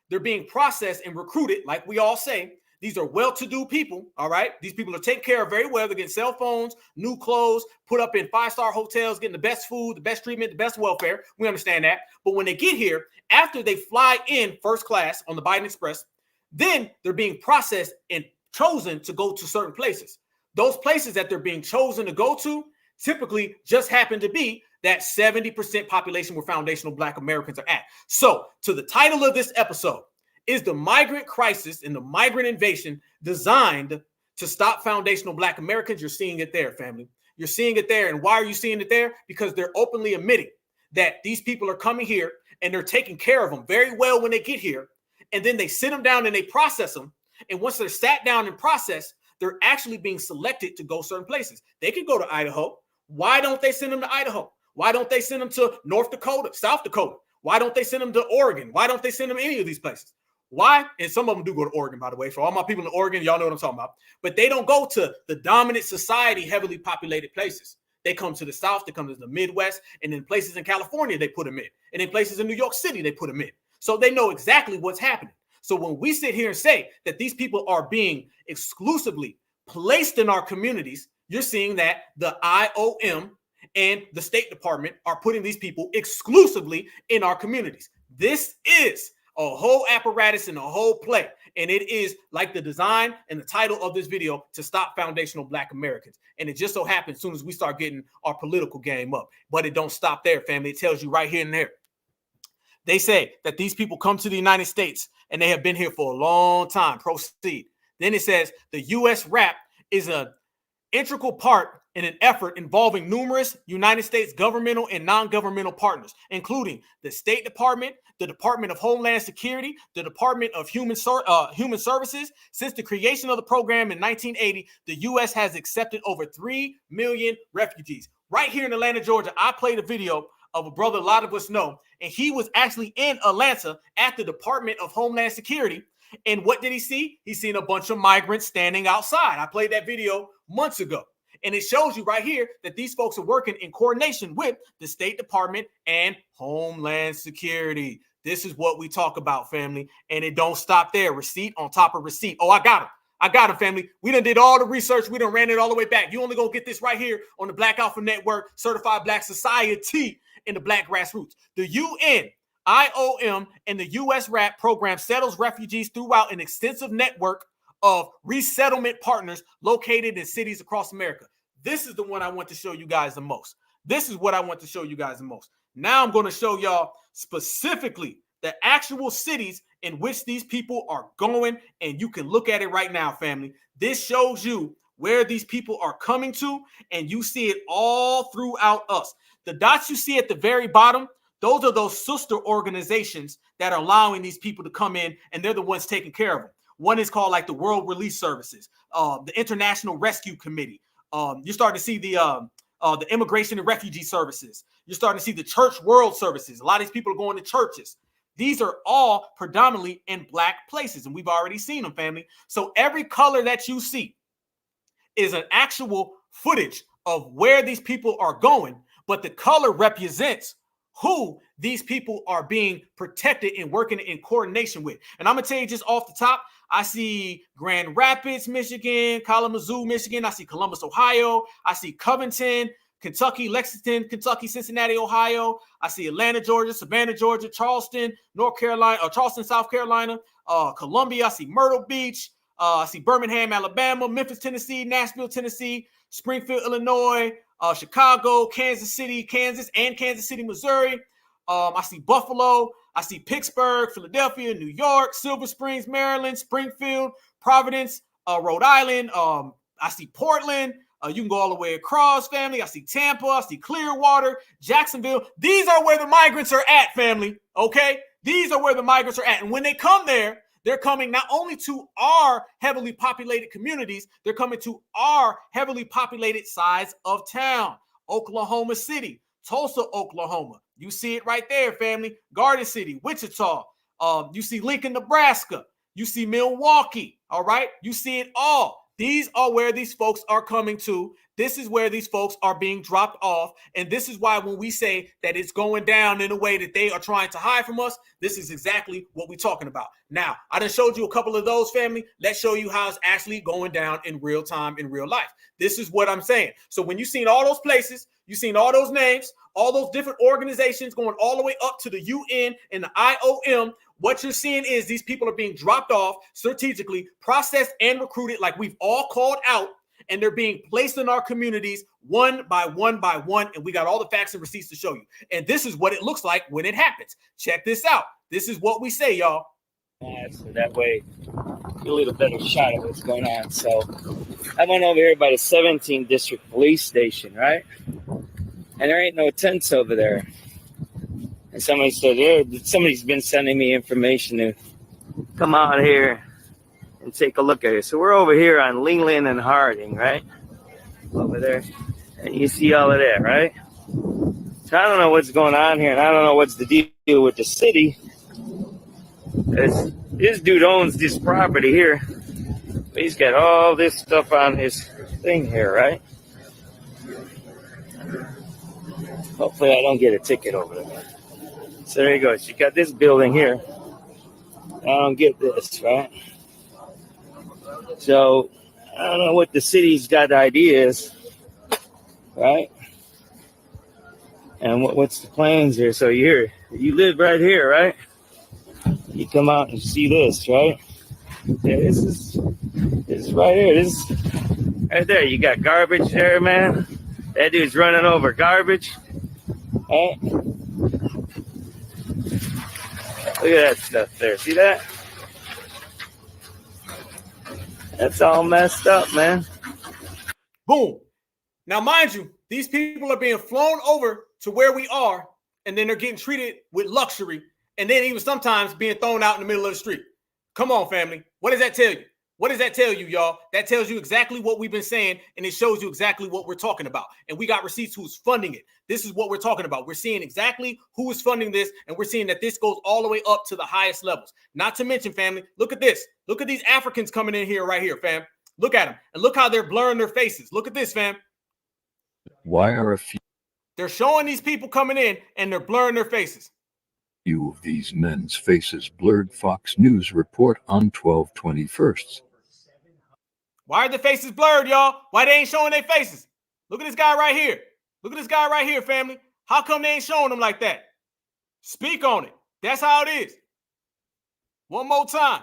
Speaker 4: They're being processed and recruited, like we all say. These are well-to-do people, all right? These people are taken care of very well. They're getting cell phones, new clothes, put up in five-star hotels, getting the best food, the best treatment, the best welfare. We understand that. But when they get here, after they fly in first class on the Biden Express, then they're being processed and chosen to go to certain places. Those places that they're being chosen to go to typically just happen to be that 70% population where foundational Black Americans are at. So, to the title of this episode, is the migrant crisis and the migrant invasion designed to stop foundational Black Americans? You're seeing it there, family. You're seeing it there. And why are you seeing it there? Because they're openly admitting that these people are coming here and they're taking care of them very well when they get here. And then they sit them down and they process them. And once they're sat down and processed, they're actually being selected to go certain places. They can go to Idaho. Why don't they send them to Idaho? Why don't they send them to North Dakota, South Dakota? Why don't they send them to Oregon? Why don't they send them to any of these places? Why? And some of them do go to Oregon, by the way. For all my people in Oregon, y'all know what I'm talking about. But they don't go to the dominant society, heavily populated places. They come to the South, they come to the Midwest, and in places in California, they put them in. And in places in New York City, they put them in. So they know exactly what's happening. So when we sit here and say that these people are being exclusively placed in our communities, you're seeing that the IOM and the State Department are putting these people exclusively in our communities. This is a whole apparatus and a whole play. And it is like the design and the title of this video to stop foundational Black Americans. And it just so happens as soon as we start getting our political game up. But it don't stop there, family. It tells you right here and there. They say that these people come to the United States and they have been here for a long time. Proceed. Then it says the U.S. RAP is an integral part in an effort involving numerous United States governmental and non-governmental partners, including the State Department, the Department of Homeland Security, the Department of Human Services. Since the creation of the program in 1980, the U.S. has accepted over 3 million refugees. Right here in Atlanta, Georgia, I played a video of a brother a lot of us know, and he was actually in Atlanta at the Department of Homeland Security. And what did he see? He seen a bunch of migrants standing outside. I played that video months ago. And it shows you right here that these folks are working in coordination with the State Department and Homeland Security. This is what we talk about, family. And it don't stop there. Receipt on top of receipt. Oh, I got him. I got him, family. We done did all the research. We done ran it all the way back. You only gonna get this right here on the Black Alpha Network, Certified Black Society in the Black Grassroots. The UN, IOM, and the U.S. RAP program settles refugees throughout an extensive network of resettlement partners located in cities across America. This is the one I want to show you guys the most. This is what I want to show you guys the most. Now I'm going to show y'all specifically the actual cities in which these people are going, and you can look at it right now, family. This shows you where these people are coming to, and you see it all throughout us. The dots you see at the very bottom, those are those sister organizations that are allowing these people to come in, and they're the ones taking care of them. One is called like the World Relief Services, the International Rescue Committee. You're starting to see the Immigration and Refugee Services. You're starting to see the Church World Services. A lot of these people are going to churches. These are all predominantly in Black places, and we've already seen them, family. So every color that you see is an actual footage of where these people are going, but the color represents who these people are being protected and working in coordination with. And I'm going to tell you just off the top, I see Grand Rapids, Michigan, Kalamazoo, Michigan. I see Columbus, Ohio. I see Covington, Kentucky, Lexington, Kentucky, Cincinnati, Ohio. I see Atlanta, Georgia, Savannah, Georgia, Charleston, North Carolina, Charleston, South Carolina, Columbia. I see Myrtle Beach. I see Birmingham, Alabama, Memphis, Tennessee, Nashville, Tennessee, Springfield, Illinois, Chicago, Kansas City, Kansas, and Kansas City, Missouri. I see Buffalo. I see Pittsburgh, Philadelphia, New York, Silver Springs, Maryland, Springfield, Providence, Rhode Island. I see Portland. You can go all the way across, family. I see Tampa. I see Clearwater, Jacksonville. These are where the migrants are at, family. Okay? These are where the migrants are at. And when they come there, they're coming not only to our heavily populated communities, they're coming to our heavily populated sides of town. Oklahoma City, Tulsa, Oklahoma. You see it right there, family. Garden City, Wichita. You see Lincoln, Nebraska. You see Milwaukee, all right? You see it all. These are where these folks are coming to This is where these folks are being dropped off. And this is why when we say that it's going down in a way that they are trying to hide from us, this is exactly what we're talking about. Now, I done showed you a couple of those, family. Let's show you how it's actually going down in real time, in real life. This is what I'm saying. So when you've seen all those places, you've seen all those names, all those different organizations going all the way up to the UN and the IOM, what you're seeing is these people are being dropped off strategically, processed and recruited like we've all called out, and they're being placed in our communities one by one by one, and we got all the facts and receipts to show you. And this is what it looks like when it happens. Check this out. This is what we say, y'all.
Speaker 5: So that way, get a little better shot of what's going on. So I went over here by the 17th District Police Station, right? And there ain't no tents over there. And somebody said, yeah, somebody's been sending me information to come out here and take a look at it. So we're over here on Leland and Harding, right? Over there. And you see all of that, right? So I don't know what's going on here, and I don't know what's the deal with the city. This dude owns this property here. He's got all this stuff on his thing here, right? Hopefully I don't get a ticket over there. So there you go. You got this building here. I don't get this, right? So I don't know what the city's got ideas, right? And what's the plans here? So you live right here, right? You come out and see this, right? Yeah, this is right here. This is right there. You got garbage there, man. That dude's running over garbage. Right? Look at that stuff there. See that? That's all messed up, man.
Speaker 4: Boom. Now, mind you, these people are being flown over to where we are, and then they're getting treated with luxury, and then even sometimes being thrown out in the middle of the street. Come on, family. What does that tell you? What does that tell you, y'all? That tells you exactly what we've been saying, and it shows you exactly what we're talking about. And we got receipts who's funding it. This is what we're talking about. We're seeing exactly who is funding this, and we're seeing that this goes all the way up to the highest levels. Not to mention, family, look at this. Look at these Africans coming in here right here, fam. Look at them. And look how they're blurring their faces. Look at this, fam.
Speaker 12: Why are a
Speaker 4: They're showing these people coming in, and they're blurring their faces.
Speaker 12: few of these men's faces blurred? Fox News report on 12/21.
Speaker 4: Why are the faces blurred, y'all? Why they ain't showing their faces? Look at this guy right here. Look at this guy right here, family. How come they ain't showing them like that? Speak on it. That's how it is. One more time.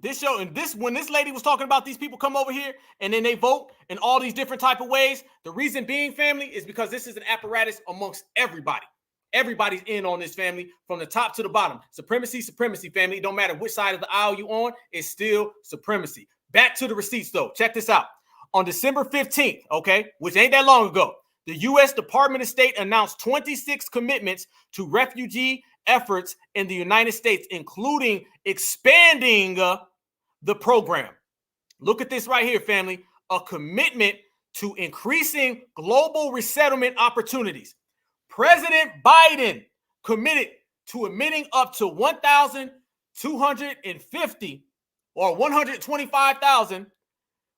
Speaker 4: This show, and this, when this lady was talking about these people come over here and then they vote in all these different type of ways, the reason being, family, is because this is an apparatus amongst everybody. Everybody's in on this, family, from the top to the bottom. Supremacy, supremacy, family. It don't matter which side of the aisle you on, it's still supremacy. Back to the receipts, though. Check this out. On December 15th, okay, which ain't that long ago, the U.S. Department of State announced 26 commitments to refugee efforts in the United States, including expanding the program. Look at this right here, family. A commitment to increasing global resettlement opportunities. President Biden committed to admitting up to 1,250 or 125,000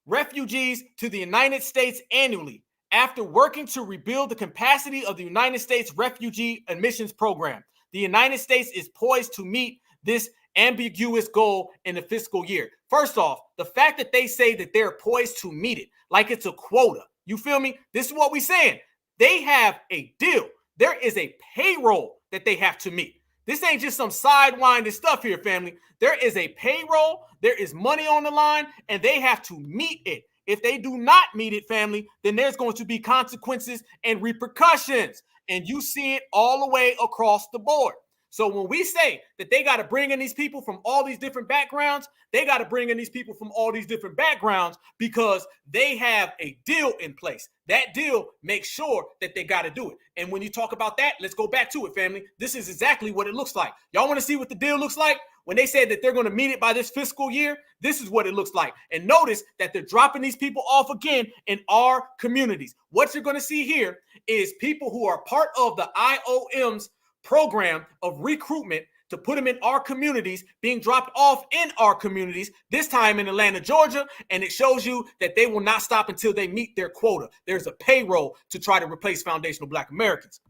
Speaker 4: refugees to the United States annually after working to rebuild the capacity of the United States Refugee Admissions Program. The United States is poised to meet this ambiguous goal in the fiscal year. First off, the fact that they say that they're poised to meet it like it's a quota. You feel me? This is what we're saying. They have a deal. There is a payroll that they have to meet. This ain't just some sidewinding stuff here, family. There is a payroll, there is money on the line, and they have to meet it. If they do not meet it, family, then there's going to be consequences and repercussions. And you see it all the way across the board. So when we say that they got to bring in these people from all these different backgrounds, they got to bring in these people from all these different backgrounds because they have a deal in place. That deal makes sure that they got to do it. And when you talk about that, let's go back to it, family. This is exactly what it looks like. Y'all want to see what the deal looks like? When they said that they're going to meet it by this fiscal year, this is what it looks like. And notice that they're dropping these people off again in our communities. What you're going to see here is people who are part of the IOM's program of recruitment to put them in our communities, being dropped off in our communities, this time in Atlanta, Georgia, and it shows you that they will not stop until they meet their quota. There's a payroll to try to replace foundational Black Americans.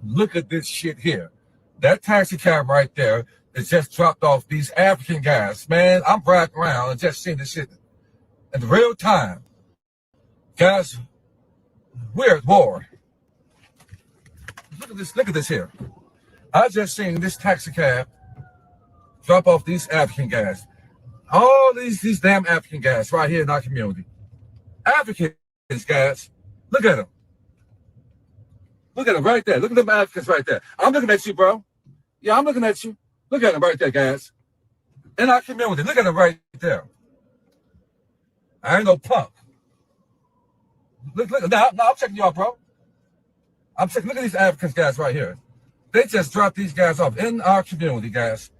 Speaker 1: Look at this shit here. That taxi cab right there that just dropped off these African guys. Man, I'm riding around and just seeing this shit in real time. Guys, we're at war. Look at this here. I just seen this taxi cab drop off these African guys. All these damn African guys right here in our community. Africans, guys. Look at them. Look at them right there. Look at them Africans right there. I'm looking at you, bro. Yeah, I'm looking at you. Look at them right there, guys. In our community. Look at them right there. I ain't no punk. Look, now I'm checking y'all, bro. I'm checking. Look at these Africans guys right here. They just dropped these guys off in our community, guys.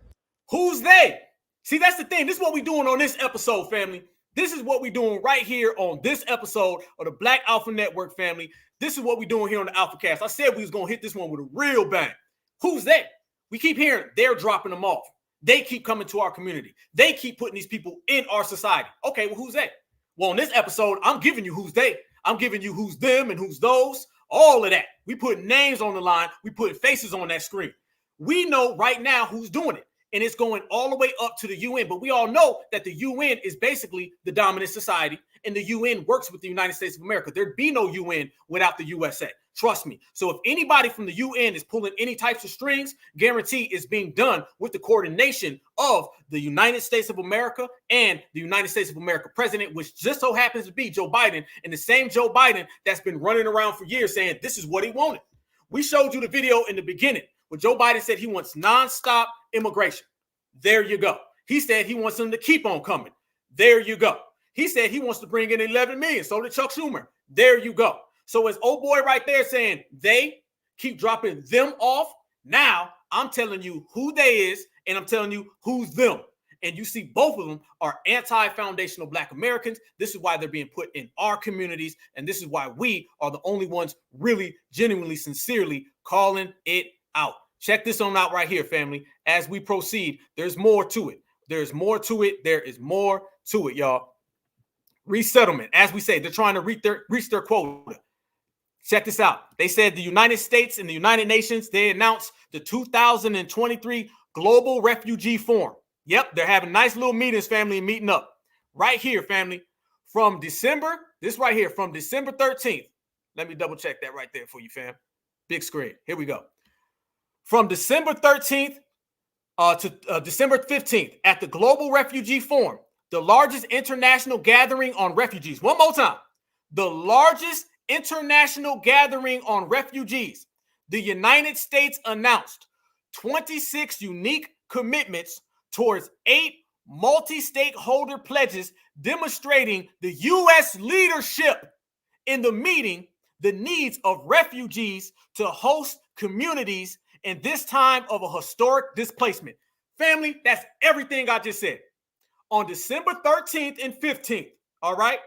Speaker 4: Who's they? See, that's the thing. This is what we're doing on this episode, family. This is what we're doing right here on this episode of the Black Alpha Network, family. This is what we're doing here on the Alpha Cast. I said we was going to hit this one with a real bang. Who's they? We keep hearing they're dropping them off. They keep coming to our community. They keep putting these people in our society. Okay, well, who's they? Well, in this episode, I'm giving you who's they. I'm giving you who's them and who's those. All of that. We put names on the line. We put faces on that screen. We know right now who's doing it. And it's going all the way up to the UN. But we all know that the UN is basically the dominant society. And the UN works with the United States of America. There'd be no UN without the USA. Trust me. So if anybody from the UN is pulling any types of strings, guarantee it's being done with the coordination of the United States of America and the United States of America president, which just so happens to be Joe Biden, and the same Joe Biden that's been running around for years saying this is what he wanted. We showed you the video in the beginning where Joe Biden said he wants nonstop immigration. There you go. He said he wants them to keep on coming. There you go. He said he wants to bring in 11 million. So did Chuck Schumer. There you go. So as old boy right there saying they keep dropping them off, now I'm telling you who they is, and I'm telling you who's them. And you see both of them are anti-foundational Black Americans. This is why they're being put in our communities. And this is why we are the only ones really, genuinely, sincerely calling it out. Check this on out right here, family. As we proceed, there's more to it. There's more to it. There is more to it, y'all. Resettlement. As we say, they're trying to reach their quota. Check this out. They said the United States and the United Nations, they announced the 2023 Global Refugee Forum. Yep, they're having nice little meetings, family, and meeting up. Right here, family. From December, this right here, from December 13th. Let me double check that right there for you, fam. Big screen. Here we go. From December 13th to December 15th at the Global Refugee Forum, the largest international gathering on refugees. One more time. The largest international gathering on refugees. The United States announced 26 unique commitments towards 8 multi-stakeholder pledges demonstrating the U.S. leadership in the meeting the needs of refugees to host communities in this time of a historic displacement. Family, that's everything I just said. On December 13th and 15th, all right,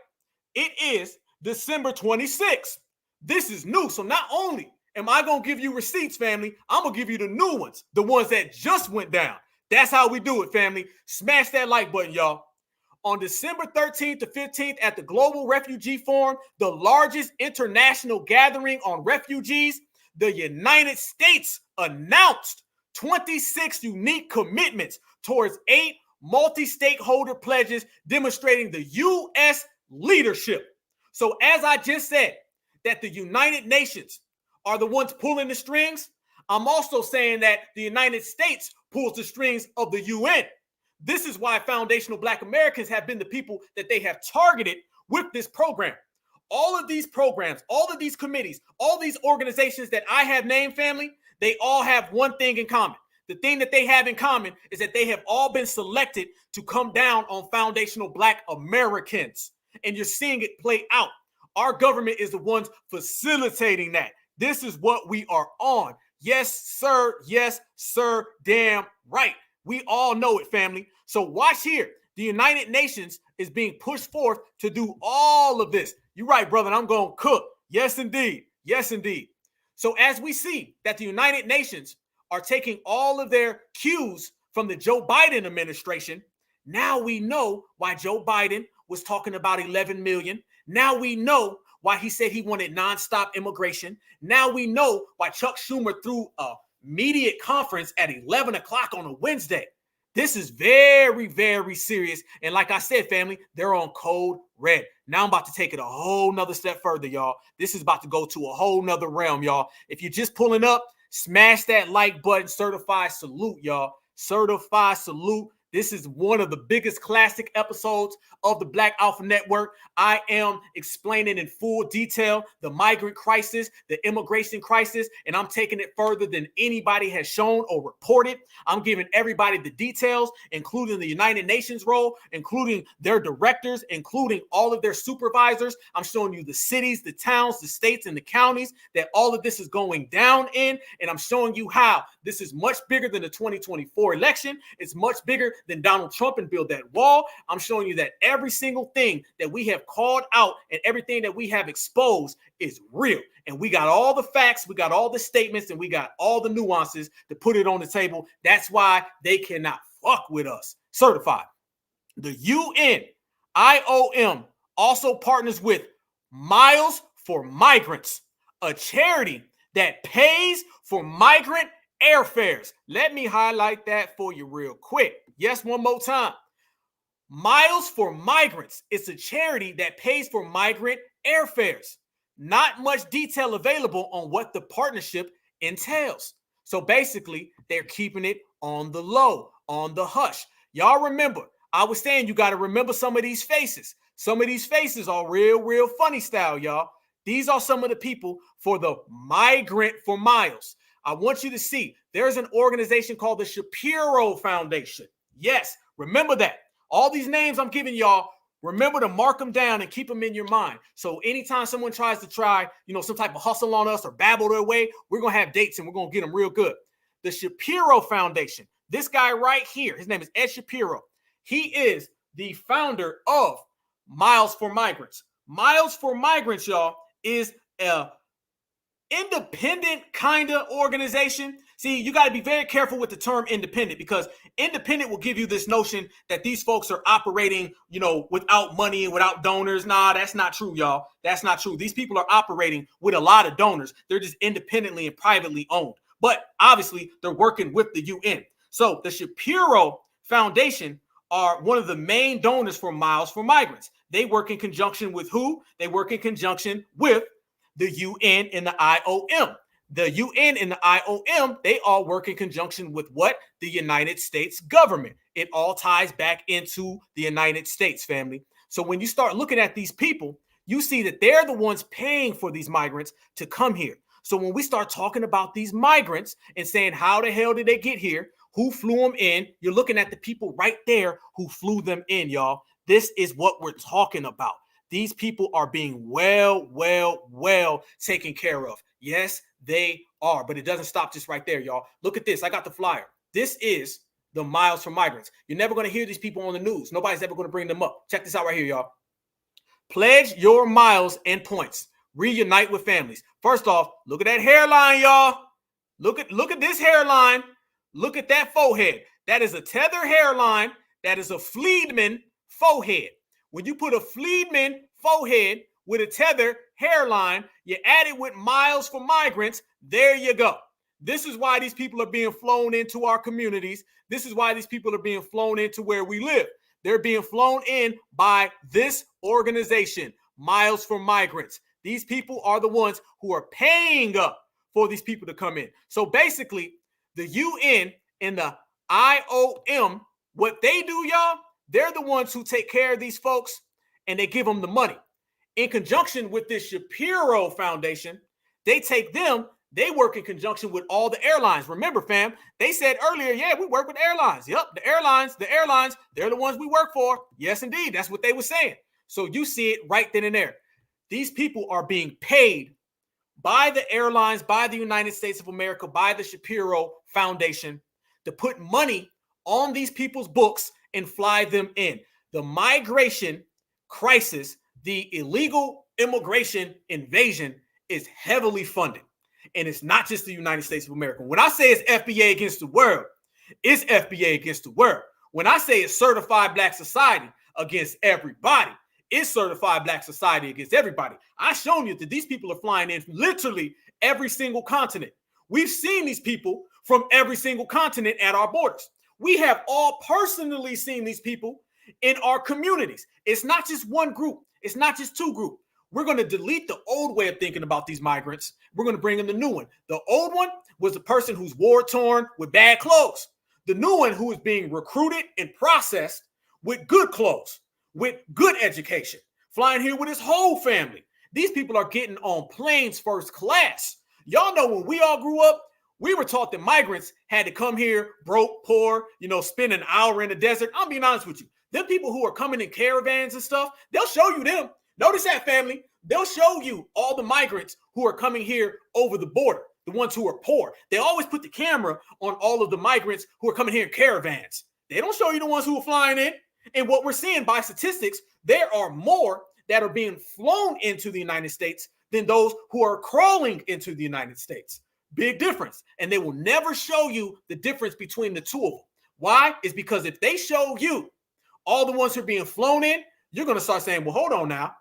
Speaker 4: it is December 26th. This is new. So not only am I going to give you receipts, family, I'm going to give you the new ones, the ones that just went down. That's how we do it, family. Smash that like button, y'all. On December 13th to 15th at the Global Refugee Forum, the largest international gathering on refugees, the United States announced 26 unique commitments towards 8 multi-stakeholder pledges demonstrating the U.S. leadership. So as I just said, that the United Nations are the ones pulling the strings, I'm also saying that the United States pulls the strings of the UN. This is why foundational Black Americans have been the people that they have targeted with this program. All of these programs, all of these committees, all these organizations that I have named, family, they all have one thing in common. The thing that they have in common is that they have all been selected to come down on foundational Black Americans. And you're seeing it play out. Our government is the ones facilitating that. This is what we are on. Yes, sir. Yes, sir. Damn right. We all know it, family. So watch here. The United Nations is being pushed forth to do all of this. You're right, brother. I'm going to cook. Yes, indeed. Yes, indeed. So as we see that the United Nations are taking all of their cues from the Joe Biden administration. Now we know why Joe Biden was talking about 11 million. Now we know why he said he wanted nonstop immigration. Now we know why Chuck Schumer threw a media conference at 11 o'clock on a Wednesday. This is very, very serious. And like I said, family, they're on code red. Now I'm about to take it a whole nother step further, y'all. This is about to go to a whole nother realm, y'all. If you're just pulling up, smash that like button. Certified salute, y'all. Certified salute. This is one of the biggest classic episodes of the Black Alpha Network. I am explaining in full detail the migrant crisis, the immigration crisis, and I'm taking it further than anybody has shown or reported. I'm giving everybody the details, including the United Nations role, including their directors, including all of their supervisors. I'm showing you the cities, the towns, the states, and the counties that all of this is going down in, and I'm showing you how this is much bigger than the 2024 election. It's much bigger than Donald Trump and build that wall. I'm showing you that every single thing that we have called out and everything that we have exposed is real. And we got all the facts, we got all the statements, and we got all the nuances to put it on the table. That's why they cannot fuck with us. Certified. The UN, IOM, also partners with Miles for Migrants, a charity that pays for migrant airfares. Let me highlight that for you real quick. Yes, one more time. Miles for Migrants. It's a charity that pays for migrant airfares. Not much detail available on what the partnership entails. So basically, they're keeping it on the low, on the hush. Y'all remember, I was saying you got to remember some of these faces. Some of these faces are real funny style, y'all. These are some of the people for the Migrant for Miles. I want you to see there's an organization called the Shapiro Foundation. Yes, remember that. All these names I'm giving y'all, remember to mark them down and keep them in your mind. So anytime someone tries to try, some type of hustle on us or babble their way, we're going to have dates and we're going to get them real good. The Shapiro Foundation, this guy right here, his name is Ed Shapiro. He is the founder of Miles for Migrants. Miles for Migrants, y'all, is a independent kind of organization. See, you got to be very careful with the term independent, because independent will give you this notion that these folks are operating, without money and without donors. Nah, that's not true, y'all. That's not true. These people are operating with a lot of donors. They're just independently and privately owned. But obviously, they're working with the UN. So the Shapiro Foundation are one of the main donors for Miles for Migrants. They work in conjunction with who? They work in conjunction with the UN and the IOM. The UN and the IOM, they all work in conjunction with what? The United States government. It all ties back into the United States, family. So when you start looking at these people, you see that they're the ones paying for these migrants to come here. So when we start talking about these migrants and saying, how the hell did they get here? Who flew them in? You're looking at the people right there who flew them in, y'all. This is what we're talking about. These people are being well taken care of. Yes, they are. But it doesn't stop just right there, y'all. Look at this. I got the flyer. This is the Miles for Migrants. You're never going to hear these people on the news. Nobody's ever going to bring them up. Check this out right here, y'all. Pledge your miles and points. Reunite with families. First off, look at that hairline, y'all. Look at this hairline. Look at that forehead. That is a tether hairline. That is a Fleedman forehead. When you put a Fleedman forehead with a tether hairline, you add it with Miles for Migrants, there you go. This is why these people are being flown into our communities. This is why these people are being flown into where we live. They're being flown in by this organization, Miles for Migrants. These people are the ones who are paying up for these people to come in. So basically, the UN and the IOM, what they do, y'all, they're the ones who take care of these folks and they give them the money. In conjunction with this Shapiro Foundation, they take them, they work in conjunction with all the airlines. Remember, fam, they said earlier, yeah, we work with airlines. Yep, the airlines, they're the ones we work for. Yes, indeed. That's what they were saying. So you see it right then and there. These people are being paid by the airlines, by the United States of America, by the Shapiro Foundation to put money on these people's books and fly them in. The migration crisis, the illegal immigration invasion is heavily funded. And it's not just the United States of America. When I say it's FBA against the world, it's FBA against the world. When I say it's certified Black society against everybody, it's certified Black society against everybody. I've shown you that these people are flying in from literally every single continent. We've seen these people from every single continent at our borders. We have all personally seen these people in our communities. It's not just one group. It's not just two groups. We're going to delete the old way of thinking about these migrants. We're going to bring in the new one. The old one was the person who's war-torn with bad clothes. The new one who is being recruited and processed with good clothes, with good education, flying here with his whole family. These people are getting on planes first class. Y'all know when we all grew up, we were taught that migrants had to come here broke, poor, spend an hour in the desert. I'm being honest with you. Them people who are coming in caravans and stuff, they'll show you them. Notice that, family. They'll show you all the migrants who are coming here over the border, the ones who are poor. They always put the camera on all of the migrants who are coming here in caravans. They don't show you the ones who are flying in. And what we're seeing by statistics, there are more that are being flown into the United States than those who are crawling into the United States. Big difference. And they will never show you the difference between the two of them. Why? It's because if they show you all the ones who are being flown in, you're going to start saying, well, hold on now.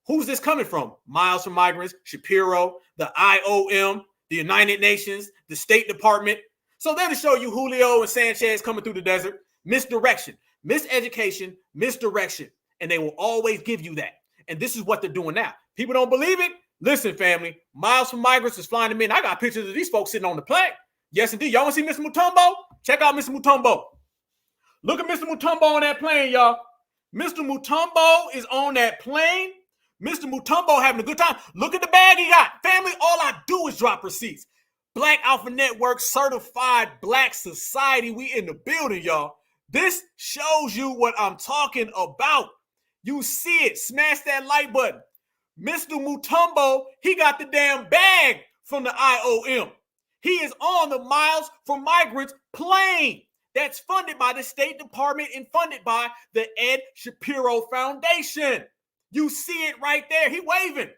Speaker 4: Who's this coming from? Miles from Migrants, Shapiro, the IOM, the United Nations, the State Department. So they'll show you Julio and Sanchez coming through the desert. Misdirection, miseducation, misdirection. And they will always give you that. And this is what they're doing now. People don't believe it. Listen, family, Miles from Migrants is flying them in. I got pictures of these folks sitting on the plane. Yes, indeed. Y'all want to see Mr. Mutombo? Check out Mr. Mutombo. Look at Mr. Mutombo on that plane, y'all. Mr. Mutombo is on that plane. Mr. Mutombo having a good time. Look at the bag he got. Family, all I do is drop receipts. Black Alpha Network, certified Black society. We in the building, y'all. This shows you what I'm talking about. You see it. Smash that like button. Mr. Mutombo, he got the damn bag from the IOM. He is on the Miles for Migrants plane that's funded by the State Department and funded by the Ed Shapiro Foundation. You see it right there. He waving.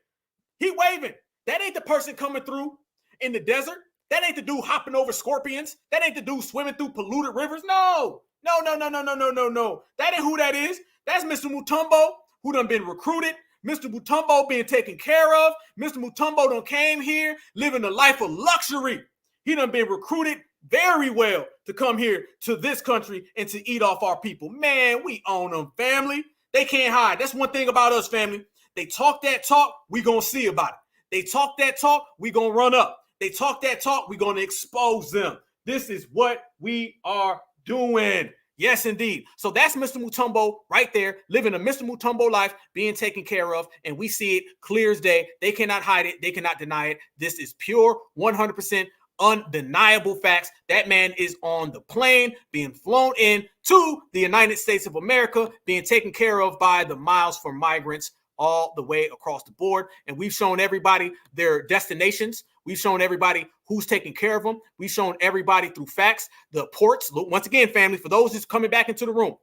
Speaker 4: He waving. That ain't the person coming through in the desert. That ain't the dude hopping over scorpions. That ain't the dude swimming through polluted rivers. No. That ain't who that is. That's Mr. Mutombo, who done been recruited. Mr. Mutombo being taken care of. Mr. Mutombo done came here living a life of luxury. He done been recruited very well to come here to this country and to eat off our people. Man, we own them, family. They can't hide. That's one thing about us, family. They talk that talk, we gonna see about it. They talk that talk, we gonna run up. They talk that talk, we gonna expose them. This is what we are doing. Yes, indeed. So that's Mr. Mutombo right there, living a Mr. Mutombo life, being taken care of, and we see it clear as day. They cannot hide it. They cannot deny it. This is pure 100% undeniable facts. That man is on the plane being flown in to the United States of America, being taken care of by the Miles for Migrants all the way across the board. And we've shown everybody their destinations. We've shown everybody who's taking care of them. We've shown everybody through facts, the ports. Look, once again, family, for those who's coming back into the room,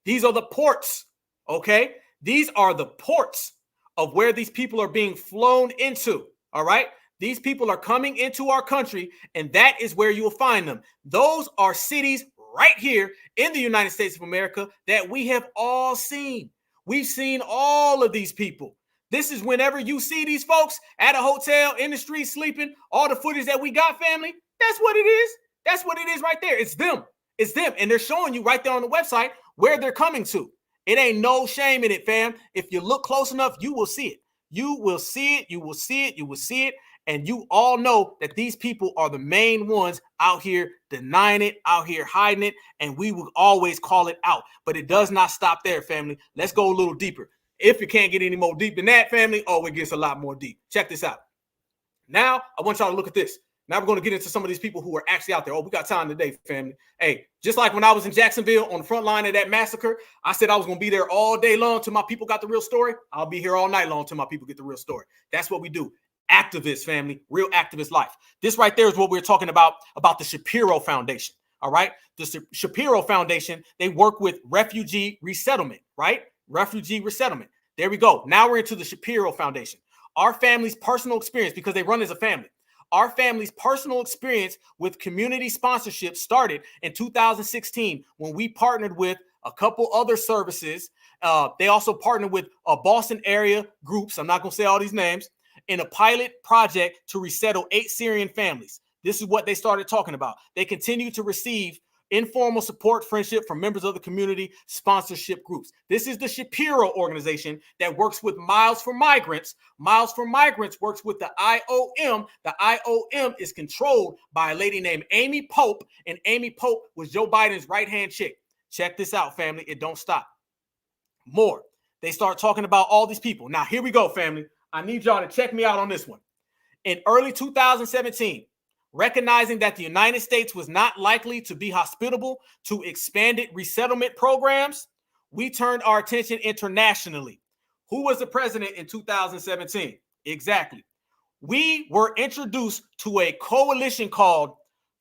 Speaker 4: these are the ports, okay? These are the ports of where these people are being flown into, all right? These people are coming into our country, and that is where you will find them. Those are cities right here in the United States of America that we have all seen. We've seen all of these people. This is whenever you see these folks at a hotel, in the street, sleeping, all the footage that we got, family, that's what it is. That's what it is right there. It's them. It's them. And they're showing you right there on the website where they're coming to. It ain't no shame in it, fam. If you look close enough, you will see it. You will see it. You will see it. You will see it. And you all know that these people are the main ones out here denying it, out here hiding it, and we will always call it out. But it does not stop there, family. Let's go a little deeper. If you can't get any more deep than that, family, oh, it gets a lot more deep. Check this out. Now, I want y'all to look at this. Now we're going to get into some of these people who are actually out there. Oh, we got time today, family. Hey, just like when I was in Jacksonville on the front line of that massacre, I said I was going to be there all day long till my people got the real story. I'll be here all night long till my people get the real story. That's what we do. Activist, family, real activist life. This right there is what we're talking about the Shapiro Foundation. All right. The Shapiro Foundation, they work with refugee resettlement, right? Refugee resettlement. There we go. Now we're into the Shapiro Foundation. Our family's personal experience, because they run as a family. Our family's personal experience with community sponsorship started in 2016 when we partnered with a couple other services. They also partnered with Boston area groups, I'm not going to say all these names, in a pilot project to resettle 8 Syrian families. This is what they started talking about. They continue to receive informal support, friendship from members of the community sponsorship groups. This is the Shapiro organization that works with Miles for Migrants. Miles for Migrants works with the IOM. The IOM is controlled by a lady named Amy Pope, and Amy Pope was Joe Biden's right-hand chick. Check this out, family. It don't stop. More. They start talking about all these people. Now, here we go, family. I need y'all to check me out on this one. In early 2017, recognizing that the United States was not likely to be hospitable to expanded resettlement programs, we turned our attention internationally. Who was the president in 2017? Exactly. We were introduced to a coalition called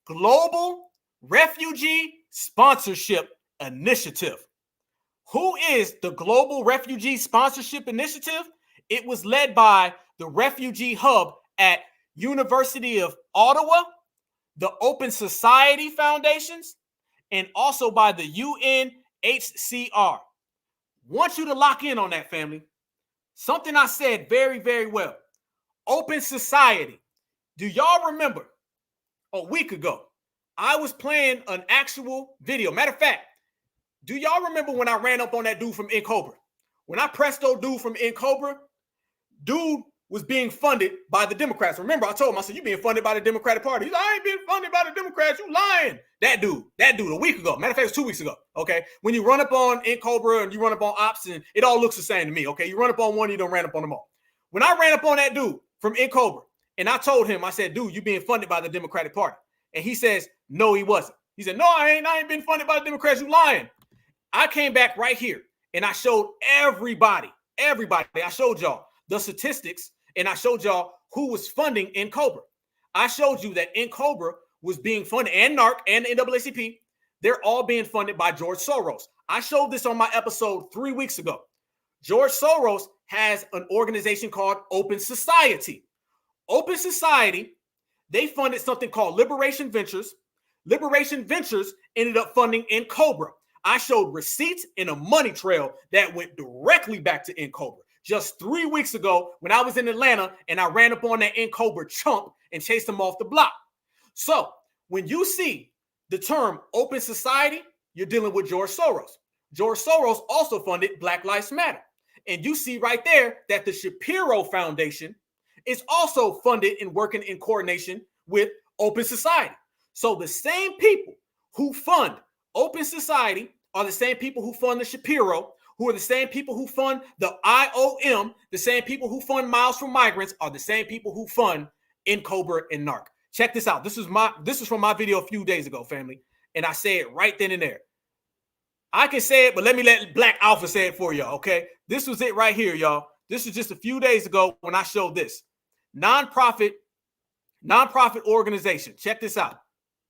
Speaker 4: Global Refugee Sponsorship Initiative. Who is the Global Refugee Sponsorship Initiative? It was led by the Refugee Hub at University of Ottawa, the Open Society Foundations, and also by the UNHCR. Want you to lock in on that, family. Something I said very, very well. Open Society. Do y'all remember a week ago, I was playing an actual video. Matter of fact, do y'all remember when I ran up on that dude from Cobra? When I pressed old dude from Cobra, dude was being funded by the Democrats. Remember, I told him, I said, you being funded by the Democratic Party. He's like, I ain't being funded by the Democrats. You lying. That dude a week ago. Matter of fact, it was 2 weeks ago. Okay. When you run up on Cobra and you run up on Ops, and it all looks the same to me. Okay. You run up on one, you don't run up on them all. When I ran up on that dude from Cobra and I told him, I said, dude, you being funded by the Democratic Party. And he says, no, he wasn't. He said, no, I ain't been funded by the Democrats. You lying. I came back right here and I showed everybody. I showed y'all the statistics. And I showed y'all who was funding Cobra. I showed you that Cobra was being funded, and NARC and the NAACP. They're all being funded by George Soros. I showed this on my episode 3 weeks ago. George Soros has an organization called Open Society. Open Society, they funded something called Liberation Ventures. Liberation Ventures ended up funding Cobra. I showed receipts and a money trail that went directly back to Cobra. Just 3 weeks ago when I was in Atlanta and I ran up on that Cobra chump and chased him off the block. So when you see the term Open Society, you're dealing with George Soros. George Soros also funded Black Lives Matter. And you see right there that the Shapiro Foundation is also funded and working in coordination with Open Society. So the same people who fund Open Society are the same people who fund the Shapiro, who are the same people who fund the IOM, the same people who fund Miles for Migrants are the same people who fund Cobra and NARC. Check this out. This is from my video a few days ago, family. And I say it right then and there. I can say it, but let me let Black Alpha say it for y'all, okay? This was it right here, y'all. This is just a few days ago when I showed this. Nonprofit organization. Check this out.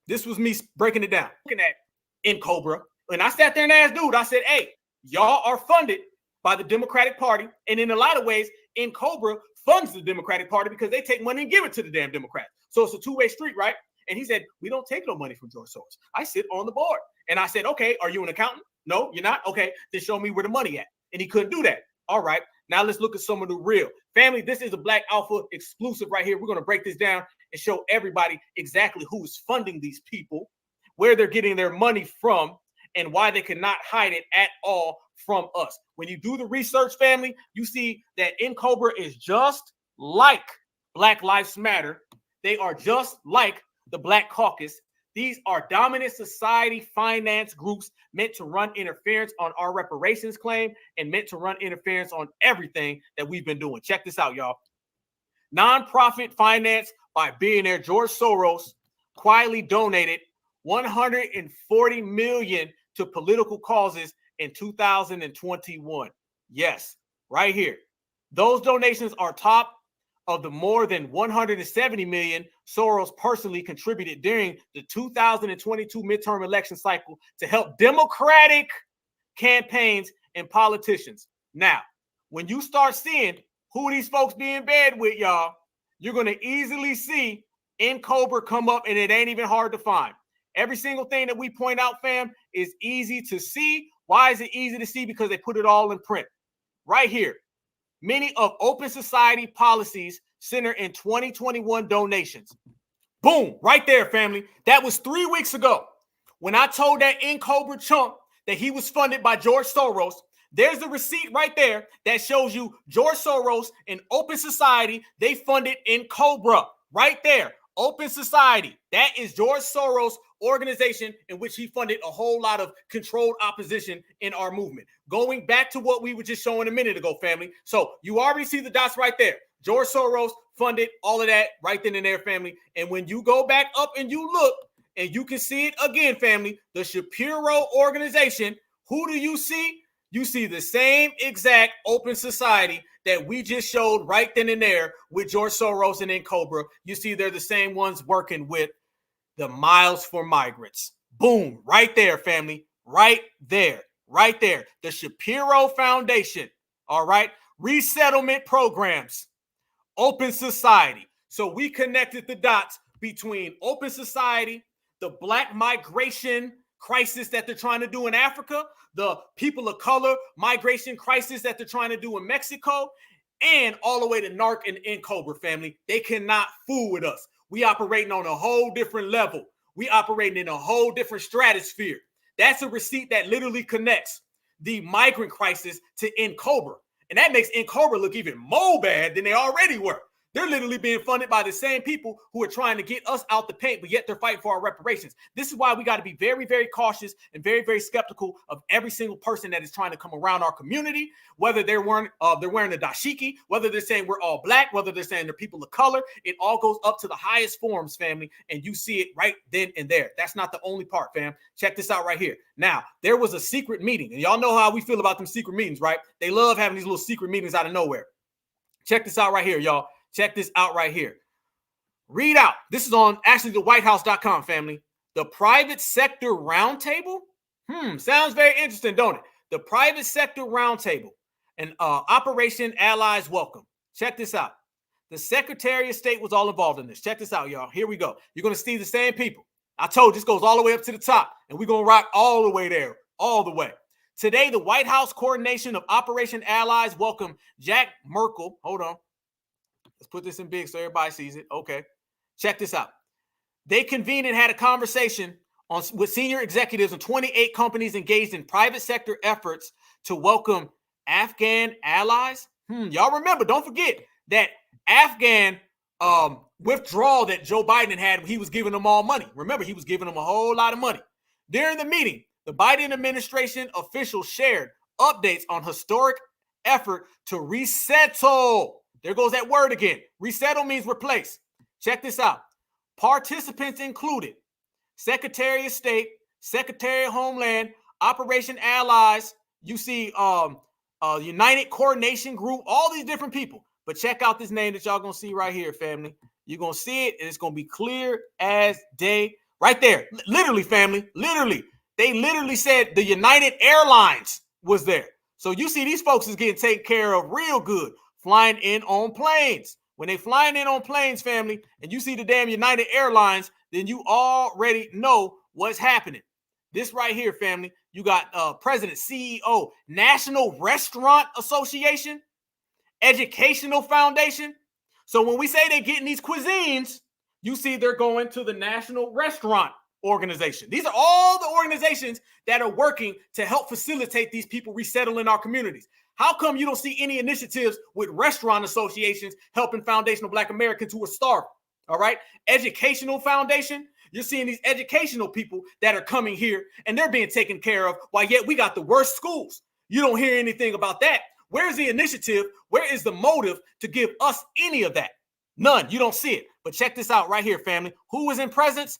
Speaker 4: This was me breaking it down. Looking at Cobra. And I sat there and asked dude, I said, hey, y'all are funded by the Democratic Party. And in a lot of ways, Cobra funds the Democratic Party because they take money and give it to the damn Democrats. So it's a two-way street, right? And he said, we don't take no money from George Soros. I sit on the board. And I said, okay, are you an accountant? No, you're not? Okay, then show me where the money at. And he couldn't do that. All right, now let's look at some of the real. Family, this is a Black Alpha exclusive right here. We're going to break this down and show everybody exactly who is funding these people, where they're getting their money from, and why they cannot hide it at all from us. When you do the research, family, you see that Cobra is just like Black Lives Matter. They are just like the Black Caucus. These are dominant society finance groups meant to run interference on our reparations claim and meant to run interference on everything that we've been doing. Check this out, y'all. Nonprofit finance by billionaire George Soros quietly donated $140 million to political causes in 2021. Yes, right here. Those donations are top of the more than $170 million Soros personally contributed during the 2022 midterm election cycle to help Democratic campaigns and politicians. Now, when you start seeing who these folks be in bed with, y'all, you're going to easily see in Cobra come up, and it ain't even hard to find. Every single thing that we point out, fam, is easy to see. Why is it easy to see? Because they put it all in print. Right here. Many of Open Society policies center in 2021 donations. Boom, right there, family. That was 3 weeks ago when I told that in Cobra chump that he was funded by George Soros. There's the receipt right there that shows you George Soros and Open Society, they funded in Cobra. Right there, Open Society. That is George Soros' organization in which he funded a whole lot of controlled opposition in our movement. Going back to what we were just showing a minute ago, family. So you already see the dots right there. George Soros funded all of that right then and there, family. And when you go back up and you look, and you can see it again, family, the Shapiro organization, who do you see? You see the same exact Open Society that we just showed right then and there with George Soros and in Cobra. You see they're the same ones working with the Miles for Migrants. Boom, right there, family, right there, right there. The Shapiro Foundation, all right? Resettlement programs, Open Society. So we connected the dots between Open Society, the Black migration crisis that they're trying to do in Africa, the people of color migration crisis that they're trying to do in Mexico, and all the way to NARC and Cobra, family. They cannot fool with us. We operating on a whole different level. We operating in a whole different stratosphere. That's a receipt that literally connects the migrant crisis to Cobra. And that makes Cobra look even more bad than they already were. They're literally being funded by the same people who are trying to get us out the paint, but yet they're fighting for our reparations. This is why we got to be very, very cautious and very, very skeptical of every single person that is trying to come around our community, whether they're wearing a dashiki, whether they're saying we're all black, whether they're saying they're people of color. It all goes up to the highest forms, family, and you see it right then and there. That's not the only part, fam. Check this out right here. Now, there was a secret meeting, and y'all know how we feel about them secret meetings, right? They love having these little secret meetings out of nowhere. Check this out right here, y'all. Check this out right here. Read out. This is on actually the whitehouse.com, family. The private sector roundtable. Sounds very interesting, don't it? The private sector roundtable and Operation Allies Welcome. Check this out. The Secretary of State was all involved in this. Check this out, y'all. Here we go. You're going to see the same people. I told you this goes all the way up to the top, and we're going to rock all the way there, all the way. Today, the White House coordination of Operation Allies Welcome Jack Merkel. Hold on. Let's put this in big so everybody sees it. Okay. Check this out. They convened and had a conversation with senior executives of 28 companies engaged in private sector efforts to welcome Afghan allies. Y'all remember, don't forget that Afghan withdrawal that Joe Biden had, he was giving them all money. Remember, he was giving them a whole lot of money. During the meeting, the Biden administration officials shared updates on historic effort to resettle. There goes that word again. Resettle means replace. Check this out. Participants included Secretary of State, Secretary of Homeland, Operation Allies. You see United Coordination Group, all these different people. But check out this name that y'all going to see right here, family. You're going to see it, and it's going to be clear as day. Right there. Literally, family. Literally. They literally said the United Airlines was there. So you see these folks is getting taken care of real good. Flying in on planes. When they flying in on planes, family, and you see the damn United Airlines, then you already know what's happening. This right here, family, you got President, CEO, National Restaurant Association, Educational Foundation. So when we say they're getting these cuisines, you see they're going to the National Restaurant Organization. These are all the organizations that are working to help facilitate these people resettling our communities. How come you don't see any initiatives with restaurant associations helping foundational Black Americans who are starving? All right. Educational Foundation. You're seeing these educational people that are coming here and they're being taken care of while yet we got the worst schools. You don't hear anything about that. Where's the initiative? Where is the motive to give us any of that? None. You don't see it. But check this out right here, family. Who was in presence?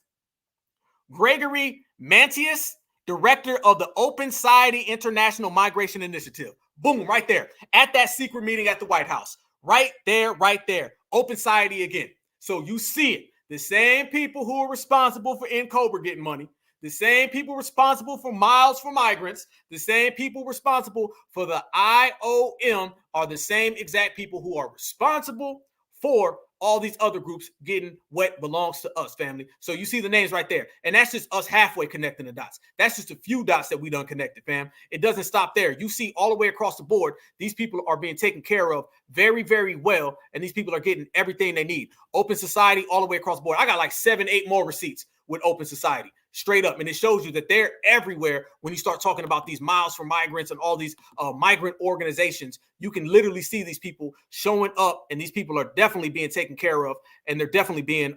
Speaker 4: Gregory Mantius, director of the Open Society International Migration Initiative. Boom, right there at that secret meeting at the White House. Right there, right there. Open Society again. So you see it. The same people who are responsible for Cobra getting money, the same people responsible for Miles for Migrants, the same people responsible for the IOM are the same exact people who are responsible for all these other groups getting what belongs to us, family. So you see the names right there. And that's just us halfway connecting the dots. That's just a few dots that we done connected, fam. It doesn't stop there. You see all the way across the board, these people are being taken care of very, very well. And these people are getting everything they need. Open society all the way across the board. I got like 7, 8 more receipts with open society. Straight up. And it shows you that they're everywhere. When you start talking about these miles for migrants and all these migrant organizations, you can literally see these people showing up, and these people are definitely being taken care of, and they're definitely being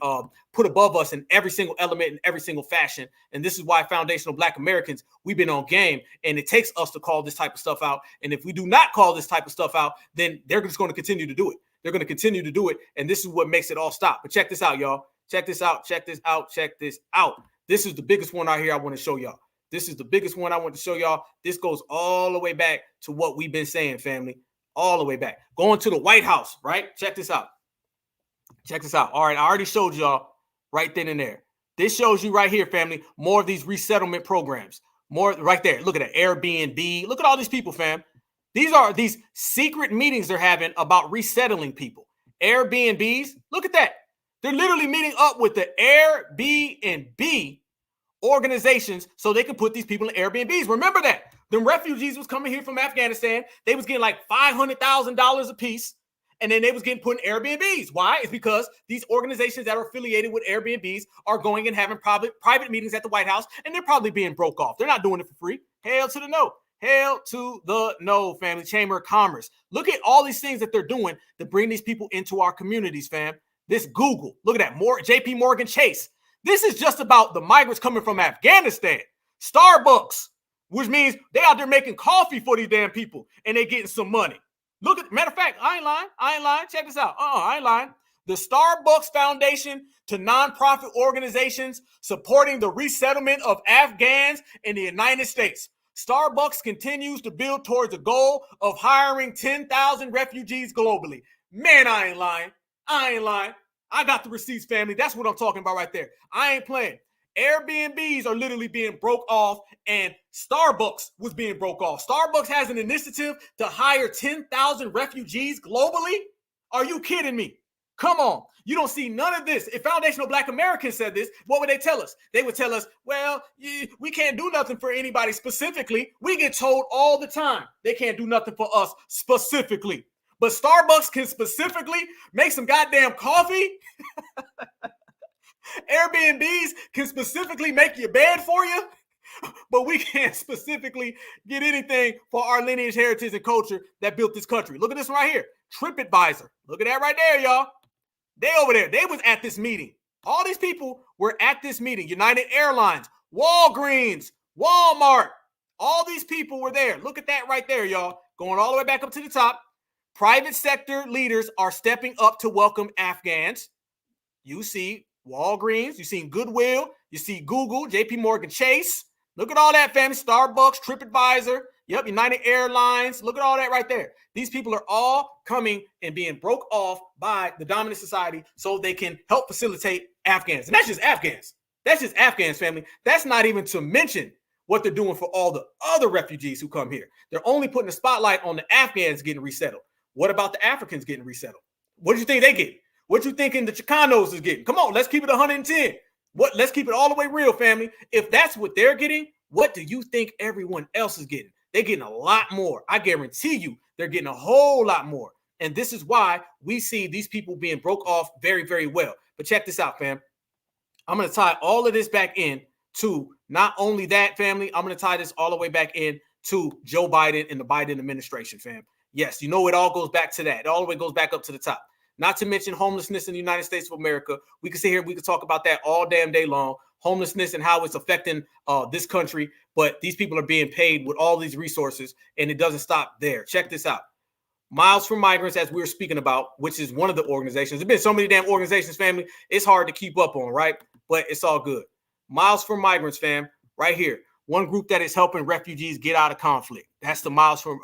Speaker 4: put above us in every single element, in every single fashion. And this is why foundational Black Americans, we've been on game, and it takes us to call this type of stuff out. And if we do not call this type of stuff out, then they're just going to continue to do it. They're going to continue to do it. And this is what makes it all stop. But check this out, y'all. Check this out. Check this out. Check this out. This is the biggest one out here I want to show y'all. This is the biggest one I want to show y'all. This goes all the way back to what we've been saying, family. All the way back. Going to the White House, right? Check this out. Check this out. All right, I already showed y'all right then and there. This shows you right here, family, more of these resettlement programs. More right there. Look at that Airbnb. Look at all these people, fam. These are these secret meetings they're having about resettling people. Airbnbs. Look at that. They're literally meeting up with the Airbnb organizations so they can put these people in Airbnbs. Remember that. The refugees was coming here from Afghanistan. They was getting like $500,000 a piece, and then they was getting put in Airbnbs. Why? It's because these organizations that are affiliated with Airbnbs are going and having private meetings at the White House, and they're probably being broke off. They're not doing it for free. Hell to the no. Hell to the no, family. Chamber of Commerce. Look at all these things that they're doing to bring these people into our communities, fam. This Google, look at that, more JP Morgan Chase. This is just about the migrants coming from Afghanistan. Starbucks, which means they out there making coffee for these damn people, and they getting some money. Look at, matter of fact, I ain't lying. Check this out. I ain't lying. The Starbucks Foundation to nonprofit organizations supporting the resettlement of Afghans in the United States. Starbucks continues to build towards a goal of hiring 10,000 refugees globally. Man, I ain't lying. I ain't lying. I got the receipts, family. That's what I'm talking about right there. I ain't playing. Airbnbs are literally being broke off, and Starbucks was being broke off. Starbucks has an initiative to hire 10,000 refugees globally. Are you kidding me? Come on. You don't see none of this. If foundational Black Americans said this, what would they tell us? They would tell us, well, we can't do nothing for anybody specifically. We get told all the time they can't do nothing for us specifically. But Starbucks can specifically make some goddamn coffee. Airbnbs can specifically make your bed for you. But we can't specifically get anything for our lineage, heritage, and culture that built this country. Look at this right here. TripAdvisor. Look at that right there, y'all. They over there. They was at this meeting. All these people were at this meeting. United Airlines, Walgreens, Walmart. All these people were there. Look at that right there, y'all. Going all the way back up to the top. Private sector leaders are stepping up to welcome Afghans. You see Walgreens, you see Goodwill, you see Google, JP Morgan Chase. Look at all that, family. Starbucks, TripAdvisor, yep, United Airlines. Look at all that right there. These people are all coming and being broke off by the dominant society so they can help facilitate Afghans. And that's just Afghans. That's just Afghans, family. That's not even to mention what they're doing for all the other refugees who come here. They're only putting the spotlight on the Afghans getting resettled. What about the Africans getting resettled? What do you think they get? What you thinking the Chicanos is getting? Come on, let's keep it 110. Let's keep it all the way real, family. If that's what they're getting, what do you think everyone else is getting? They're getting a lot more. I guarantee you they're getting a whole lot more. And this is why we see these people being broke off very, very well. But check this out, fam. I'm going to tie all of this back in to not only that, family, I'm going to tie this all the way back in to Joe Biden and the Biden administration, fam. Yes, you know, it all goes back to that. It all the way goes back up to the top. Not to mention homelessness in the United States of America. We can sit here, we can talk about that all damn day long. Homelessness and how it's affecting this country. But these people are being paid with all these resources, and it doesn't stop there. Check this out. Miles for Migrants, as we were speaking about, which is one of the organizations. There's been so many damn organizations, family. It's hard to keep up on, right? But it's all good. Miles for Migrants, fam, right here. One group that is helping refugees get out of conflict. That's the Miles for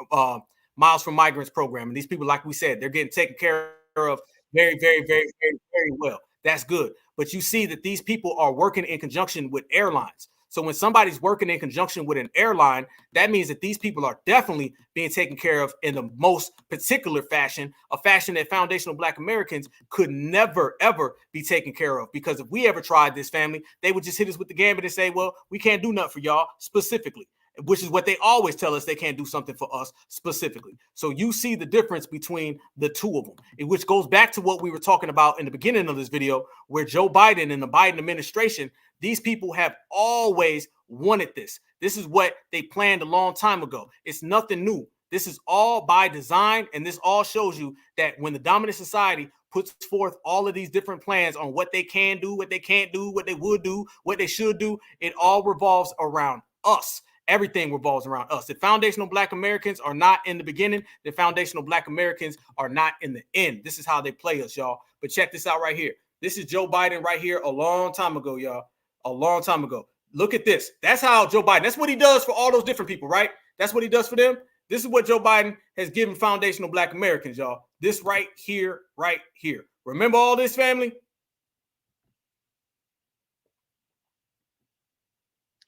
Speaker 4: Migrants program. And these people, like we said, they're getting taken care of very, very, very, very, very well. That's good. But you see that these people are working in conjunction with airlines. So when somebody's working in conjunction with an airline, that means that these people are definitely being taken care of in the most particular fashion, a fashion that foundational Black Americans could never, ever be taken care of. Because if we ever tried this, family, they would just hit us with the gambit and say, well, we can't do nothing for y'all specifically, which is what they always tell us. They can't do something for us specifically. So you see the difference between the two of them, which goes back to what we were talking about in the beginning of this video, where Joe Biden and the Biden administration, these people have always wanted this. This is what they planned a long time ago. It's nothing new. This is all by design, and this all shows you that when the dominant society puts forth all of these different plans on what they can do, what they can't do, what they would do, what they should do, it all revolves around us. Everything revolves around us. The foundational Black Americans are not in the beginning. The foundational Black Americans are not in the end. This is how they play us, y'all. But check this out right here. This is Joe Biden right here a long time ago, y'all. A long time ago. Look at this. That's how Joe Biden, that's what he does for all those different people, right? That's what he does for them. This is what Joe Biden has given foundational Black Americans, y'all. This right here, right here. Remember all this, family?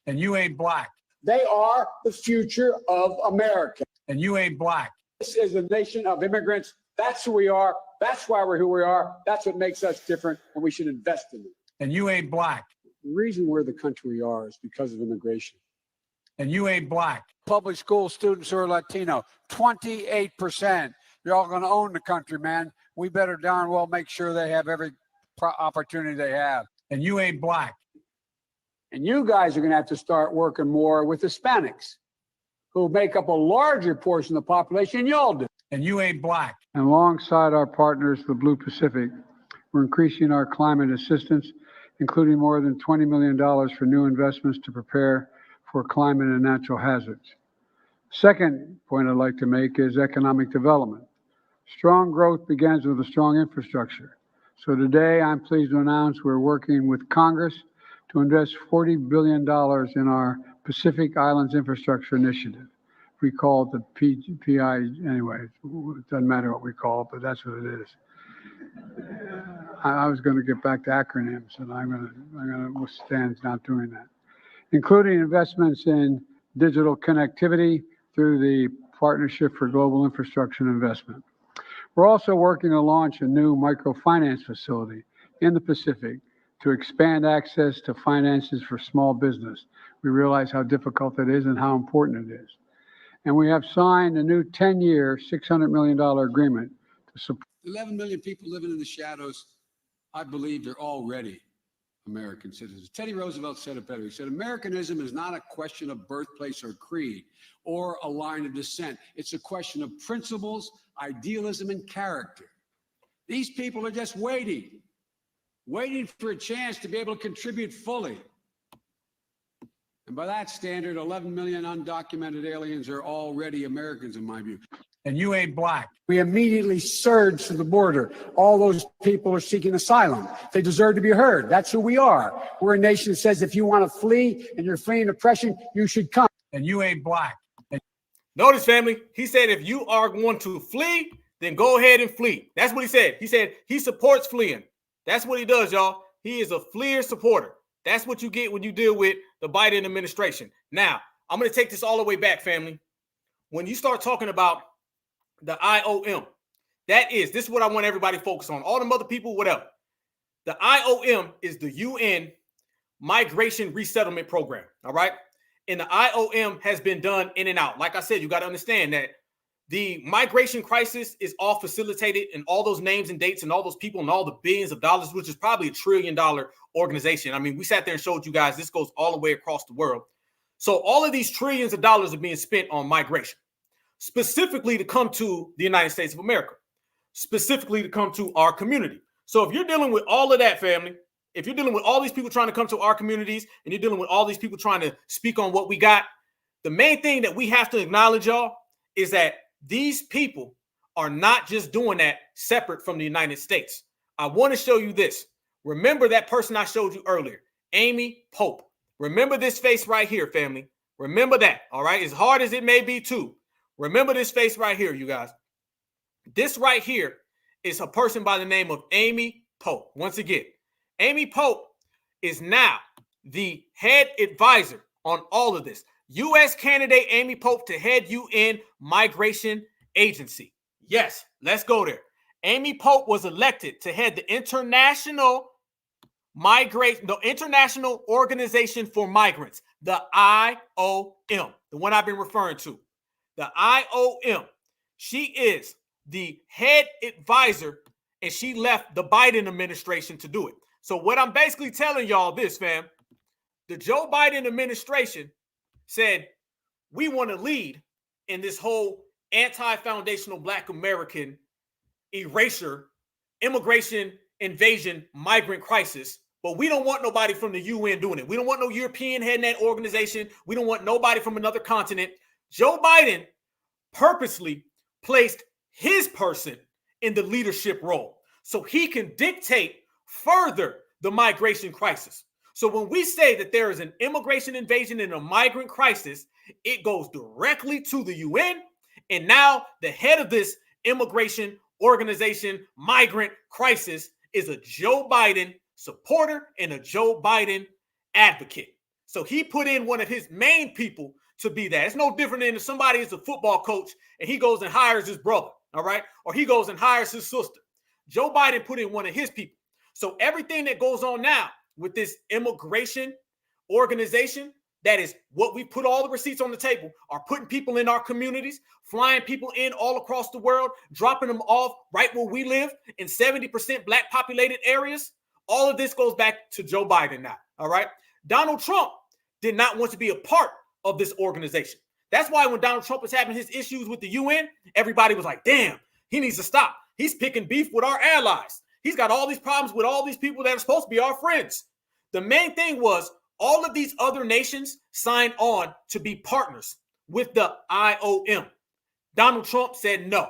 Speaker 13: And you ain't Black. They are the future of America. And you ain't Black. This is a nation of immigrants. That's who we are. That's why we're who we are. That's what makes us different, and we should invest in it. And you ain't Black. The reason we're the country we are is because of immigration. And you ain't Black. Public school students who are Latino, 28%. They're all going to own the country, man. We better darn well make sure they have every opportunity they have. And you ain't Black. And you guys are going to have to start working more with Hispanics, who make up a larger portion of the population than y'all do. And you ain't Black. And alongside our partners, the Blue Pacific, we're increasing our climate assistance, including more than $20 million for new investments to prepare for climate and natural hazards. Second point I'd like to make is economic development. Strong growth begins with a strong infrastructure. So today, I'm pleased to announce we're working with Congress to invest $40 billion in our Pacific Islands Infrastructure Initiative. We call it the PI anyway. It doesn't matter what we call it, but that's what it is. I was going to get back to acronyms, and I'm going to withstand not doing that, including investments in digital connectivity through the Partnership for Global Infrastructure Investment. We're also working to launch a new microfinance facility in the Pacific to expand access to finances for small business. We realize how difficult that is and how important it is. And we have signed a new 10-year, $600 million agreement to support 11 million people living in the shadows. I believe they're already American citizens. Teddy Roosevelt said it better. He said, Americanism is not a question of birthplace or creed or a line of descent. It's a question of principles, idealism, and character. These people are just waiting for a chance to be able to contribute fully. And by that standard, 11 million undocumented aliens are already Americans, in my view. And you ain't Black. We immediately surged to the border. All those people are seeking asylum. They deserve to be heard. That's who we are. We're a nation that says if you want to flee and you're fleeing oppression, you should come. And you ain't Black.
Speaker 4: Notice, family, he said if you are going to flee, then go ahead and flee. That's what he said. He said he supports fleeing. That's what he does, y'all. He is a fleer supporter. That's what you get when you deal with the Biden administration. Now, I'm going to take this all the way back, family. When you start talking about the IOM, this is what I want everybody to focus on. All them other people, whatever. The IOM is the UN Migration Resettlement Program, all right? And the IOM has been done in and out. Like I said, you got to understand that the migration crisis is all facilitated, and all those names and dates and all those people and all the billions of dollars, which is probably $1 trillion organization. I mean, we sat there and showed you guys this goes all the way across the world. So all of these trillions of dollars are being spent on migration, specifically to come to the United States of America, specifically to come to our community. So if you're dealing with all of that, family, if you're dealing with all these people trying to come to our communities, and you're dealing with all these people trying to speak on what we got, the main thing that we have to acknowledge, y'all, is that these people are not just doing that separate from the United States. I want to show you this. Remember that person I showed you earlier, Amy Pope. Remember this face right here, family. Remember that, all right? As hard as it may be, too. Remember this face right here, you guys. This right here is a person by the name of Amy Pope. Once again, Amy Pope is now the head advisor on all of this. U.S. candidate Amy Pope to head UN Migration Agency. Yes, let's go there. Amy Pope was elected to head the International Organization for Migrants, the IOM, the one I've been referring to. The IOM. She is the head advisor, and she left the Biden administration to do it. So what I'm basically telling y'all this, fam, the Joe Biden administration said, we want to lead in this whole anti-foundational Black American erasure, immigration, invasion, migrant crisis, but we don't want nobody from the UN doing it. We don't want no European heading that organization. We don't want nobody from another continent. Joe Biden purposely placed his person in the leadership role so he can dictate further the migration crisis. So when we say that there is an immigration invasion and a migrant crisis, it goes directly to the UN. And now the head of this immigration organization, migrant crisis, is a Joe Biden supporter and a Joe Biden advocate. So he put in one of his main people to be that. It's no different than if somebody is a football coach and he goes and hires his brother, all right? Or he goes and hires his sister. Joe Biden put in one of his people. So everything that goes on now with this immigration organization, that is what we put all the receipts on the table, are putting people in our communities, flying people in all across the world, dropping them off right where we live in 70% Black populated areas. All of this goes back to Joe Biden now, all right? Donald Trump did not want to be a part of this organization. That's why when Donald Trump was having his issues with the UN, everybody was like, damn, he needs to stop. He's picking beef with our allies. He's got all these problems with all these people that are supposed to be our friends. The main thing was all of these other nations signed on to be partners with the IOM. Donald Trump said no.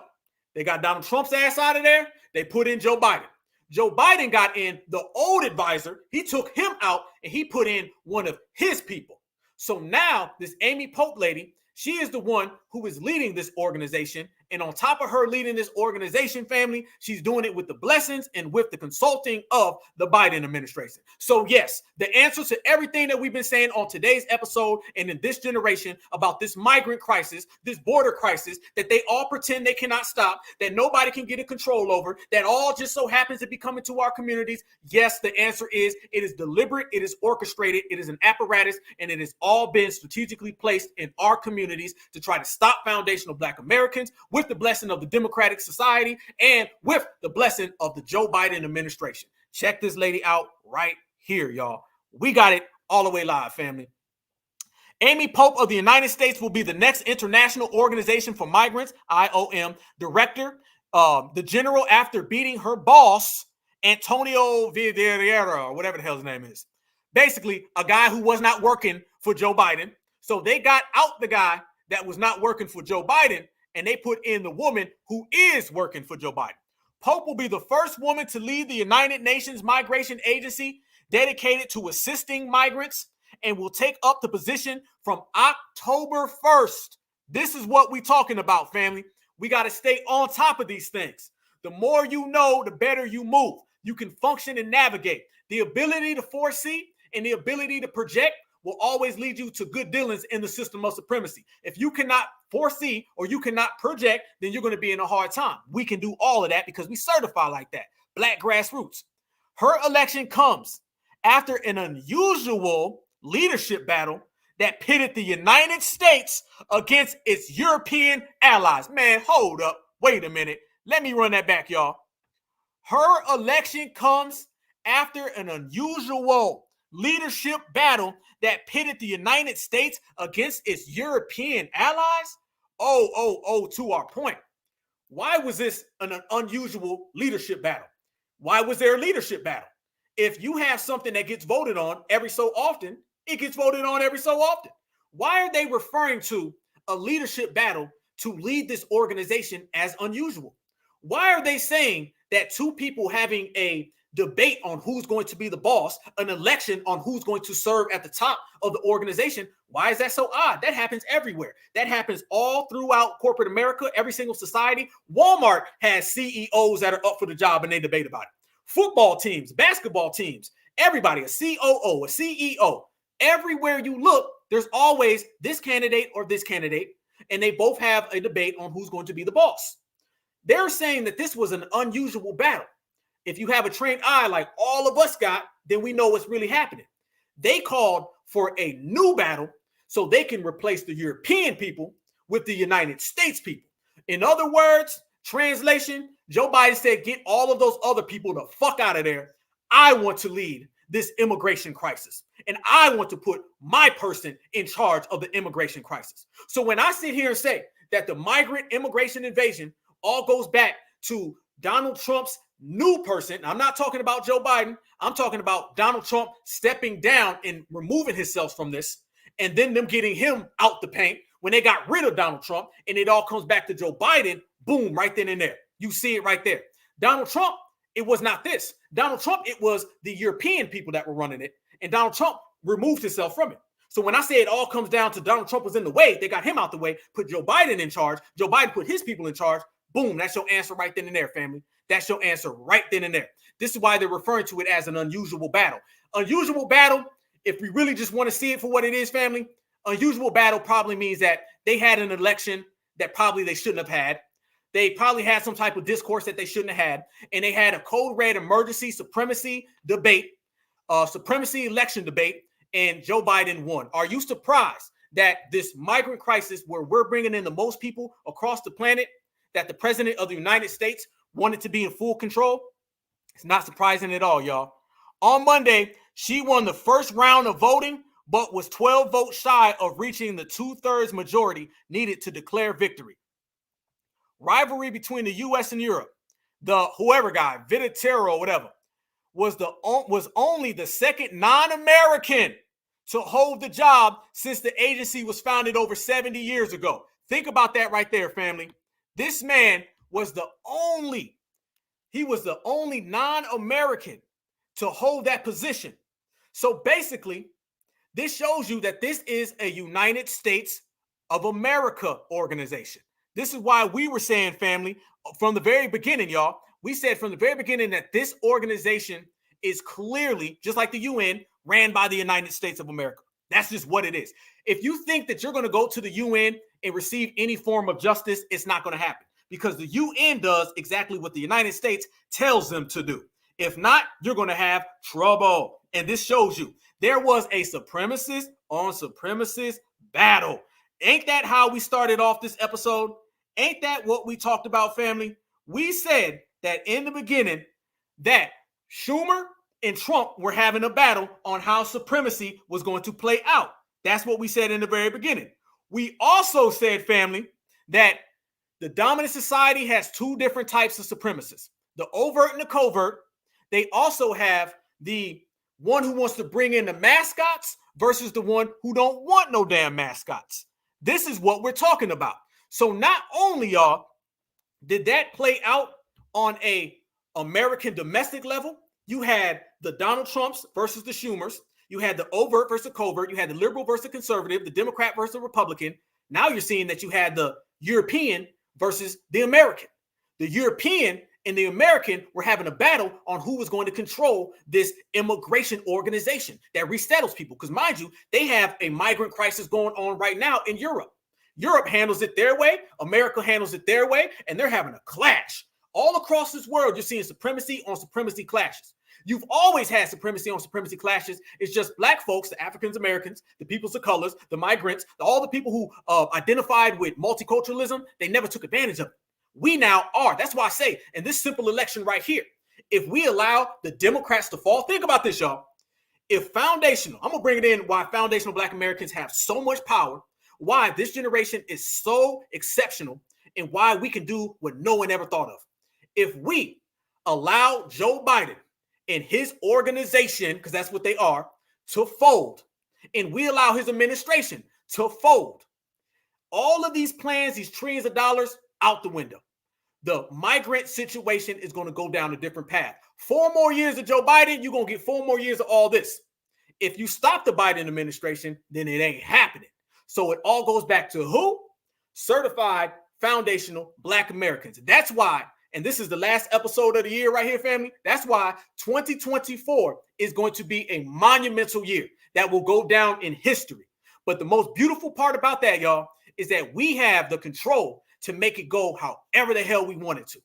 Speaker 4: They got Donald Trump's ass out of there. They put in Joe Biden. Joe Biden got in the old advisor. He took him out and he put in one of his people. So now this Amy Pope lady, she is the one who is leading this organization. And on top of her leading this organization, family, she's doing it with the blessings and with the consulting of the Biden administration. So yes, the answer to everything that we've been saying on today's episode and in this generation about this migrant crisis, this border crisis, that they all pretend they cannot stop, that nobody can get a control over, that all just so happens to be coming to our communities. Yes, the answer is it is deliberate, it is orchestrated, it is an apparatus, and it has all been strategically placed in our communities to try to stop foundational Black Americans, with the blessing of the Democratic Society and with the blessing of the Joe Biden administration. Check this lady out right here, y'all. We got it all the way live, family. Amy Pope of the United States will be the next International Organization for Migrants, IOM, director, the general after beating her boss, Antonio Videira, or whatever the hell his name is. Basically, a guy who was not working for Joe Biden. So they got out the guy that was not working for Joe Biden, and they put in the woman who is working for Joe Biden. Pope will be the first woman to lead the United Nations Migration Agency dedicated to assisting migrants and will take up the position from October 1st. This is what we're talking about, family. We got to stay on top of these things. The more you know, the better you move. You can function and navigate. The ability to foresee and the ability to project will always lead you to good dealings in the system of supremacy. If you cannot foresee or you cannot project, then you're going to be in a hard time. We can do all of that because we certify like that. Black grassroots. Her election comes after an unusual leadership battle that pitted the United States against its European allies. Man, hold up. Wait a minute. Let me run that back, y'all. Her election comes after an unusual leadership battle that pitted the United States against its European allies? To our point. Why was this an unusual leadership battle? Why was there a leadership battle? If you have something that gets voted on every so often, it gets voted on every so often. Why are they referring to a leadership battle to lead this organization as unusual? Why are they saying that two people having a debate on who's going to be the boss, an election on who's going to serve at the top of the organization, why is that so odd? That happens everywhere. That happens all throughout corporate America, every single society. Walmart has CEOs that are up for the job and they debate about it. Football teams, basketball teams, Everybody, a COO, a CEO, everywhere you look, there's always this candidate or this candidate, and they both have a debate on who's going to be the boss. They're saying that this was an unusual battle. If you have a trained eye like all of us got, then we know what's really happening. They called for a new battle so they can replace the European people with the United States people. In other words, translation, Joe Biden said, get all of those other people the fuck out of there. I want to lead this immigration crisis, and I want to put my person in charge of the immigration crisis. So when I sit here and say that the migrant immigration invasion all goes back to Donald Trump's new person, I'm not talking about Joe Biden. I'm talking about Donald Trump stepping down and removing himself from this, and then them getting him out the paint when they got rid of Donald Trump, and it all comes back to Joe Biden. Boom, right then and there. You see it right there. Donald Trump, it was not this. Donald Trump, it was the European people that were running it, and Donald Trump removed himself from it. So when I say it all comes down to Donald Trump was in the way, they got him out the way, put Joe Biden in charge. Joe Biden put his people in charge. Boom, that's your answer right then and there, family. That's your answer right then and there. This is why they're referring to it as an unusual battle. Unusual battle, if we really just want to see it for what it is, family, unusual battle probably means that they had an election that probably they shouldn't have had. They probably had some type of discourse that they shouldn't have had. And they had a code red emergency supremacy debate, supremacy election debate, and Joe Biden won. Are you surprised that this migrant crisis, where we're bringing in the most people across the planet, that the president of the United States wanted to be in full control? It's not surprising at all, y'all. On Monday, she won the first round of voting, but was 12 votes shy of reaching the 2/3 majority needed to declare victory. Rivalry between the U.S. and Europe, the whoever guy, Vititero or whatever, was only the second non-American to hold the job since the agency was founded over 70 years ago. Think about that right there, family. This man was the only non-American to hold that position. So basically, this shows you that this is a United States of America organization. This is why we were saying, family, from the very beginning, y'all, we said from the very beginning that this organization is clearly, just like the UN, ran by the United States of America. That's just what it is. If you think that you're going to go to the UN and receive any form of justice, it's not going to happen, because the UN does exactly what the United States tells them to do. If not, you're going to have trouble. And this shows you there was a supremacist on supremacist battle. Ain't that how we started off this episode? Ain't that what we talked about, family? We said that in the beginning that Schumer and Trump were having a battle on how supremacy was going to play out. That's what we said in the very beginning. We also said, family, that the dominant society has two different types of supremacists, the overt and the covert. They also have the one who wants to bring in the mascots versus the one who don't want no damn mascots. This is what we're talking about. So not only, y'all, did that play out on a American domestic level, you had the Donald Trumps versus the Schumers. You had the overt versus covert. You had the liberal versus conservative, the Democrat versus Republican. Now you're seeing that you had the European versus the American. The European and the American were having a battle on who was going to control this immigration organization that resettles people. Because mind you, they have a migrant crisis going on right now in Europe. Europe handles it their way. America handles it their way. And they're having a clash. All across this world, you're seeing supremacy on supremacy clashes. You've always had supremacy on supremacy clashes. It's just black folks, the Africans Americans, the peoples of colors, the migrants, all the people who identified with multiculturalism, they never took advantage of it. We now are. That's why I say in this simple election right here, if we allow the Democrats to fall, think about this, y'all. If foundational, I'm going to bring it in why foundational black Americans have so much power, why this generation is so exceptional, and why we can do what no one ever thought of. If we allow Joe Biden and his organization, because that's what they are, to fold, and we allow his administration to fold, all of these plans, these trillions of dollars, out the window. The migrant situation is going to go down a different path. 4 more years of Joe Biden, you're going to get 4 more years of all this. If you stop the Biden administration, then it ain't happening. So it all goes back to who? Certified foundational black Americans. That's why and this is the last episode of the year right here, family. That's why 2024 is going to be a monumental year that will go down in history. But the most beautiful part about that, y'all, is that we have the control to make it go however the hell we want it to.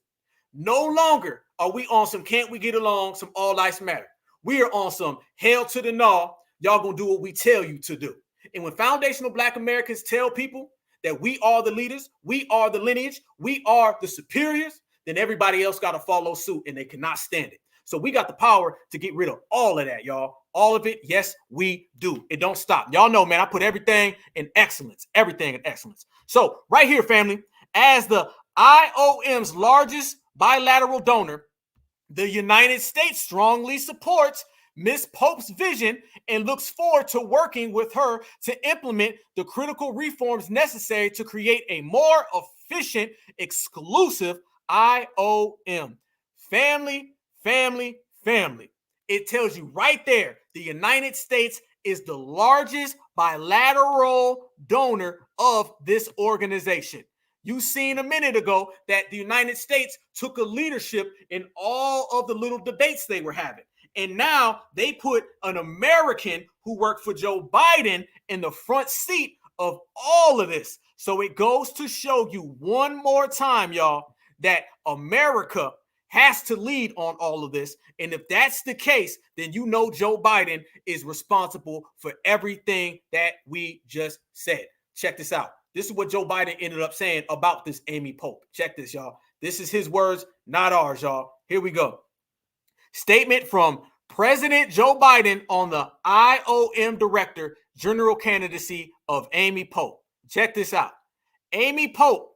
Speaker 4: No longer are we on some can't we get along, some all lives matter. We are on some hell to the gnaw. Y'all gonna do what we tell you to do. And when foundational Black Americans tell people that we are the leaders, we are the lineage, we are the superiors, then everybody else got to follow suit, and they cannot stand it. So we got the power to get rid of all of that, y'all. All of it, yes, we do. It don't stop. Y'all know, man, I put everything in excellence, everything in excellence. So right here, family, as the IOM's largest bilateral donor, the United States strongly supports Ms. Pope's vision and looks forward to working with her to implement the critical reforms necessary to create a more efficient, exclusive IOM. Family, family, family. It tells you right there, the United States is the largest bilateral donor of this organization. You seen a minute ago that the United States took a leadership in all of the little debates they were having. And now they put an American who worked for Joe Biden in the front seat of all of this. So it goes to show you one more time, y'all, that America has to lead on all of this. And if that's the case, then you know Joe Biden is responsible for everything that we just said. Check this out. This is what Joe Biden ended up saying about this Amy Pope. Check this, y'all. This is his words, not ours, y'all. Here we go. Statement from President Joe Biden on the IOM Director General candidacy of Amy Pope. Check this out. Amy Pope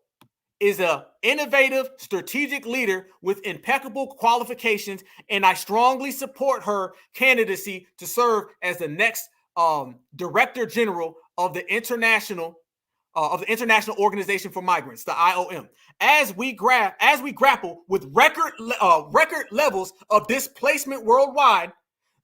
Speaker 4: is an innovative, strategic leader with impeccable qualifications, and I strongly support her candidacy to serve as the next Director General of the International Organization for Migrants, the IOM. As we grapple with record levels of displacement worldwide,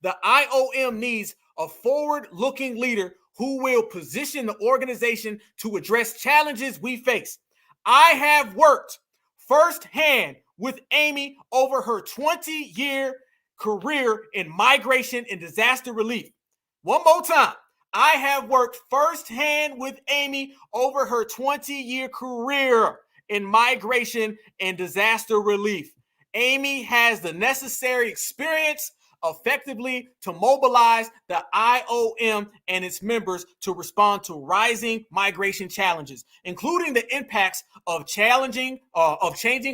Speaker 4: the IOM needs a forward-looking leader who will position the organization to address challenges we face. I have worked firsthand with Amy over her 20-year career in migration and disaster relief. One more time. I have worked firsthand with Amy over her 20-year career in migration and disaster relief. Amy has the necessary experience effectively to mobilize the IOM and its members to respond to rising migration challenges, including the impacts of changing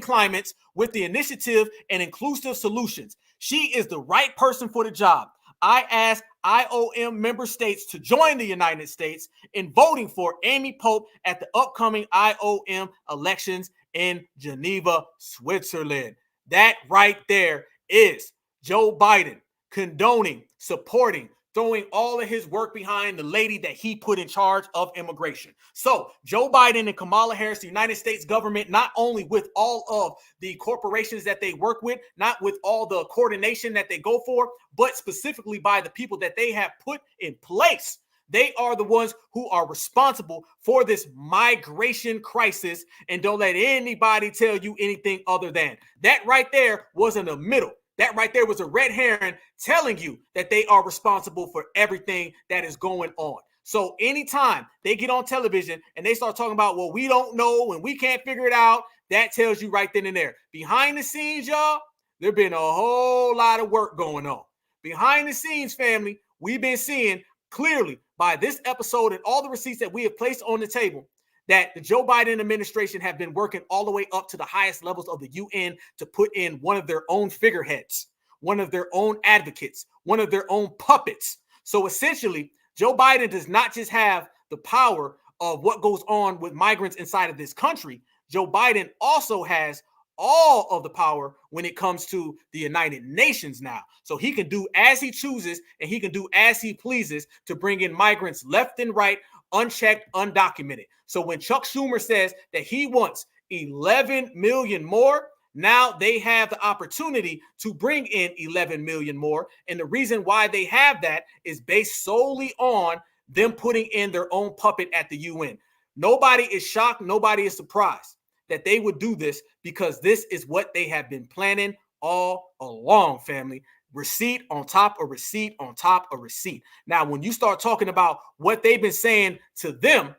Speaker 4: climates with the initiative and inclusive solutions. She is the right person for the job. I ask IOM member states to join the United States in voting for Amy Pope at the upcoming IOM elections in Geneva, Switzerland. That right there is Joe Biden condoning, supporting, throwing all of his work behind the lady that he put in charge of immigration. So Joe Biden and Kamala Harris, the United States government, not only with all of the corporations that they work with, not with all the coordination that they go for, but specifically by the people that they have put in place. They are the ones who are responsible for this migration crisis, and don't let anybody tell you anything other than that. Right there was in the middle. That right there was a red herring telling you that they are responsible for everything that is going on. So anytime they get on television and they start talking about, well, we don't know and we can't figure it out, that tells you right then and there. Behind the scenes, y'all, there's been a whole lot of work going on. Behind the scenes, family, we've been seeing clearly by this episode and all the receipts that we have placed on the table that the Joe Biden administration have been working all the way up to the highest levels of the UN to put in one of their own figureheads, one of their own advocates, one of their own puppets. So essentially, Joe Biden does not just have the power of what goes on with migrants inside of this country. Joe Biden also has all of the power when it comes to the United Nations now. So he can do as he chooses and he can do as he pleases to bring in migrants left and right, unchecked, undocumented. So when Chuck Schumer says that he wants 11 million more, now they have the opportunity to bring in 11 million more. And the reason why they have that is based solely on them putting in their own puppet at the UN. Nobody is shocked. Nobody is surprised. that they would do this because this is what they have been planning all along, family. Receipt on top of receipt on top of receipt. Now, when you start talking about what they've been saying to them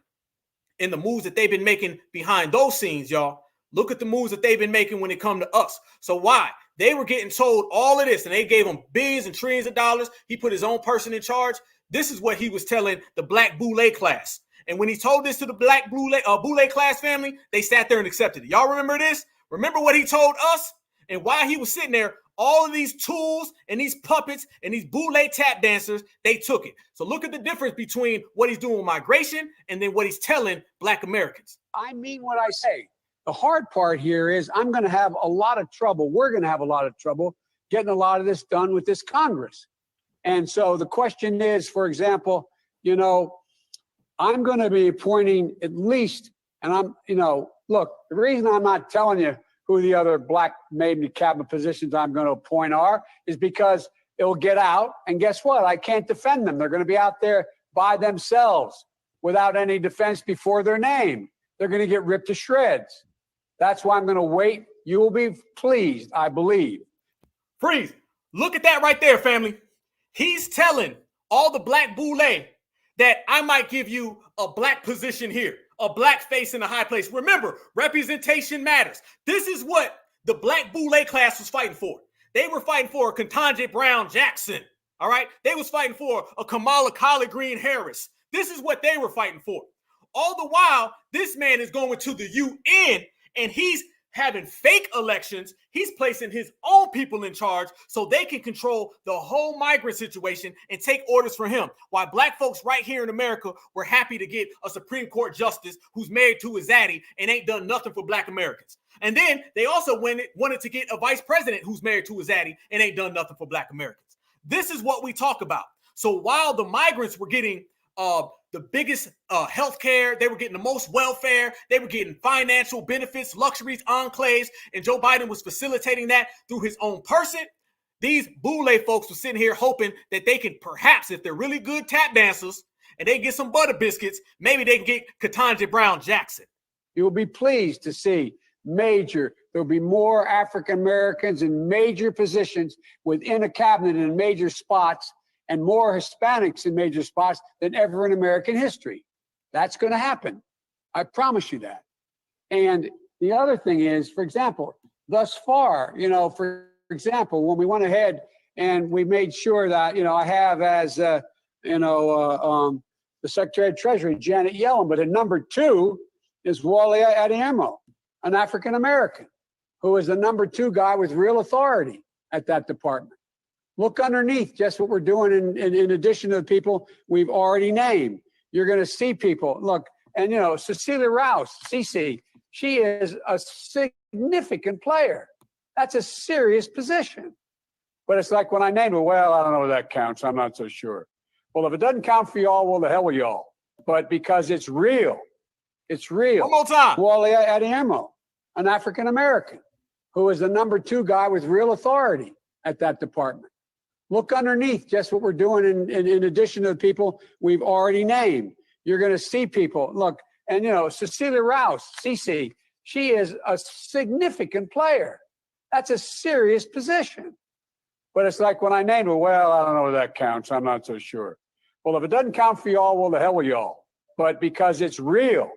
Speaker 4: and the moves that they've been making behind those scenes, y'all, look at the moves that they've been making when it comes to us. So why? They were getting told all of this, and they gave him billions and trillions of dollars. He put his own person in charge. This is what he was telling the black boule class. And when he told this to the black boule class family, they sat there and accepted it. Y'all remember this? Remember what he told us? And while he was sitting there, all of these tools and these puppets and these boule tap dancers, they took it. So look at the difference between what he's doing with migration and then what he's telling black Americans.
Speaker 13: I mean what I say. The hard part here is I'm going to have a lot of trouble. We're going to have a lot of trouble getting a lot of this done with this Congress. And so the question is, for example, you know, I'm going to be appointing at least, and I'm, you know, look, the reason I'm not telling you who the other black maybe cabinet positions I'm going to appoint are is because it'll get out. And guess what? I can't defend them. They're going to be out there by themselves without any defense before their name. They're going to get ripped to shreds. That's why I'm going to wait. You will be pleased, I believe.
Speaker 4: Freeze. Look at that right there, family. He's telling all the black boule that I might give you a black position here, a black face in a high place. Remember, representation matters. This is what the black boule class was fighting for. They were fighting for a Ketanji Brown Jackson. All right. They was fighting for a Kamala Collard Green Harris. This is what they were fighting for. All the while, this man is going to the UN and he's having fake elections. He's placing his own people in charge so they can control the whole migrant situation and take orders from him. While black folks right here in America were happy to get a Supreme Court justice who's married to his zaddy and ain't done nothing for black Americans. And then they also wanted to get a vice president who's married to his zaddy and ain't done nothing for black Americans. This is what we talk about. So while the migrants were getting the biggest health care, they were getting the most welfare, they were getting financial benefits, luxuries, enclaves, and Joe Biden was facilitating that through his own person. These boule folks were sitting here hoping that they can perhaps, if they're really good tap dancers and they get some butter biscuits, maybe they can get Ketanji Brown Jackson.
Speaker 13: You will be pleased to see there'll be more African Americans in major positions within a cabinet in major spots and more Hispanics in major spots than ever in American history. That's going to happen. I promise you that. And the other thing is, for example, thus far, you know, for example, when we went ahead and we made sure that, you know, I have as, the Secretary of Treasury, Janet Yellen, but at number 2 is Wally Adeyemo, an African American, who is the number 2 guy with real authority at that department. Look underneath just what we're doing in addition to the people we've already named. You're going to see people. Look, and, you know, Cecilia Rouse, Cece, she is a significant player. That's a serious position. But it's like when I name it, well, I don't know if that counts. I'm not so sure. Well, if it doesn't count for y'all, well, the hell with y'all. But because it's real. It's real.
Speaker 4: One more time.
Speaker 13: Wally Adeyemo, an African American, who is the number 2 guy with real authority at that department. Look underneath just what we're doing in addition to the people we've already named. You're going to see people. Look, and, you know, Cecilia Rouse, Cece, she is a significant player. That's a serious position. But it's like when I named it, well, I don't know if that counts. I'm not so sure. Well, if it doesn't count for y'all, well, the hell with y'all. But because it's real.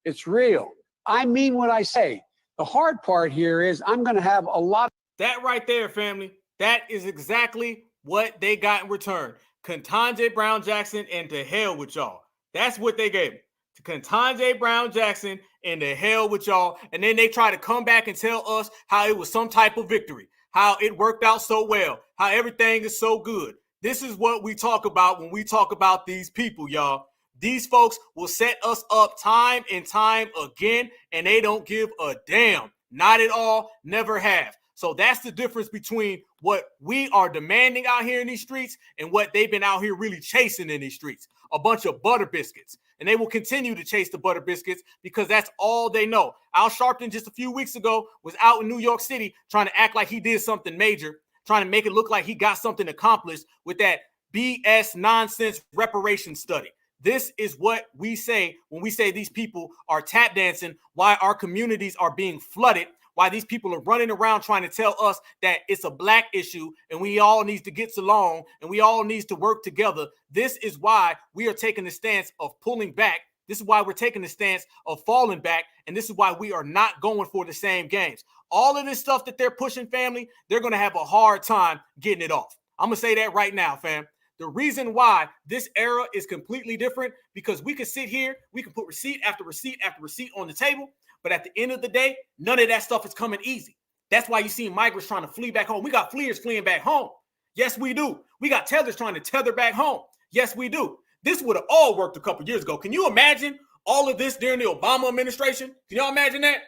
Speaker 13: It's real. I mean what I say. The hard part here is I'm going to have a lot.
Speaker 4: That right there, family. That is exactly what they got in return. Ketanji Brown Jackson and to hell with y'all. That's what they gave me. To Ketanji Brown Jackson and to hell with y'all. And then they try to come back and tell us how it was some type of victory, how it worked out so well, how everything is so good. This is what we talk about when we talk about these people, y'all. These folks will set us up time and time again, and they don't give a damn. Not at all, never have. So that's the difference between what we are demanding out here in these streets and what they've been out here really chasing in these streets. A bunch of butter biscuits. And they will continue to chase the butter biscuits because that's all they know. Al Sharpton just a few weeks ago was out in New York City trying to act like he did something major, trying to make it look like he got something accomplished with that BS nonsense reparation study. This is what we say when we say these people are tap dancing, why our communities are being flooded, why these people are running around trying to tell us that it's a black issue and we all need to get along and we all need to work together. This is why we are taking the stance of pulling back. This is why we're taking the stance of falling back. And this is why we are not going for the same games. All of this stuff that they're pushing, family, they're going to have a hard time getting it off. I'm going to say that right now, fam. The reason why this era is completely different, because we can sit here, we can put receipt after receipt after receipt on the table, but at the end of the day, none of that stuff is coming easy. That's why you see migrants trying to flee back home. We got fleers fleeing back home. Yes, we do. We got tethers trying to tether back home. Yes, we do. This would have all worked a couple years ago. Can you imagine all of this during the Obama administration? Can y'all imagine that?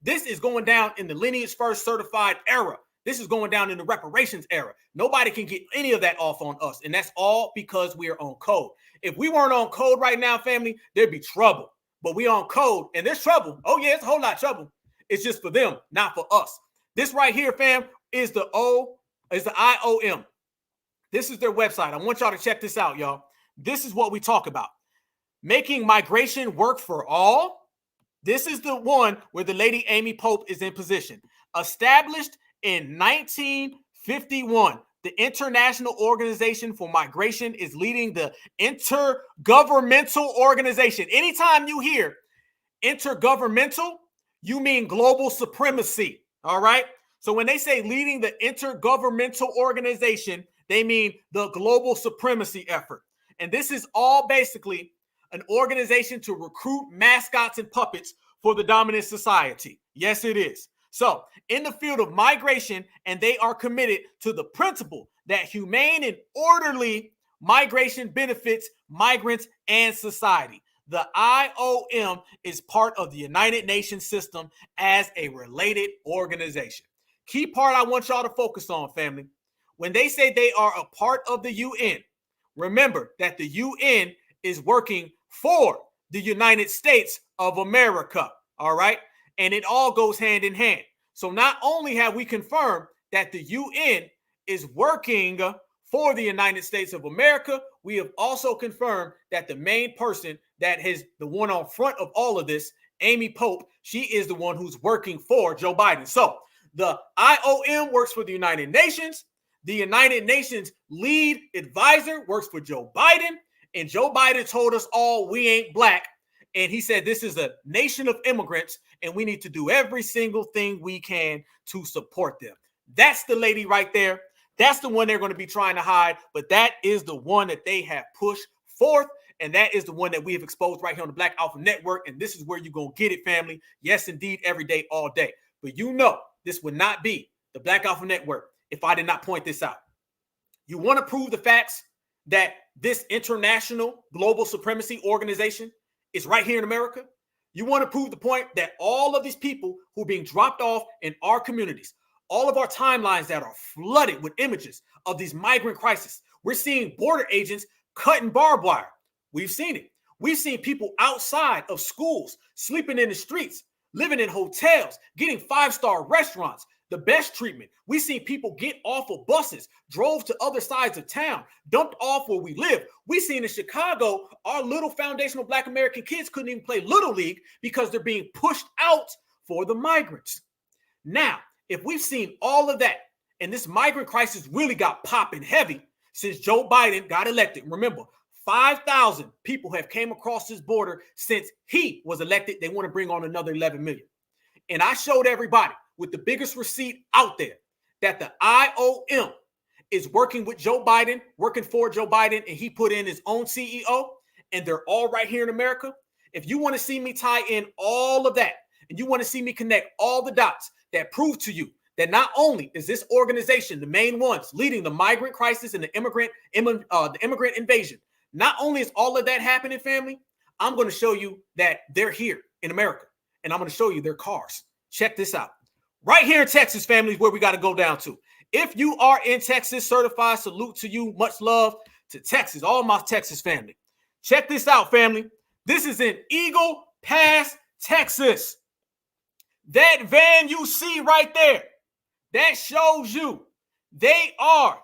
Speaker 4: This is going down in the lineage first certified era. This is going down in the reparations era. Nobody can get any of that off on us. And that's all because we are on code. If we weren't on code right now, family, there'd be trouble. But we on code and there's trouble. Oh yeah, it's a whole lot of trouble. It's just for them, not for us. This right here, fam, is the IOM. This is their website. I want y'all to check this out, y'all. This is what we talk about. Making migration work for all. This is the one where the lady Amy Pope is in position. Established in 1951, the International Organization for Migration is leading the intergovernmental organization. Anytime you hear intergovernmental, you mean global supremacy. All right. So when they say leading the intergovernmental organization, they mean the global supremacy effort. And this is all basically an organization to recruit mascots and puppets for the dominant society. Yes, it is. So in the field of migration, and they are committed to the principle that humane and orderly migration benefits migrants and society. The IOM is part of the United Nations system as a related organization. Key part I want y'all to focus on, family. When they say they are a part of the UN, remember that the UN is working for the United States of America, all right? And it all goes hand in hand. So not only have we confirmed that the UN is working for the United States of America, we have also confirmed that the main person that is the one on front of all of this, Amy Pope, she is the one who's working for Joe Biden. So the IOM works for the United Nations. The United Nations lead advisor works for Joe Biden. And Joe Biden told us all we ain't black. And he said this is a nation of immigrants and we need to do every single thing we can to support them. That's the lady right there. That's the one they're going to be trying to hide. But that is the one that they have pushed forth. And that is the one that we have exposed right here on the Black Alpha Network. And this is where you're going to get it, family. Yes, indeed, every day, all day. But you know this would not be the Black Alpha Network if I did not point this out. You want to prove the facts that this international global supremacy organization is right here in America? You want to prove the point that all of these people who are being dropped off in our communities, all of our timelines that are flooded with images of these migrant crises. We're seeing border agents cutting barbed wire. We've seen it. We've seen people outside of schools, sleeping in the streets, living in hotels, getting five-star restaurants, the best treatment. We've seen people get off of buses, drove to other sides of town, dumped off where we live. We've seen in Chicago, our little foundational Black American kids couldn't even play Little League because they're being pushed out for the migrants. Now, if we've seen all of that, and this migrant crisis really got popping heavy since Joe Biden got elected. Remember, 5,000 people have came across this border since he was elected. They want to bring on another 11 million. And I showed everybody with the biggest receipt out there that the IOM is working with Joe Biden, working for Joe Biden, and he put in his own CEO, and they're all right here in America. If you want to see me tie in all of that, and you want to see me connect all the dots that prove to you that not only is this organization the main ones leading the migrant crisis and the immigrant invasion, not only is all of that happening, family, I'm going to show you that they're here in America, and I'm going to show you their cars. Check this out. Right here in Texas, family, is where we got to go down to. If you are in Texas, certified, salute to you. Much love to Texas, all my Texas family. Check this out, family. This is in Eagle Pass, Texas. That van you see right there, that shows you they are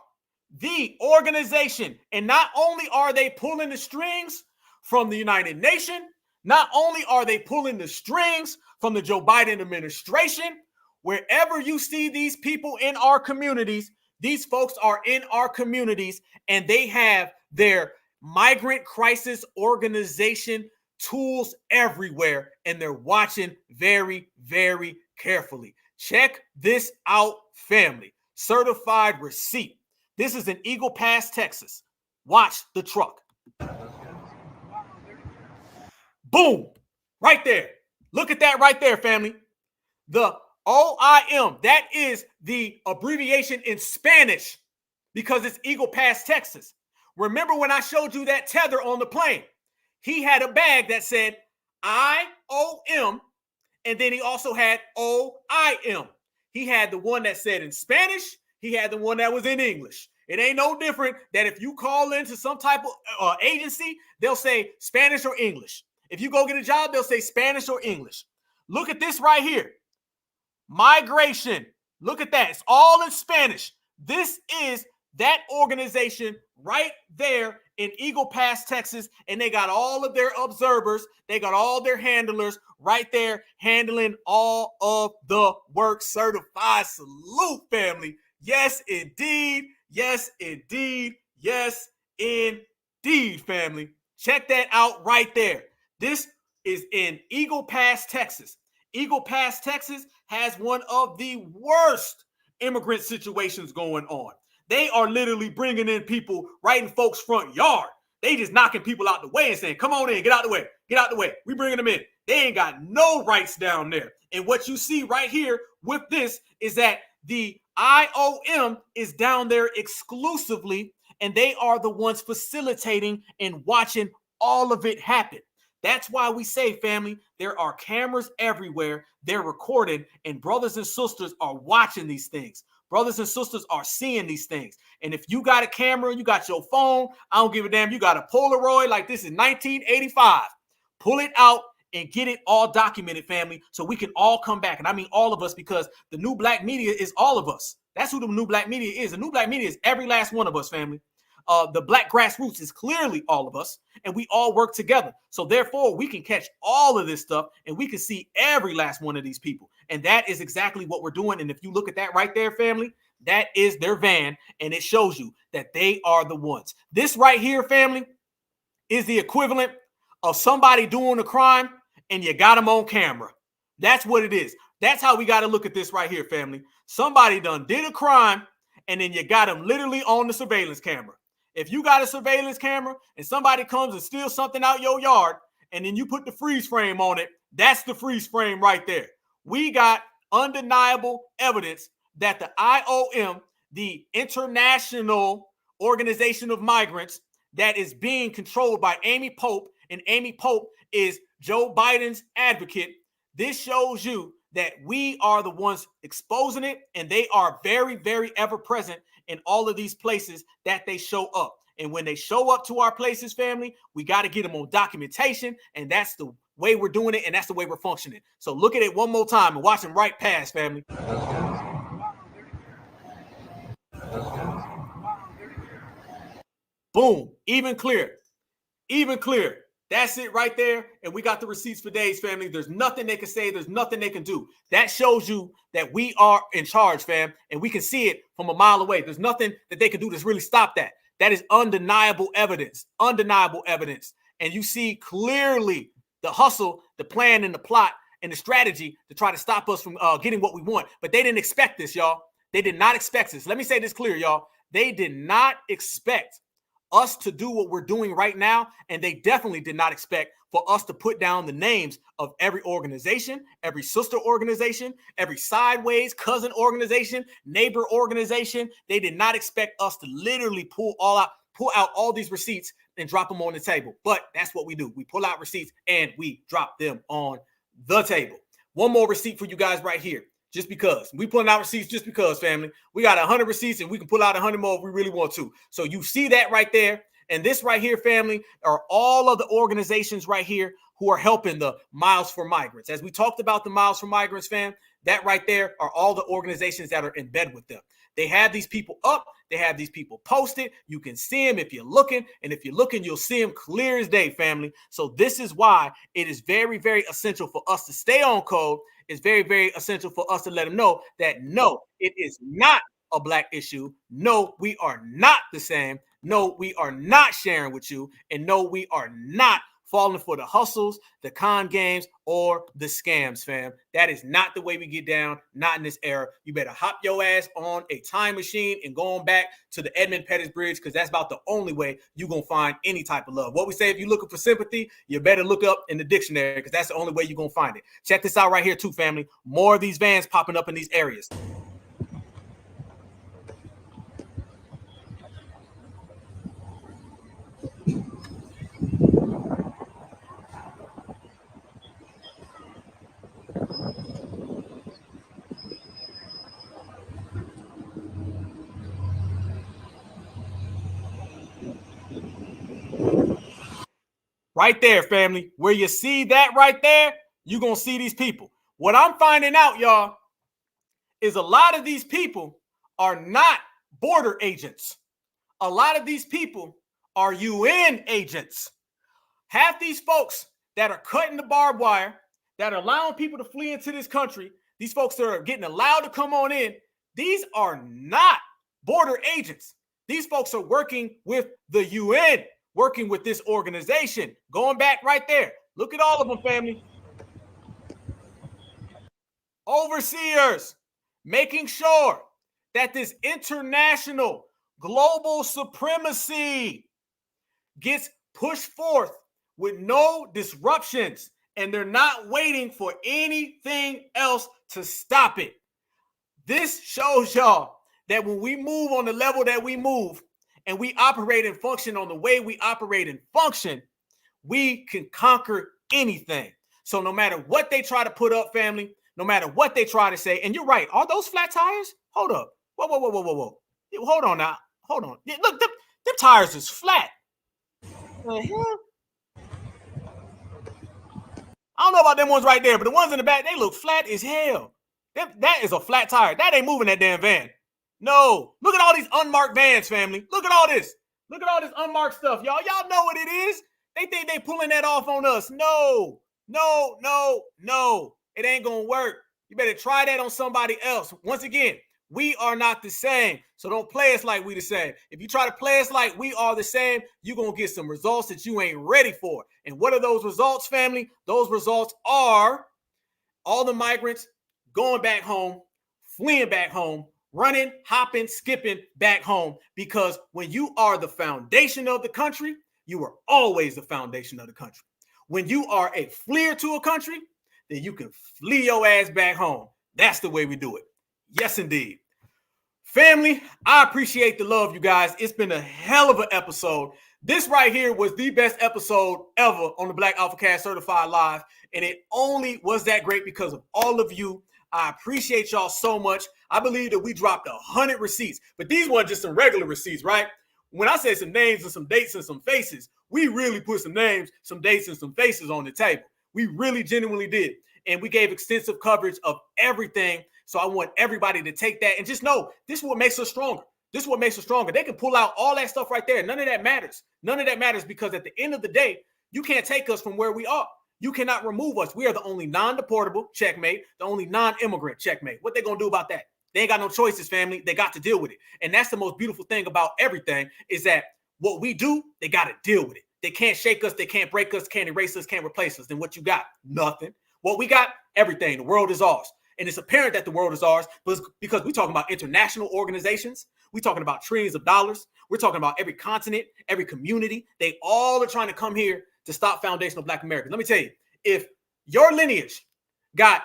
Speaker 4: the organization. And not only are they pulling the strings from the United Nations. Not only are they pulling the strings from the Joe Biden administration, wherever you see these people in our communities, these folks are in our communities and they have their migrant crisis organization tools everywhere, and they're watching very, very carefully. Check this out, family. Certified receipt. This is in Eagle Pass, Texas. Watch the truck. Boom. Right there. Look at that right there, family. The OIM, that is the abbreviation in Spanish because it's Eagle Pass, Texas. Remember when I showed you that tether on the plane? He had a bag that said IOM, and then he also had OIM. He had the one that said in Spanish. He had the one that was in English. It ain't no different that if you call into some type of agency, they'll say Spanish or English. If you go get a job, they'll say Spanish or English. Look at this right here. Migration. Look at that. It's all in Spanish. This is that organization right there in Eagle Pass, Texas, and they got all of their observers. They got all their handlers right there handling all of the work. Certified salute, family. Yes, indeed. Yes, indeed. Yes, indeed, family. Check that out right there. This is in Eagle Pass, Texas. Eagle Pass, Texas has one of the worst immigrant situations going on. They are literally bringing in people right in folks' front yard. They just knocking people out the way and saying, come on in, get out the way, get out the way. We bringing them in. They ain't got no rights down there. And what you see right here with this is that the IOM is down there exclusively, and they are the ones facilitating and watching all of it happen. That's why we say, family, there are cameras everywhere. They're recorded, and brothers and sisters are watching these things. Brothers and sisters are seeing these things. And if you got a camera, you got your phone, I don't give a damn. You got a Polaroid like this is 1985. Pull it out and get it all documented, family, so we can all come back. And I mean all of us, because the new black media is all of us. That's who the new black media is. The new black media is every last one of us, family. The black grassroots is clearly all of us, and we all work together. So therefore, we can catch all of this stuff, and we can see every last one of these people. And that is exactly what we're doing. And if you look at that right there, family, that is their van, and it shows you that they are the ones. This right here, family, is the equivalent of somebody doing a crime, and you got them on camera. That's what it is. That's how we got to look at this right here, family. Somebody done did a crime, and then you got them literally on the surveillance camera. If you got a surveillance camera and somebody comes and steals something out your yard, and then you put the freeze frame on it, that's the freeze frame right there. We got undeniable evidence that the IOM, the International Organization of Migrants, that is being controlled by Amy Pope, and Amy Pope is Joe Biden's advocate. This shows you that we are the ones exposing it, and they are very, very ever present in all of these places that they show up. And when they show up to our places, family, we got to get them on documentation, and that's the way we're doing it, and that's the way we're functioning. So look at it one more time and watch them right past, family. Boom, even clear, even clear. That's it right there. And we got the receipts for days, family. There's nothing they can say. There's nothing they can do. That shows you that we are in charge, fam. And we can see it from a mile away. There's nothing that they can do to really stop that. That is undeniable evidence. Undeniable evidence. And you see clearly the hustle, the plan, and the plot, and the strategy to try to stop us from getting what we want. But they didn't expect this, y'all. They did not expect this. Let me say this clear, y'all. They did not expect us to do what we're doing right now, and they definitely did not expect for us to put down the names of every organization, every sister organization, every sideways cousin organization, neighbor organization. They did not expect us to literally pull out all these receipts and drop them on the table. But that's what we do. We pull out receipts and we drop them on the table. One more receipt for you guys right here. Just because. We pulling out receipts just because, family. We got 100 receipts, and we can pull out 100 more if we really want to. So you see that right there. And this right here, family, are all of the organizations right here who are helping the Miles for Migrants. As we talked about the Miles for Migrants, fam, that right there are all the organizations that are in bed with them. They have these people up. They have these people posted. You can see them if you're looking. And if you're looking, you'll see them clear as day, family. So this is why it is very, very essential for us to stay on code. It's very, very essential for us to let them know that, no, it is not a black issue. No, we are not the same. No, we are not sharing with you. And no, we are not falling for the hustles, the con games, or the scams, fam. That is not the way we get down, not in this era. You better hop your ass on a time machine and go on back to the Edmund Pettus Bridge, because that's about the only way you're going to find any type of love. What we say, if you're looking for sympathy, you better look up in the dictionary, because that's the only way you're going to find it. Check this out right here too, family. More of these vans popping up in these areas. Right there, family. Where you see that right there, you're going to see these people. What I'm finding out, y'all, is a lot of these people are not border agents. A lot of these people are UN agents. Half these folks that are cutting the barbed wire, that are allowing people to flee into this country, these folks that are getting allowed to come on in, these are not border agents. These folks are working with the UN, working with this organization. Going back right there. Look at all of them, family. Overseers, making sure that this international global supremacy gets pushed forth with no disruptions, and they're not waiting for anything else to stop it. This shows y'all that when we move on the level that we move, and we operate and function on the way we operate and function, we can conquer anything. So no matter what they try to put up, family, no matter what they try to say, and you're right, are those flat tires? Hold up. Whoa. Hold on now. Hold on. Look, them tires is flat. The hell? I don't know about them ones right there, but the ones in the back, they look flat as hell. That is a flat tire. That ain't moving that damn van. No, look at all these unmarked vans, family. Look at all this. Look at all this unmarked stuff, y'all. Y'all know what it is. They think they pulling that off on us. No. It ain't gonna work. You better try that on somebody else. Once again, we are not the same. So don't play us like we the same. If you try to play us like we are the same, you're gonna get some results that you ain't ready for. And what are those results, family? Those results are all the migrants going back home, fleeing back home, running, hopping, skipping back home. Because when you are the foundation of the country, you are always the foundation of the country. When you are a fleer to a country, then you can flee your ass back home. That's the way we do it. Yes, indeed. Family, I appreciate the love, you guys. It's been a hell of an episode. This right here was the best episode ever on the Black Alpha Cast Certified Live. And it only was that great because of all of you. I appreciate y'all so much. I believe that we dropped 100 receipts, but these weren't just some regular receipts, right? When I say some names and some dates and some faces, we really put some names, some dates, and some faces on the table. We really genuinely did. And we gave extensive coverage of everything. So I want everybody to take that and just know this is what makes us stronger. This is what makes us stronger. They can pull out all that stuff right there. None of that matters. None of that matters, because at the end of the day, you can't take us from where we are. You cannot remove us. We are the only non-deportable, checkmate, the only non-immigrant, checkmate. What they going to do about that? They ain't got no choices, family. They got to deal with it. And that's the most beautiful thing about everything, is that what we do, they got to deal with it. They can't shake us. They can't break us, can't erase us, can't replace us. Then what you got? Nothing. What we got? Everything. The world is ours. And it's apparent that the world is ours because we're talking about international organizations. We're talking about trillions of dollars. We're talking about every continent, every community. They all are trying to come here to stop foundational Black Americans. Let me tell you, if your lineage got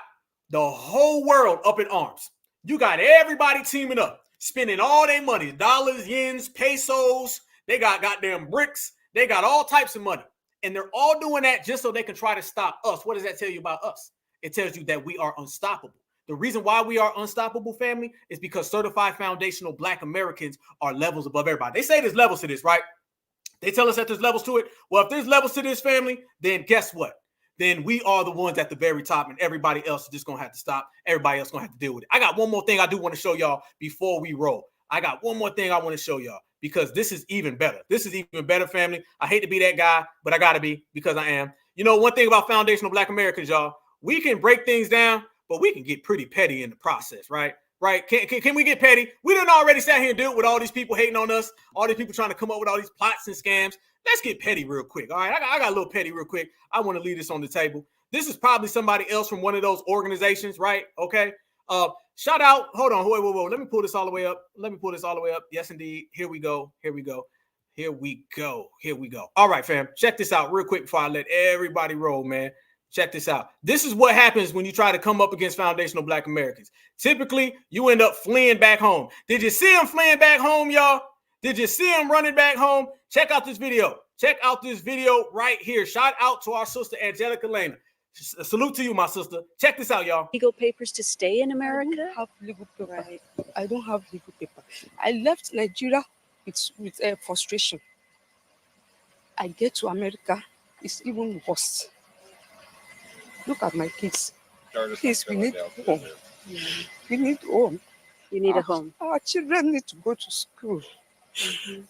Speaker 4: the whole world up in arms, you got everybody teaming up, spending all their money, dollars, yens, pesos, they got goddamn bricks, they got all types of money. And they're all doing that just so they can try to stop us. What does that tell you about us? It tells you that we are unstoppable. The reason why we are unstoppable, family, is because certified foundational Black Americans are levels above everybody. They say there's levels to this, right? They tell us that there's levels to it. Well, if there's levels to this, family, then guess what? then we are the ones at the very top, and everybody else is just gonna have to stop. Everybody else gonna have to deal with it. I got one more thing I do want to show y'all before we roll. I got one more thing I want to show y'all because this is even better. This is even better, family. I hate to be that guy, but I gotta be because I am. You know, one thing about foundational Black Americans, y'all, we can break things down, but we can get pretty petty in the process, right? Right? Can we get petty? We done already sat here and dealt with all these people hating on us, all these people trying to come up with all these plots and scams. Let's get petty real quick. All right, I got a little petty real quick. I want to leave this on the table. This is probably somebody else from one of those organizations, right? Okay. Shout out. Hold on. Whoa. Let me pull this all the way up. Yes, indeed. Here we go. All right, fam. Check this out real quick before I let everybody roll, man. Check this out. This is what happens when you try to come up against foundational Black Americans. Typically, you end up fleeing back home. Did you see him fleeing back home, y'all? Did you see him running back home? Check out this video. Check out this video right here. Shout out to our sister, Angelica Lena. Salute to you, my sister. Check this out, y'all.
Speaker 3: Legal papers to stay in America?
Speaker 14: I don't have legal paper. Right. I don't have legal paper. I left Nigeria with frustration. I get to America, it's even worse. Look at my kids. Please, we need home. We need home.
Speaker 3: You need a home.
Speaker 14: Our children need to go to school.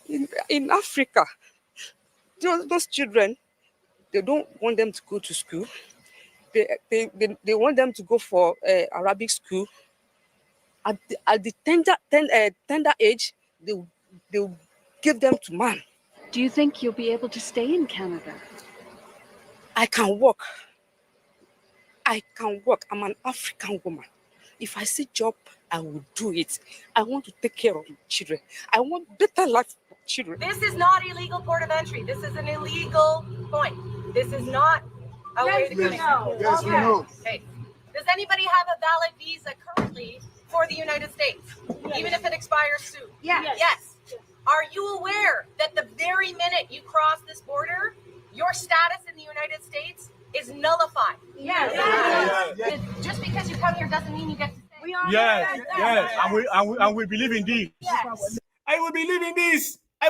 Speaker 14: In Africa, those children, they don't want them to go to school. They want them to go for Arabic school. At the tender age, they'll give them to man.
Speaker 3: Do you think you'll be able to stay in Canada?
Speaker 14: I can work. I'm an African woman. If I see job, I will do it. I want to take care of my children. I want better life for children.
Speaker 15: This is not illegal port of entry. This is an illegal point. This is not a way to come in.
Speaker 14: Yes, we know.
Speaker 15: Okay. Does anybody have a valid visa currently for the United States, even if it expires soon? Yes. Are you aware that the very minute you cross this border, your status in the United States is nullified? Yes. Just because you come here doesn't mean you get to stay.
Speaker 4: Yes. And we believe in this.
Speaker 15: Yes.
Speaker 4: I will be living this. I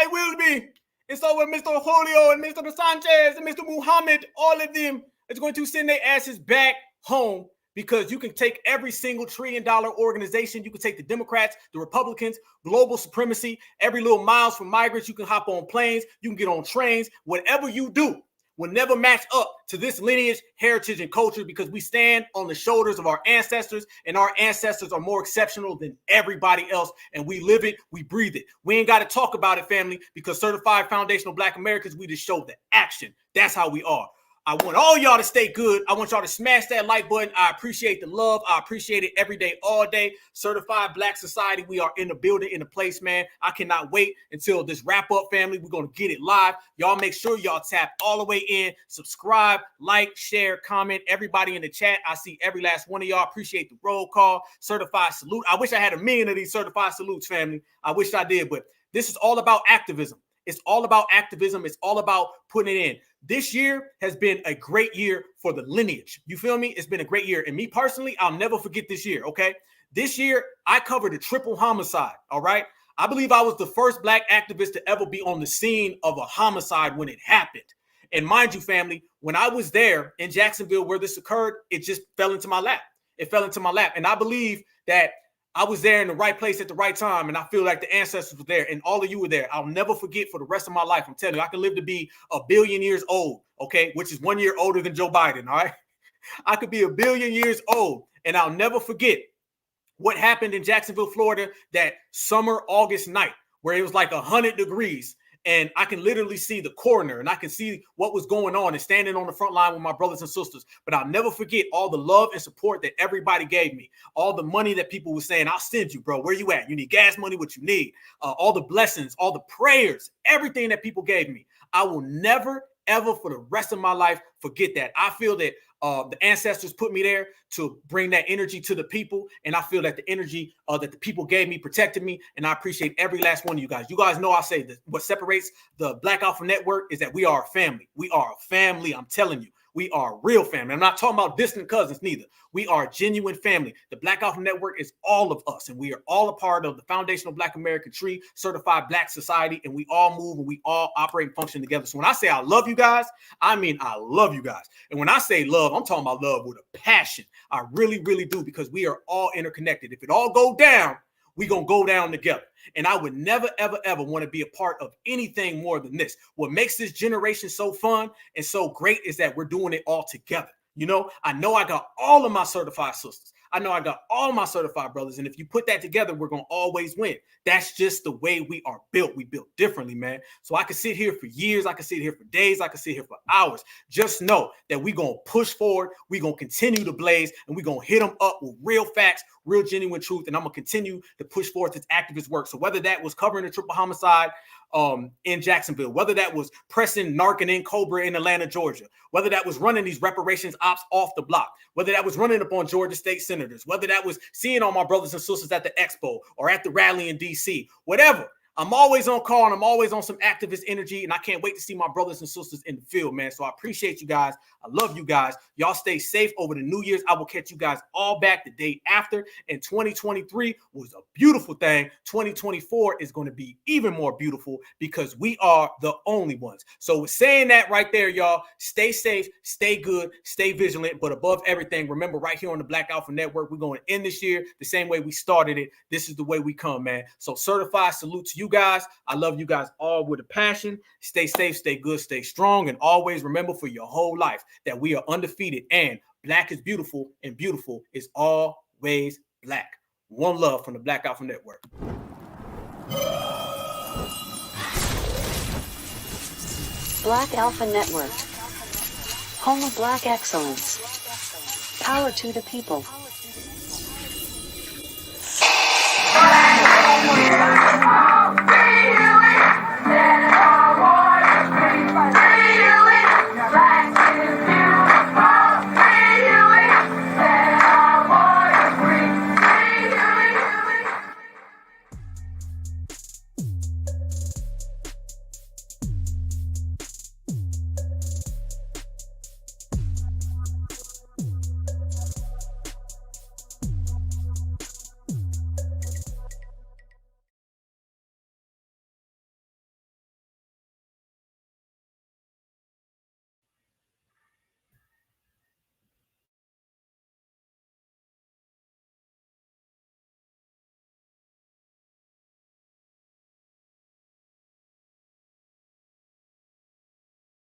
Speaker 4: will be. And so with Mr. Julio and Mr. Sanchez and Mr. Muhammad, all of them is going to send their asses back home because you can take every single $1 trillion organization. You can take the Democrats, the Republicans, global supremacy, every little miles from migrants. You can hop on planes. You can get on trains. Whatever you do will never match up to this lineage, heritage, and culture because we stand on the shoulders of our ancestors, and our ancestors are more exceptional than everybody else, and we live it, we breathe it. We ain't got to talk about it, family, because certified foundational Black Americans, we just show the action. That's how we are. I want all y'all to stay good. I want y'all to smash that like button. I appreciate the love. I appreciate it every day, all day. Certified Black Society, we are in the building, in the place, man. I cannot wait until this wrap up, family. We're going to get it live. Y'all make sure y'all tap all the way in. Subscribe, like, share, comment. Everybody in the chat, I see every last one of y'all. Appreciate the roll call. Certified salute. I wish I had 1 million of these certified salutes, family. I wish I did, but this is all about activism. It's all about activism. It's all about putting it in. This year has been a great year for the lineage. You feel me? It's been a great year. And me personally, I'll never forget this year, okay? This year, I covered a triple homicide, all right? I believe I was the first Black activist to ever be on the scene of a homicide when it happened. And mind you, family, when I was there in Jacksonville where this occurred, it just fell into my lap. It fell into my lap. And I believe that I was there in the right place at the right time, and I feel like the ancestors were there, and all of you were there. I'll never forget for the rest of my life. I'm telling you, I can live to be 1 billion years old, okay, which is 1 year older than Joe Biden, all right? I could be 1 billion years old, and I'll never forget what happened in Jacksonville, Florida, that summer August night, where it was like 100 degrees, and I can literally see the coroner, and I can see what was going on and standing on the front line with my brothers and sisters. But I'll never forget all the love and support that everybody gave me, all the money that people were saying, I'll send you, bro. Where you at? You need gas money, what you need, all the blessings, all the prayers, everything that people gave me. I will never, ever for the rest of my life forget that. I feel that the ancestors put me there to bring that energy to the people. And I feel that the energy that the people gave me protected me. And I appreciate every last one of you guys. You guys know I say that what separates the Black Alpha Network is that we are a family. We are a family. I'm telling you, We are real family. I'm not talking about distant cousins neither. We are genuine family. The Black Alpha Network is all of us, and we are all a part of the foundational Black American tree, certified Black society, and we all move and we all operate and function together. So when I say I love you guys, I mean I love you guys. And when I say love, I'm talking about love with a passion. I really, really do, because we are all interconnected. If it all go down, we gonna go down together. And I would never, ever, ever want to be a part of anything more than this. What makes this generation so fun and so great is that we're doing it all together. You know I got all of my certified sisters. I know I got all my certified brothers. And if you put that together, we're going to always win. That's just the way we are built. We built differently, man. So I could sit here for years. I could sit here for days. I could sit here for hours. Just know that we're going to push forward. We're going to continue to blaze, and we're going to hit them up with real facts, real genuine truth. And I'm going to continue to push forward this activist work. So whether that was covering the triple homicide in Jacksonville, whether that was pressing Narcan and Cobra in Atlanta, Georgia, whether that was running these reparations ops off the block, whether that was running up on Georgia state senators, whether that was seeing all my brothers and sisters at the expo or at the rally in DC, whatever. I'm always on call and I'm always on some activist energy, and I can't wait to see my brothers and sisters in the field, man. So I appreciate you guys. I love you guys. Y'all stay safe over the New Year's. I will catch you guys all back the day after. And 2023 was a beautiful thing. 2024 is going to be even more beautiful because we are the only ones. So with saying that right there, y'all, stay safe, stay good, stay vigilant. But above everything, remember right here on the Black Alpha Network, we're going to end this year the same way we started it. This is the way we come, man. So certified salute to you guys. I love you guys all with a passion. Stay safe, stay good, stay strong, and always remember for your whole life that we are undefeated and Black is beautiful and beautiful is always Black. One love from the Black Alpha Network.
Speaker 3: Black Alpha Network. Home of Black excellence. Power to the people.